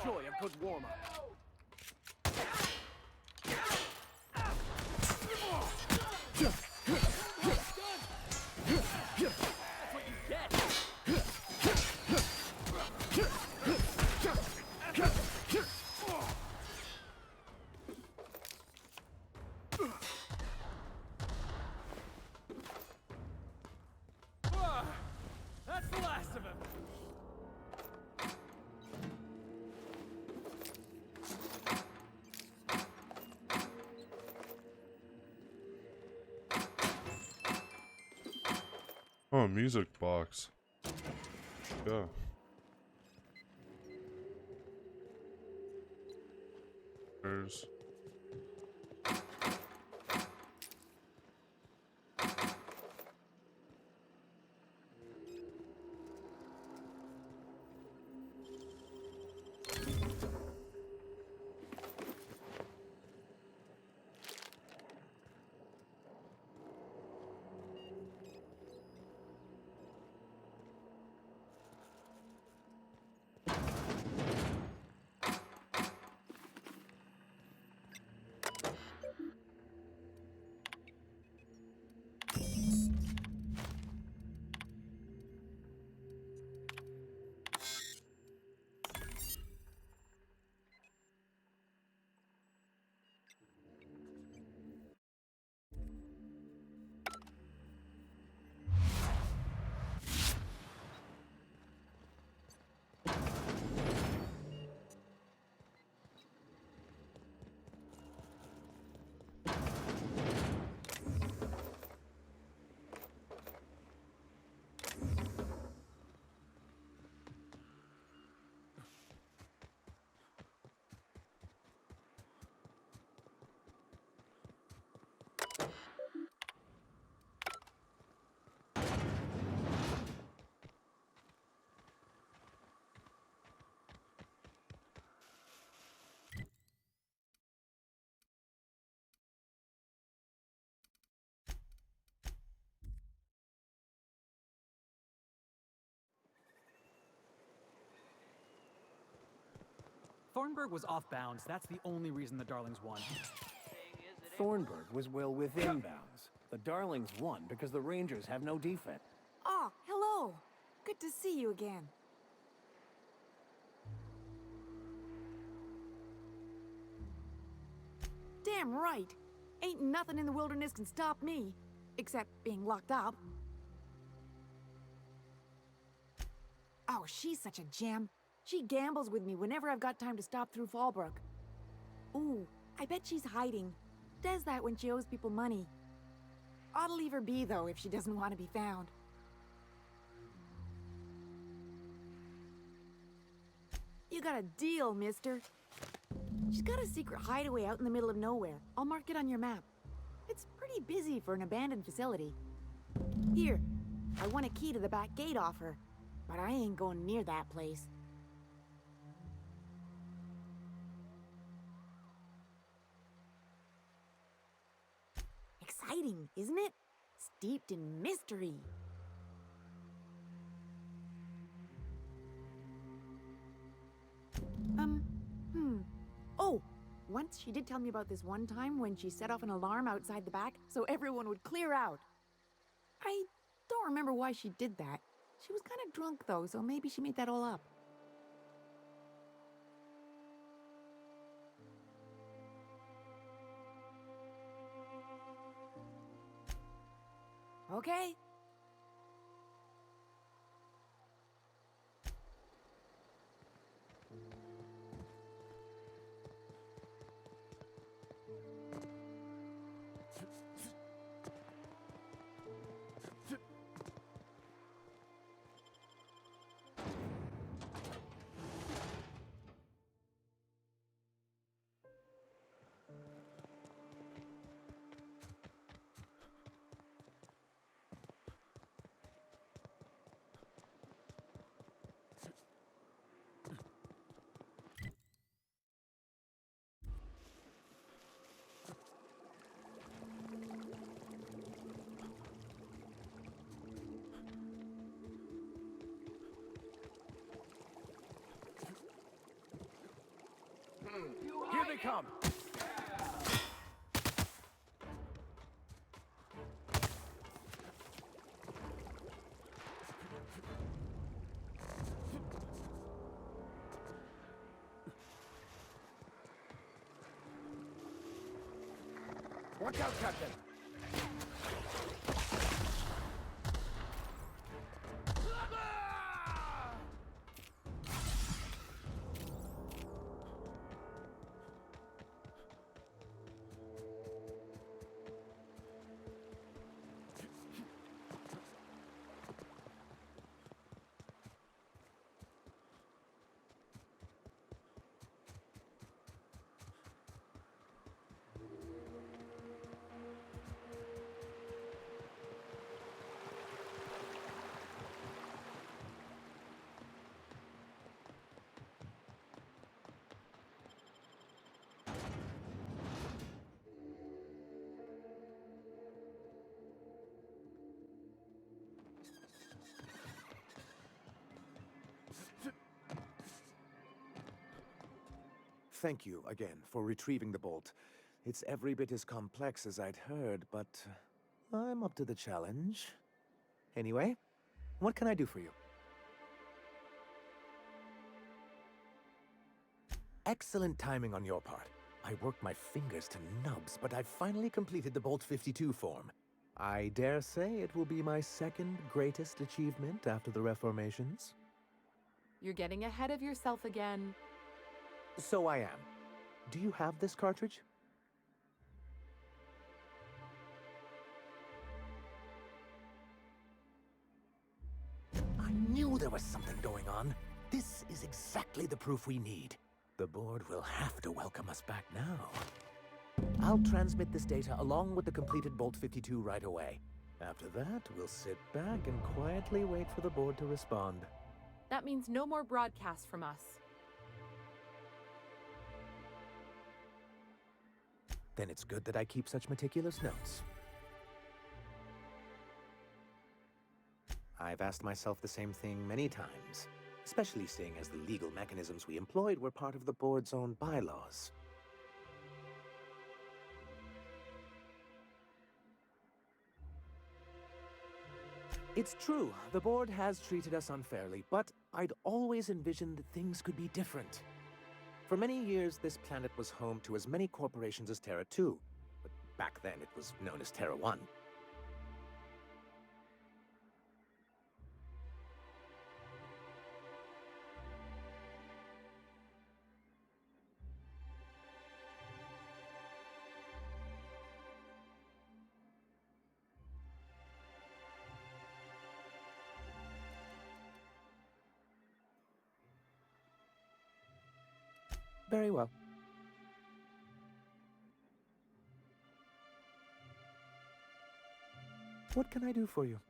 Enjoy a good warm-up. That's the last of him. Oh, music box. Yeah. There's. Thornburg was off bounds. That's the only reason the Darlings won. Thornburg was well within bounds. The Darlings won because the Rangers have no defense. Oh, hello. Good to see you again. Damn right. Ain't nothing in the wilderness can stop me. Except being locked up. Oh, she's such a gem. She gambles with me whenever I've got time to stop through Fallbrook. Ooh, I bet she's hiding. Does that when she owes people money. Ought to leave her be, though, if she doesn't want to be found. You got a deal, mister. She's got a secret hideaway out in the middle of nowhere. I'll mark it on your map. It's pretty busy for an abandoned facility. Here, I want a key to the back gate off her, but I ain't going near that place. Exciting, isn't it? Steeped in mystery. Oh, once she did tell me about this one time when she set off an alarm outside the back so everyone would clear out. I don't remember why she did that. She was kind of drunk though, so maybe she made that all up. Okay. Here they come! Watch out, Captain! Thank you again for retrieving the bolt. It's every bit as complex as I'd heard, but I'm up to the challenge. Anyway, what can I do for you? Excellent timing on your part. I worked my fingers to nubs, but I've finally completed the Bolt 52 form. I dare say it will be my second greatest achievement after the Reformations. You're getting ahead of yourself again. So I am. Do you have this cartridge? I knew there was something going on. This is exactly the proof we need. The board will have to welcome us back now. I'll transmit this data along with the completed Bolt 52 right away. After that, we'll sit back and quietly wait for the board to respond. That means no more broadcasts from us. Then it's good that I keep such meticulous notes. I've asked myself the same thing many times, especially seeing as the legal mechanisms we employed were part of the board's own bylaws. It's true, the board has treated us unfairly, but I'd always envisioned that things could be different. For many years, this planet was home to as many corporations as Terra 2, but back then it was known as Terra 1. Very well. What can I do for you?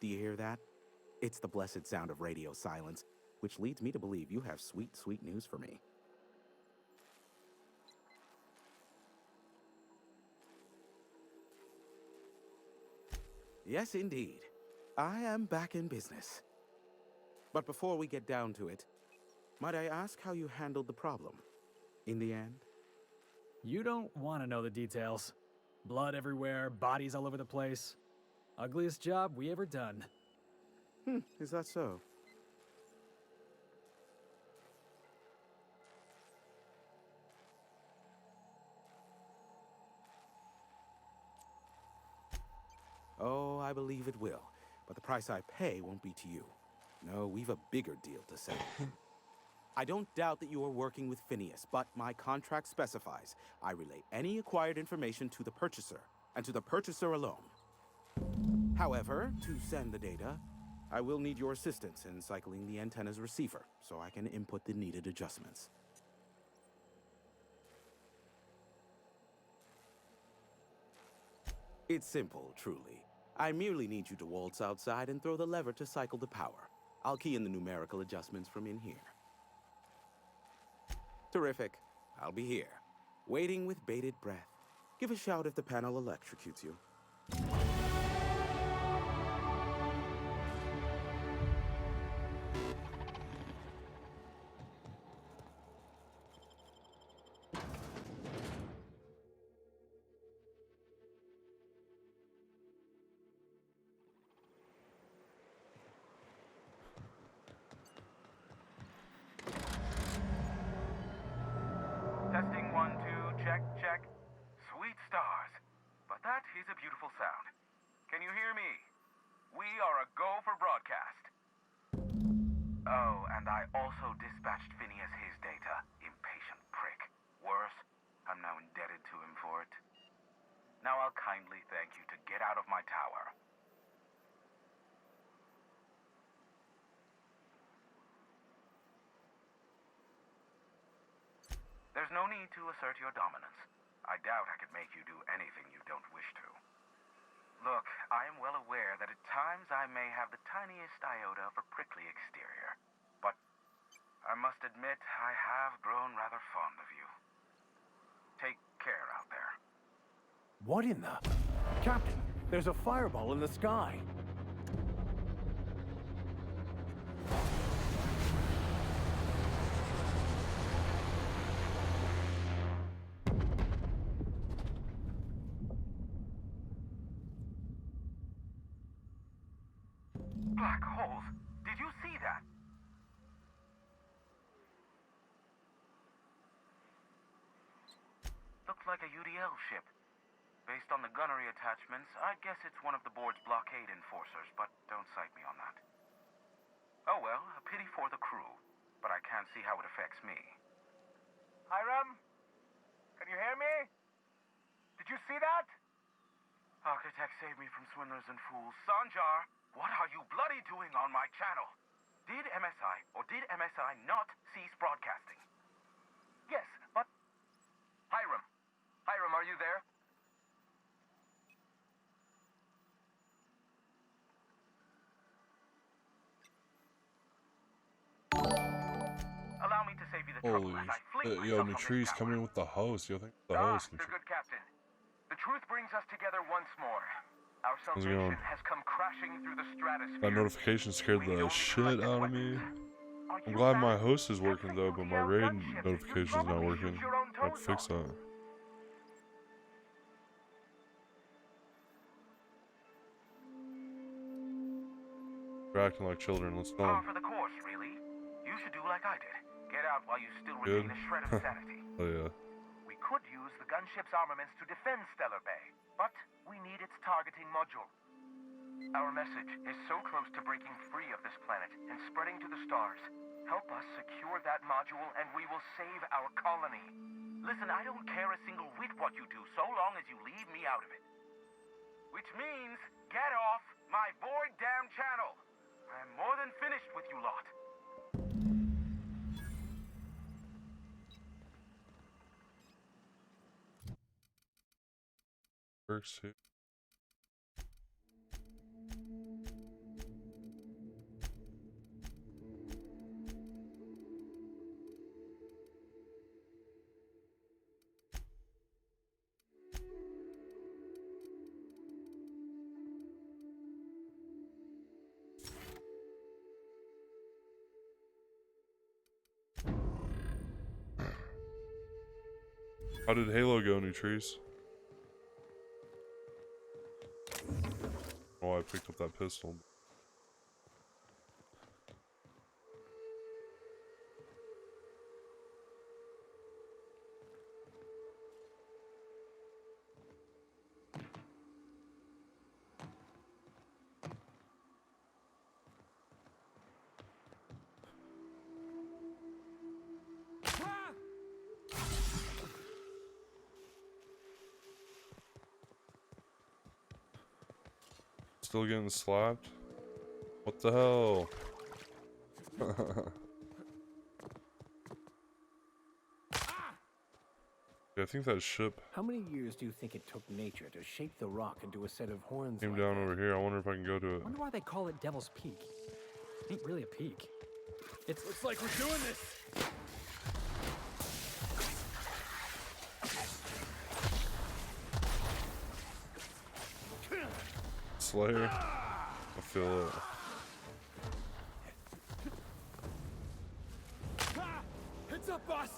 Do you hear that? It's the blessed sound of radio silence, which leads me to believe you have sweet, sweet news for me. Yes, indeed. I am back in business. But before we get down to it, might I ask how you handled the problem? In the end? You don't want to know the details. Blood everywhere, bodies all over the place. Ugliest job we ever done. Is that so? Oh, I believe it will. But the price I pay won't be to you. No, we've a bigger deal to settle. I don't doubt that you are working with Phineas, but my contract specifies I relay any acquired information to the purchaser, and to the purchaser alone. However, to send the data, I will need your assistance in cycling the antenna's receiver, so I can input the needed adjustments. It's simple, truly. I merely need you to waltz outside and throw the lever to cycle the power. I'll key in the numerical adjustments from in here. Terrific. I'll be here, waiting with bated breath. Give a shout if the panel electrocutes you. Testing 1, 2, check, check. Sweet stars. But that is a beautiful sound. Can you hear me? We are a go for broadcast. Oh, and I also dispatched Phineas his data. Impatient prick. Worse, I'm now indebted to him for it. Now I'll kindly thank you to get out of my tower. There's no need to assert your dominance. I doubt I could make you do anything you don't wish to. Look, I am well aware that at times I may have the tiniest iota of a prickly exterior, but I must admit I have grown rather fond of you. Take care out there. What in the... Captain, there's a fireball in the sky. Black holes. Did you see that? Looks like a UDL ship. Based on the gunnery attachments, I guess it's one of the board's blockade enforcers, but don't cite me on that. Oh well, a pity for the crew, but I can't see how it affects me. Hiram? Can you hear me? Did you see that? Architect, save me from swindlers and fools. Sanjar, what are you bloody doing on my channel? Did MSI or did MSI not cease broadcasting? Yes, but... Hiram, are you there? Allow me to save you the trouble Holy as I fling shit, yo, myself from this Nutri's tower. coming in with the host. Yo, thank the host. Sir, good captain. The truth brings us together once more. Our How's it salvation going? has come crashing through the stratosphere. That notification scared the shit out of me. I'm glad my host is working though, but my raid notification's not working. I have to fix that. We're acting like children, let's go. Par for the course, really. You should do like I did. Get out while you still Good. retain a shred of sanity. Oh yeah. We could use the gunship's armaments to defend Stellar Bay, but we need its targeting module. Our message is so close to breaking free of this planet and spreading to the stars. Help us secure that module and we will save our colony. Listen, I don't care a single whit what you do so long as you leave me out of it. Which means, get off my bored damn channel. I'm more than finished with you lot. Works too. How did Halo go, Nutrice? Oh, I picked up that pistol. Still getting slapped? What the hell? Yeah, I think that ship How many years do you think it took nature to shape the rock into a set of horns? came down over here. I wonder if I can go to it. Wonder why they call it Devil's Peak. It ain't really a peak. It looks like we're doing this. Slayer. I feel it. Heads up, boss!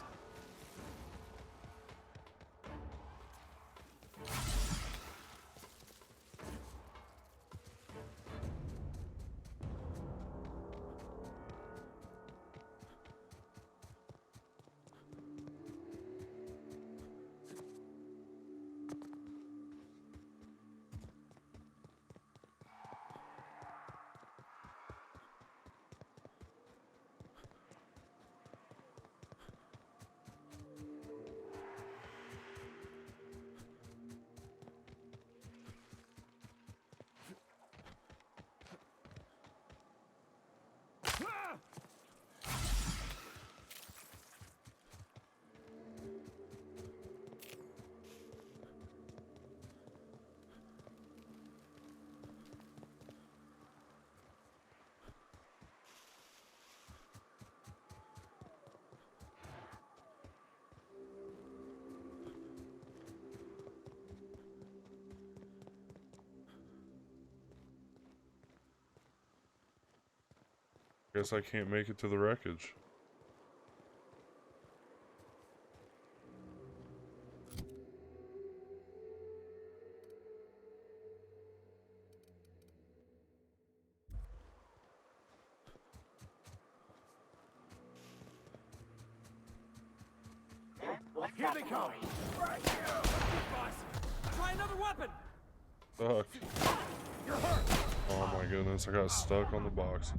Guess I can't make it to the wreckage. Here they come. Try another weapon. Fuck. Oh my goodness, I got stuck on the box.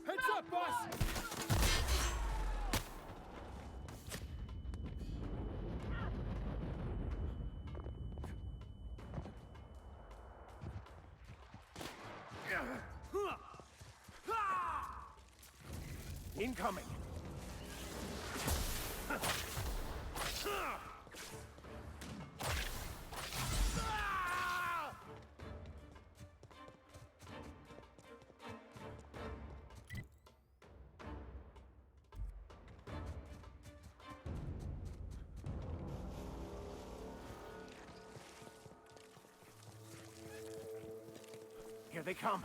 Heads up, boss! Incoming. Here they come.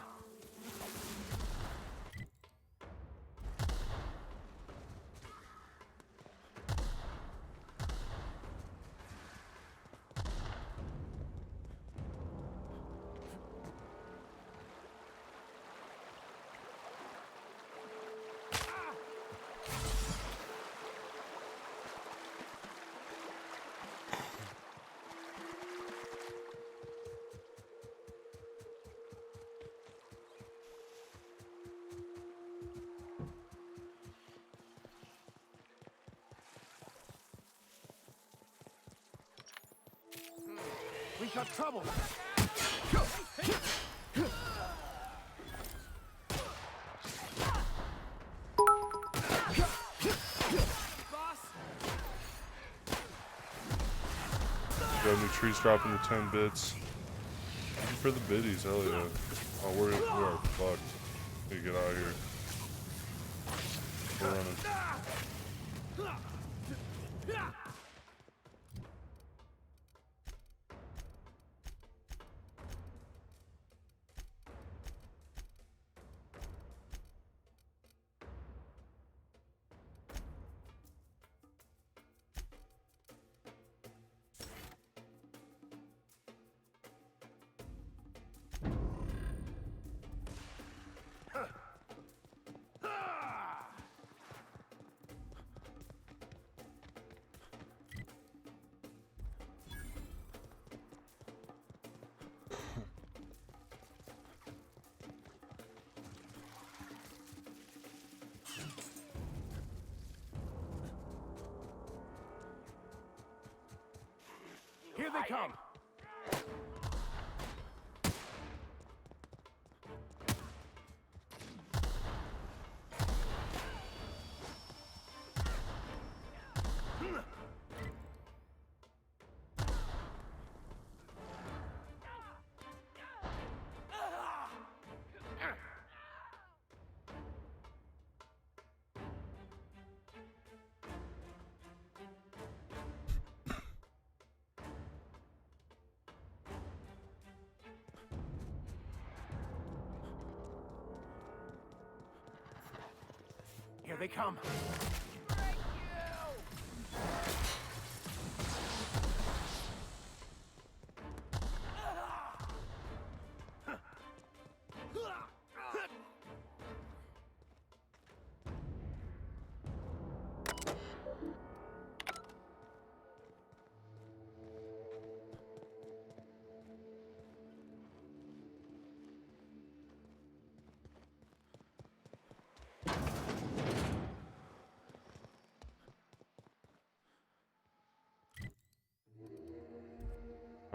We got trouble. Got new trees dropping to 10 bits. Thank you for the biddies, hell yeah. Oh, we are fucked. We get out of here. We're running. Here they come. Here they come.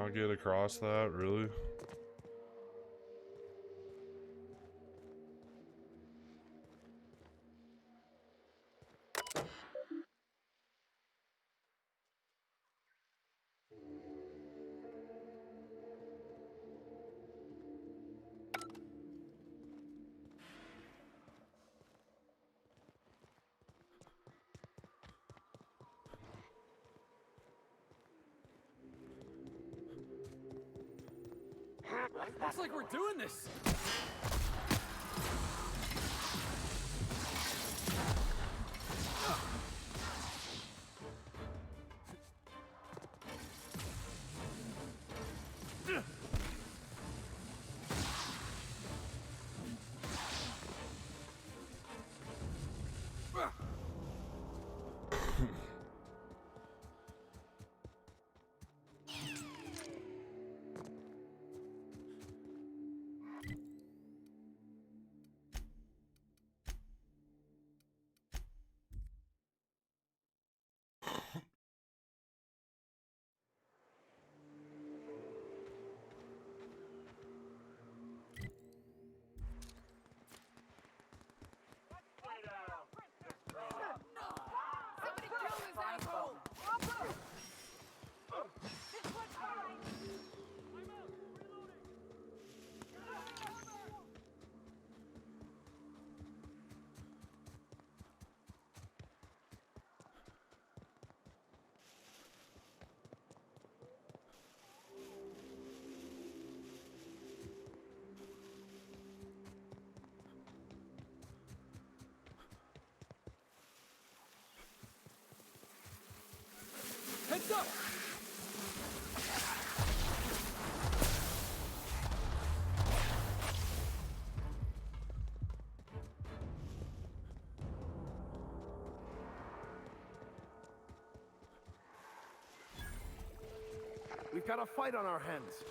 Not get across that, really? Looks like we're doing this. Heads up! We've got a fight on our hands.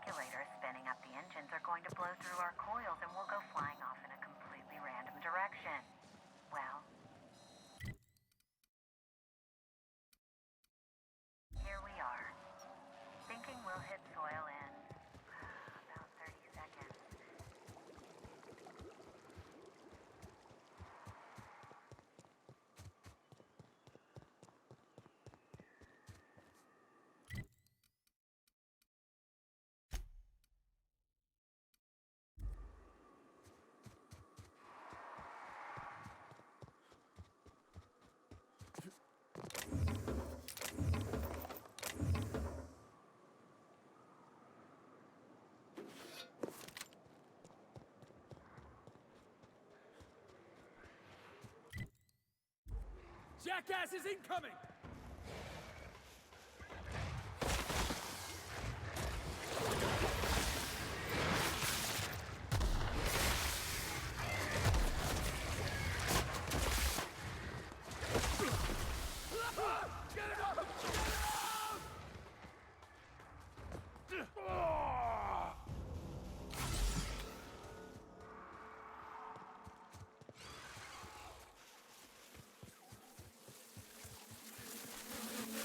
circulators spinning up the engines are going to blow through our coils and we'll go flying off in a completely random direction. Well, here we are. Thinking we'll hit soil in about 30 seconds. Jackass is incoming!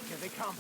Here they come.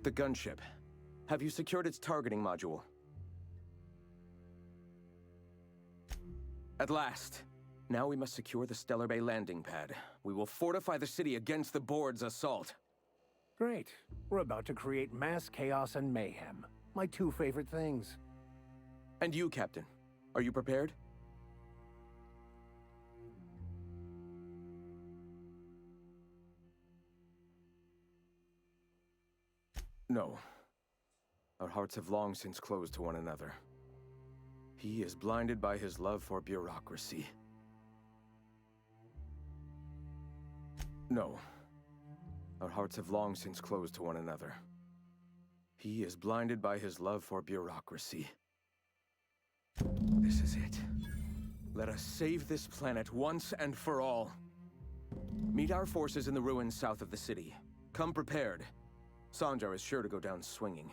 The gunship. Have you secured its targeting module? At last. Now we must secure the Stellar Bay landing pad. We will fortify the city against the board's assault. Great. We're about to create mass chaos and mayhem. My two favorite things. And you, Captain. Are you prepared? No. Our hearts have long since closed to one another. He is blinded by his love for bureaucracy. No. Our hearts have long since closed to one another. He is blinded by his love for bureaucracy. This is it. Let us save this planet once and for all. Meet our forces in the ruins south of the city. Come prepared. Sanjar is sure to go down swinging.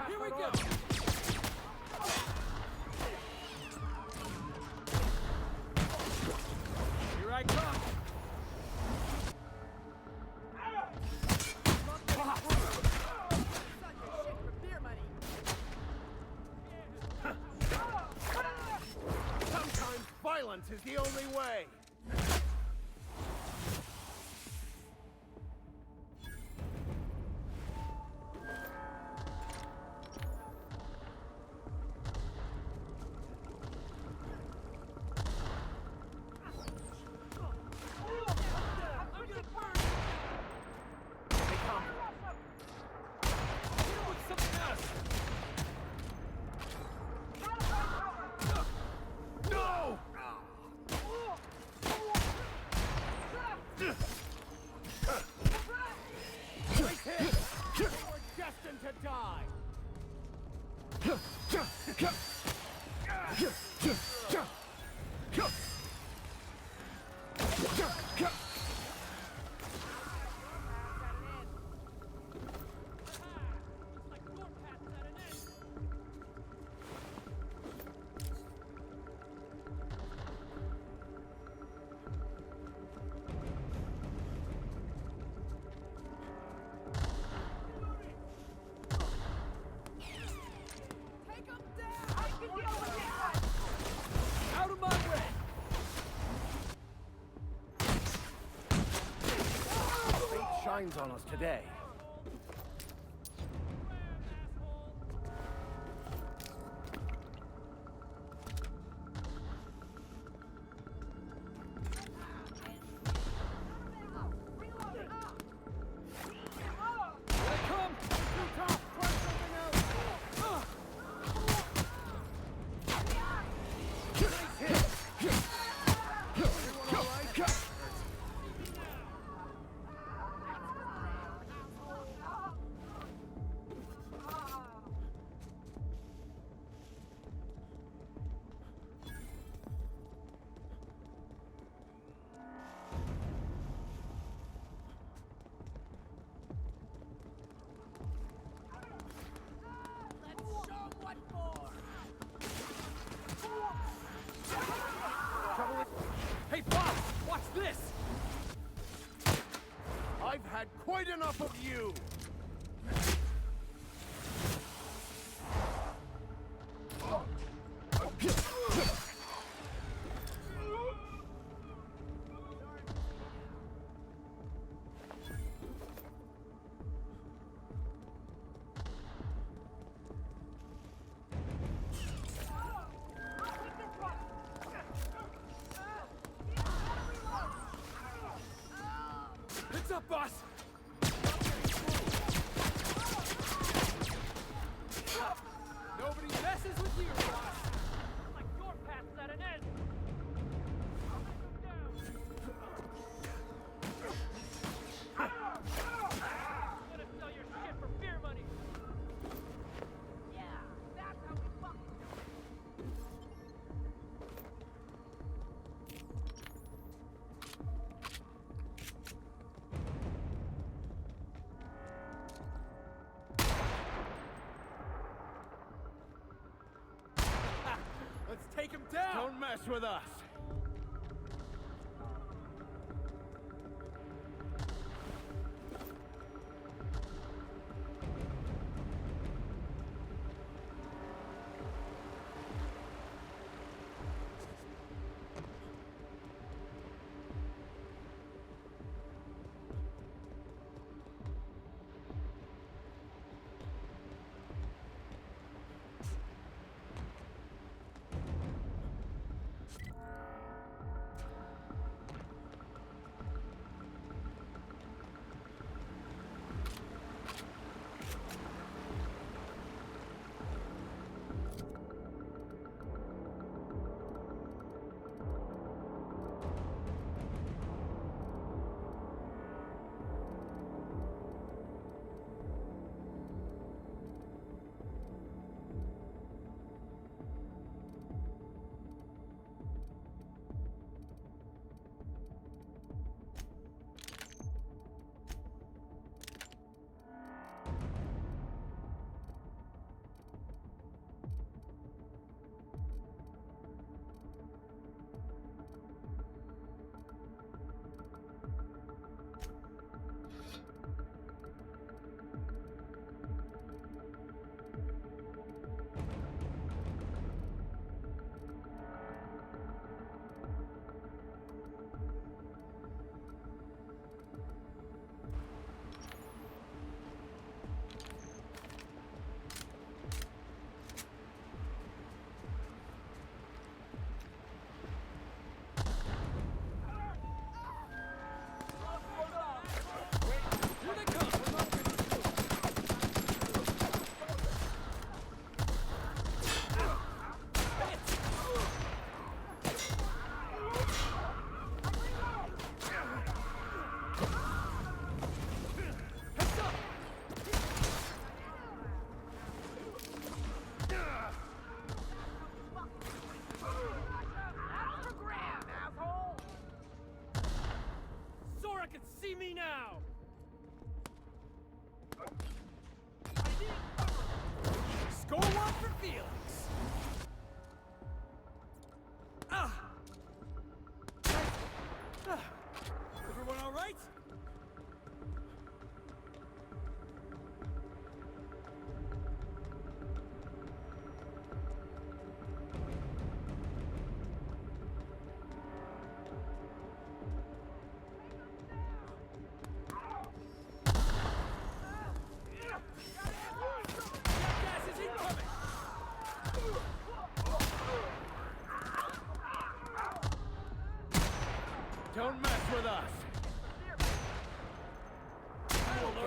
Here we go! Here I come! Sometimes violence is the only way. lines on us today. Hey, boss! Watch this! I've had quite enough of you! Heads up, boss! Nobody messes with you, boss! Like your path's at an end! Gonna sell your shit for beer money! Yeah, that's how we fuck! Let's take him down! Don't mess with us! See me now! Score one for Felix! Everyone all right?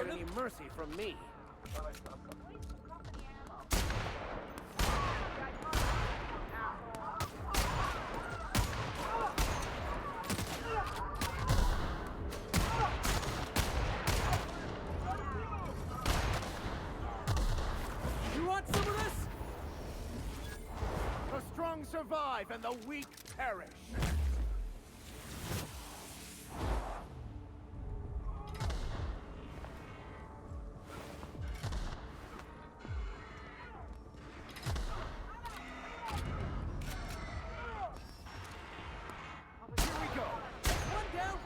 get any mercy from me. You want some of this? The strong survive and the weak perish. Here we go. One down.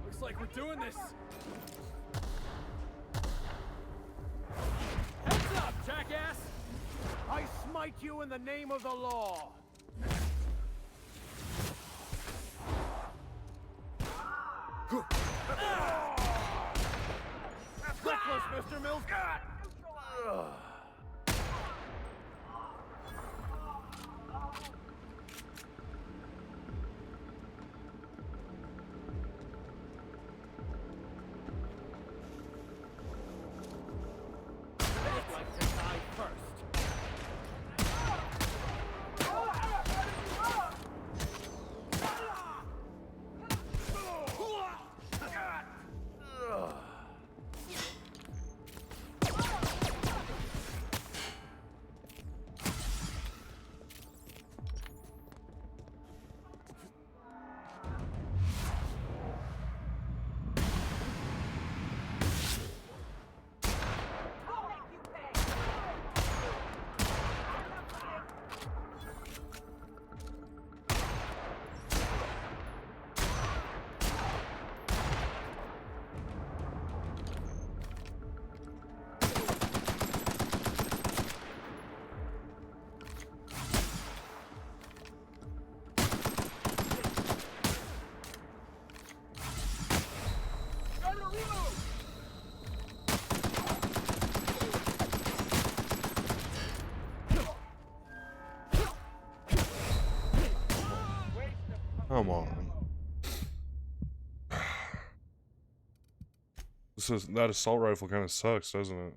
Looks like we're doing this. Heads up, jackass! I smite you in the name of the law. That's reckless, Mr. Mills. I'd like to die first. Come on. That assault rifle kind of sucks, doesn't it?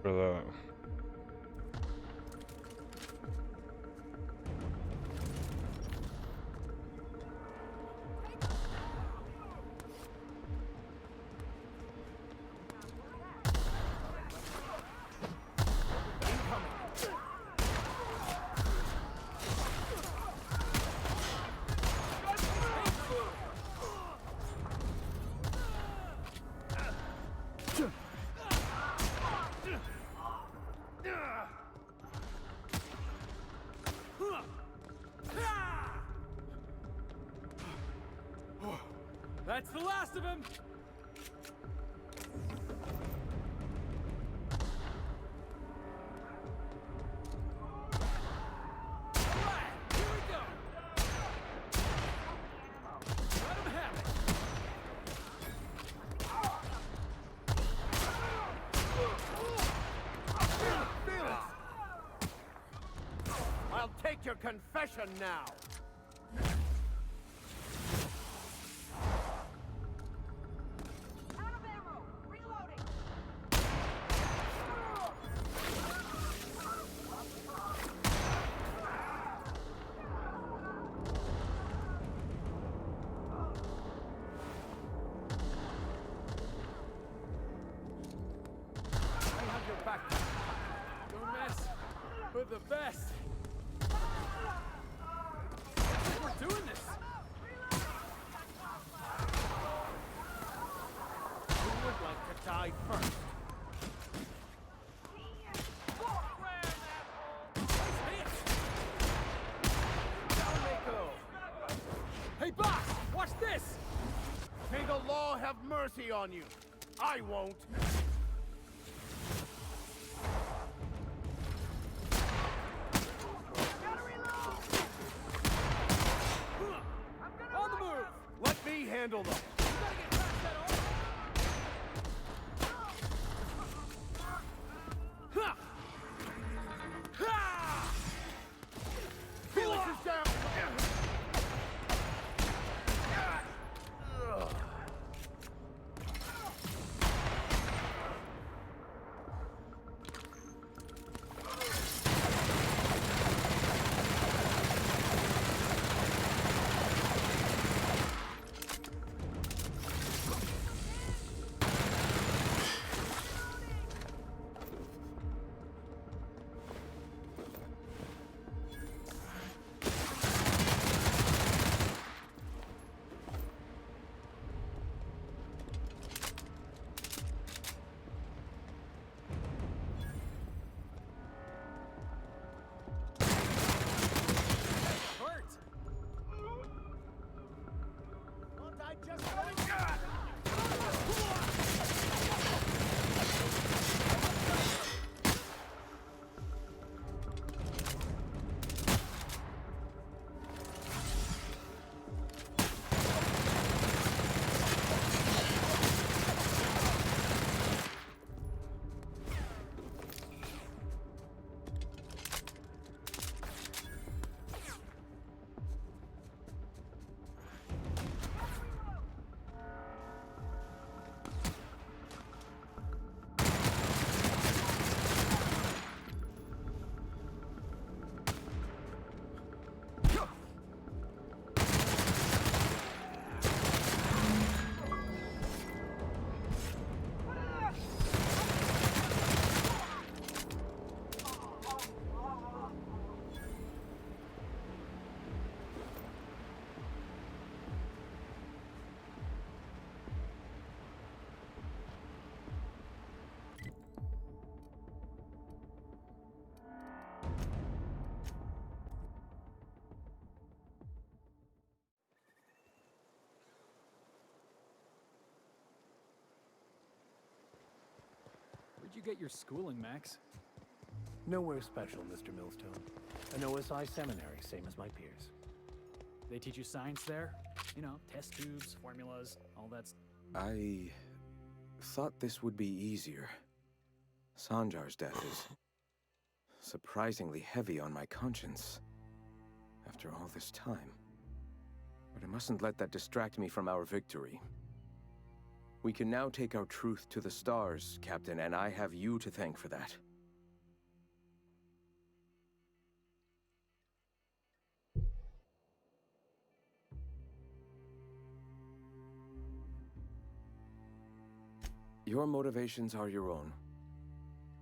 for that. That's the last of him! I'll take your confession now. Don't mess with the best. We're doing this. Who would like to die first? Down they go. Hey, boss, watch this. May the law have mercy on you. I won't. On the move. Let me handle them. Felix is down. Where'd you get your schooling, Max? Nowhere special, Mr. Millstone. An OSI seminary, same as my peers. They teach you science there? You know, test tubes, formulas, all that I thought this would be easier. Sanjar's death is surprisingly heavy on my conscience after all this time. But I mustn't let that distract me from our victory. We can now take our truth to the stars, Captain, and I have you to thank for that. Your motivations are your own.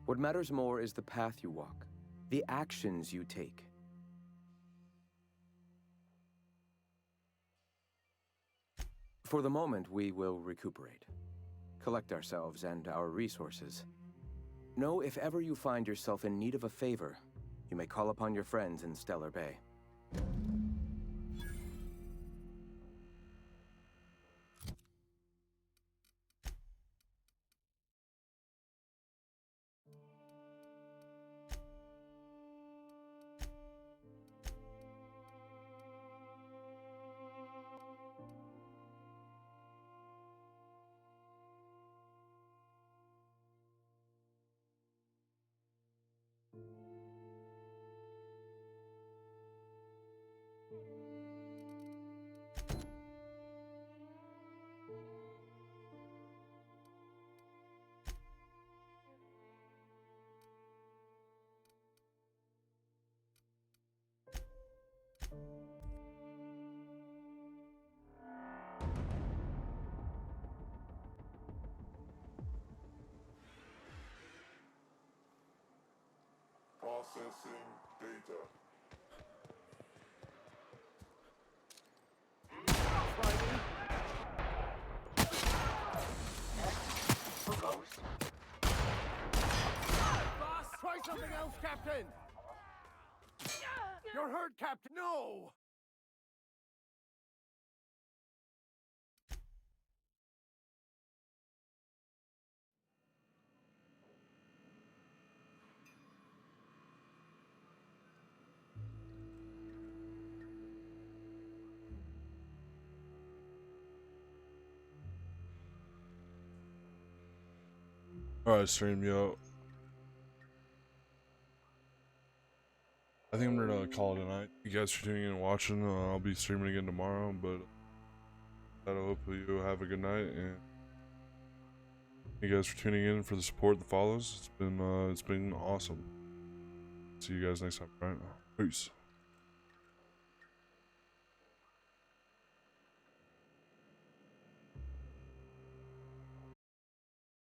What matters more is the path you walk, the actions you take. For the moment, we will recuperate, collect ourselves and our resources. Know if ever you find yourself in need of a favor, you may call upon your friends in Stellar Bay. Processing data. Try something else, Captain! You're hurt, Captain! No! Alright, stream, yo. I think I'm gonna call it a night. You guys for tuning in and watching. I'll be streaming again tomorrow, but I hope you have a good night, and thank you guys for tuning in for the support that follows. It's been awesome. See you guys next time. Right now, peace.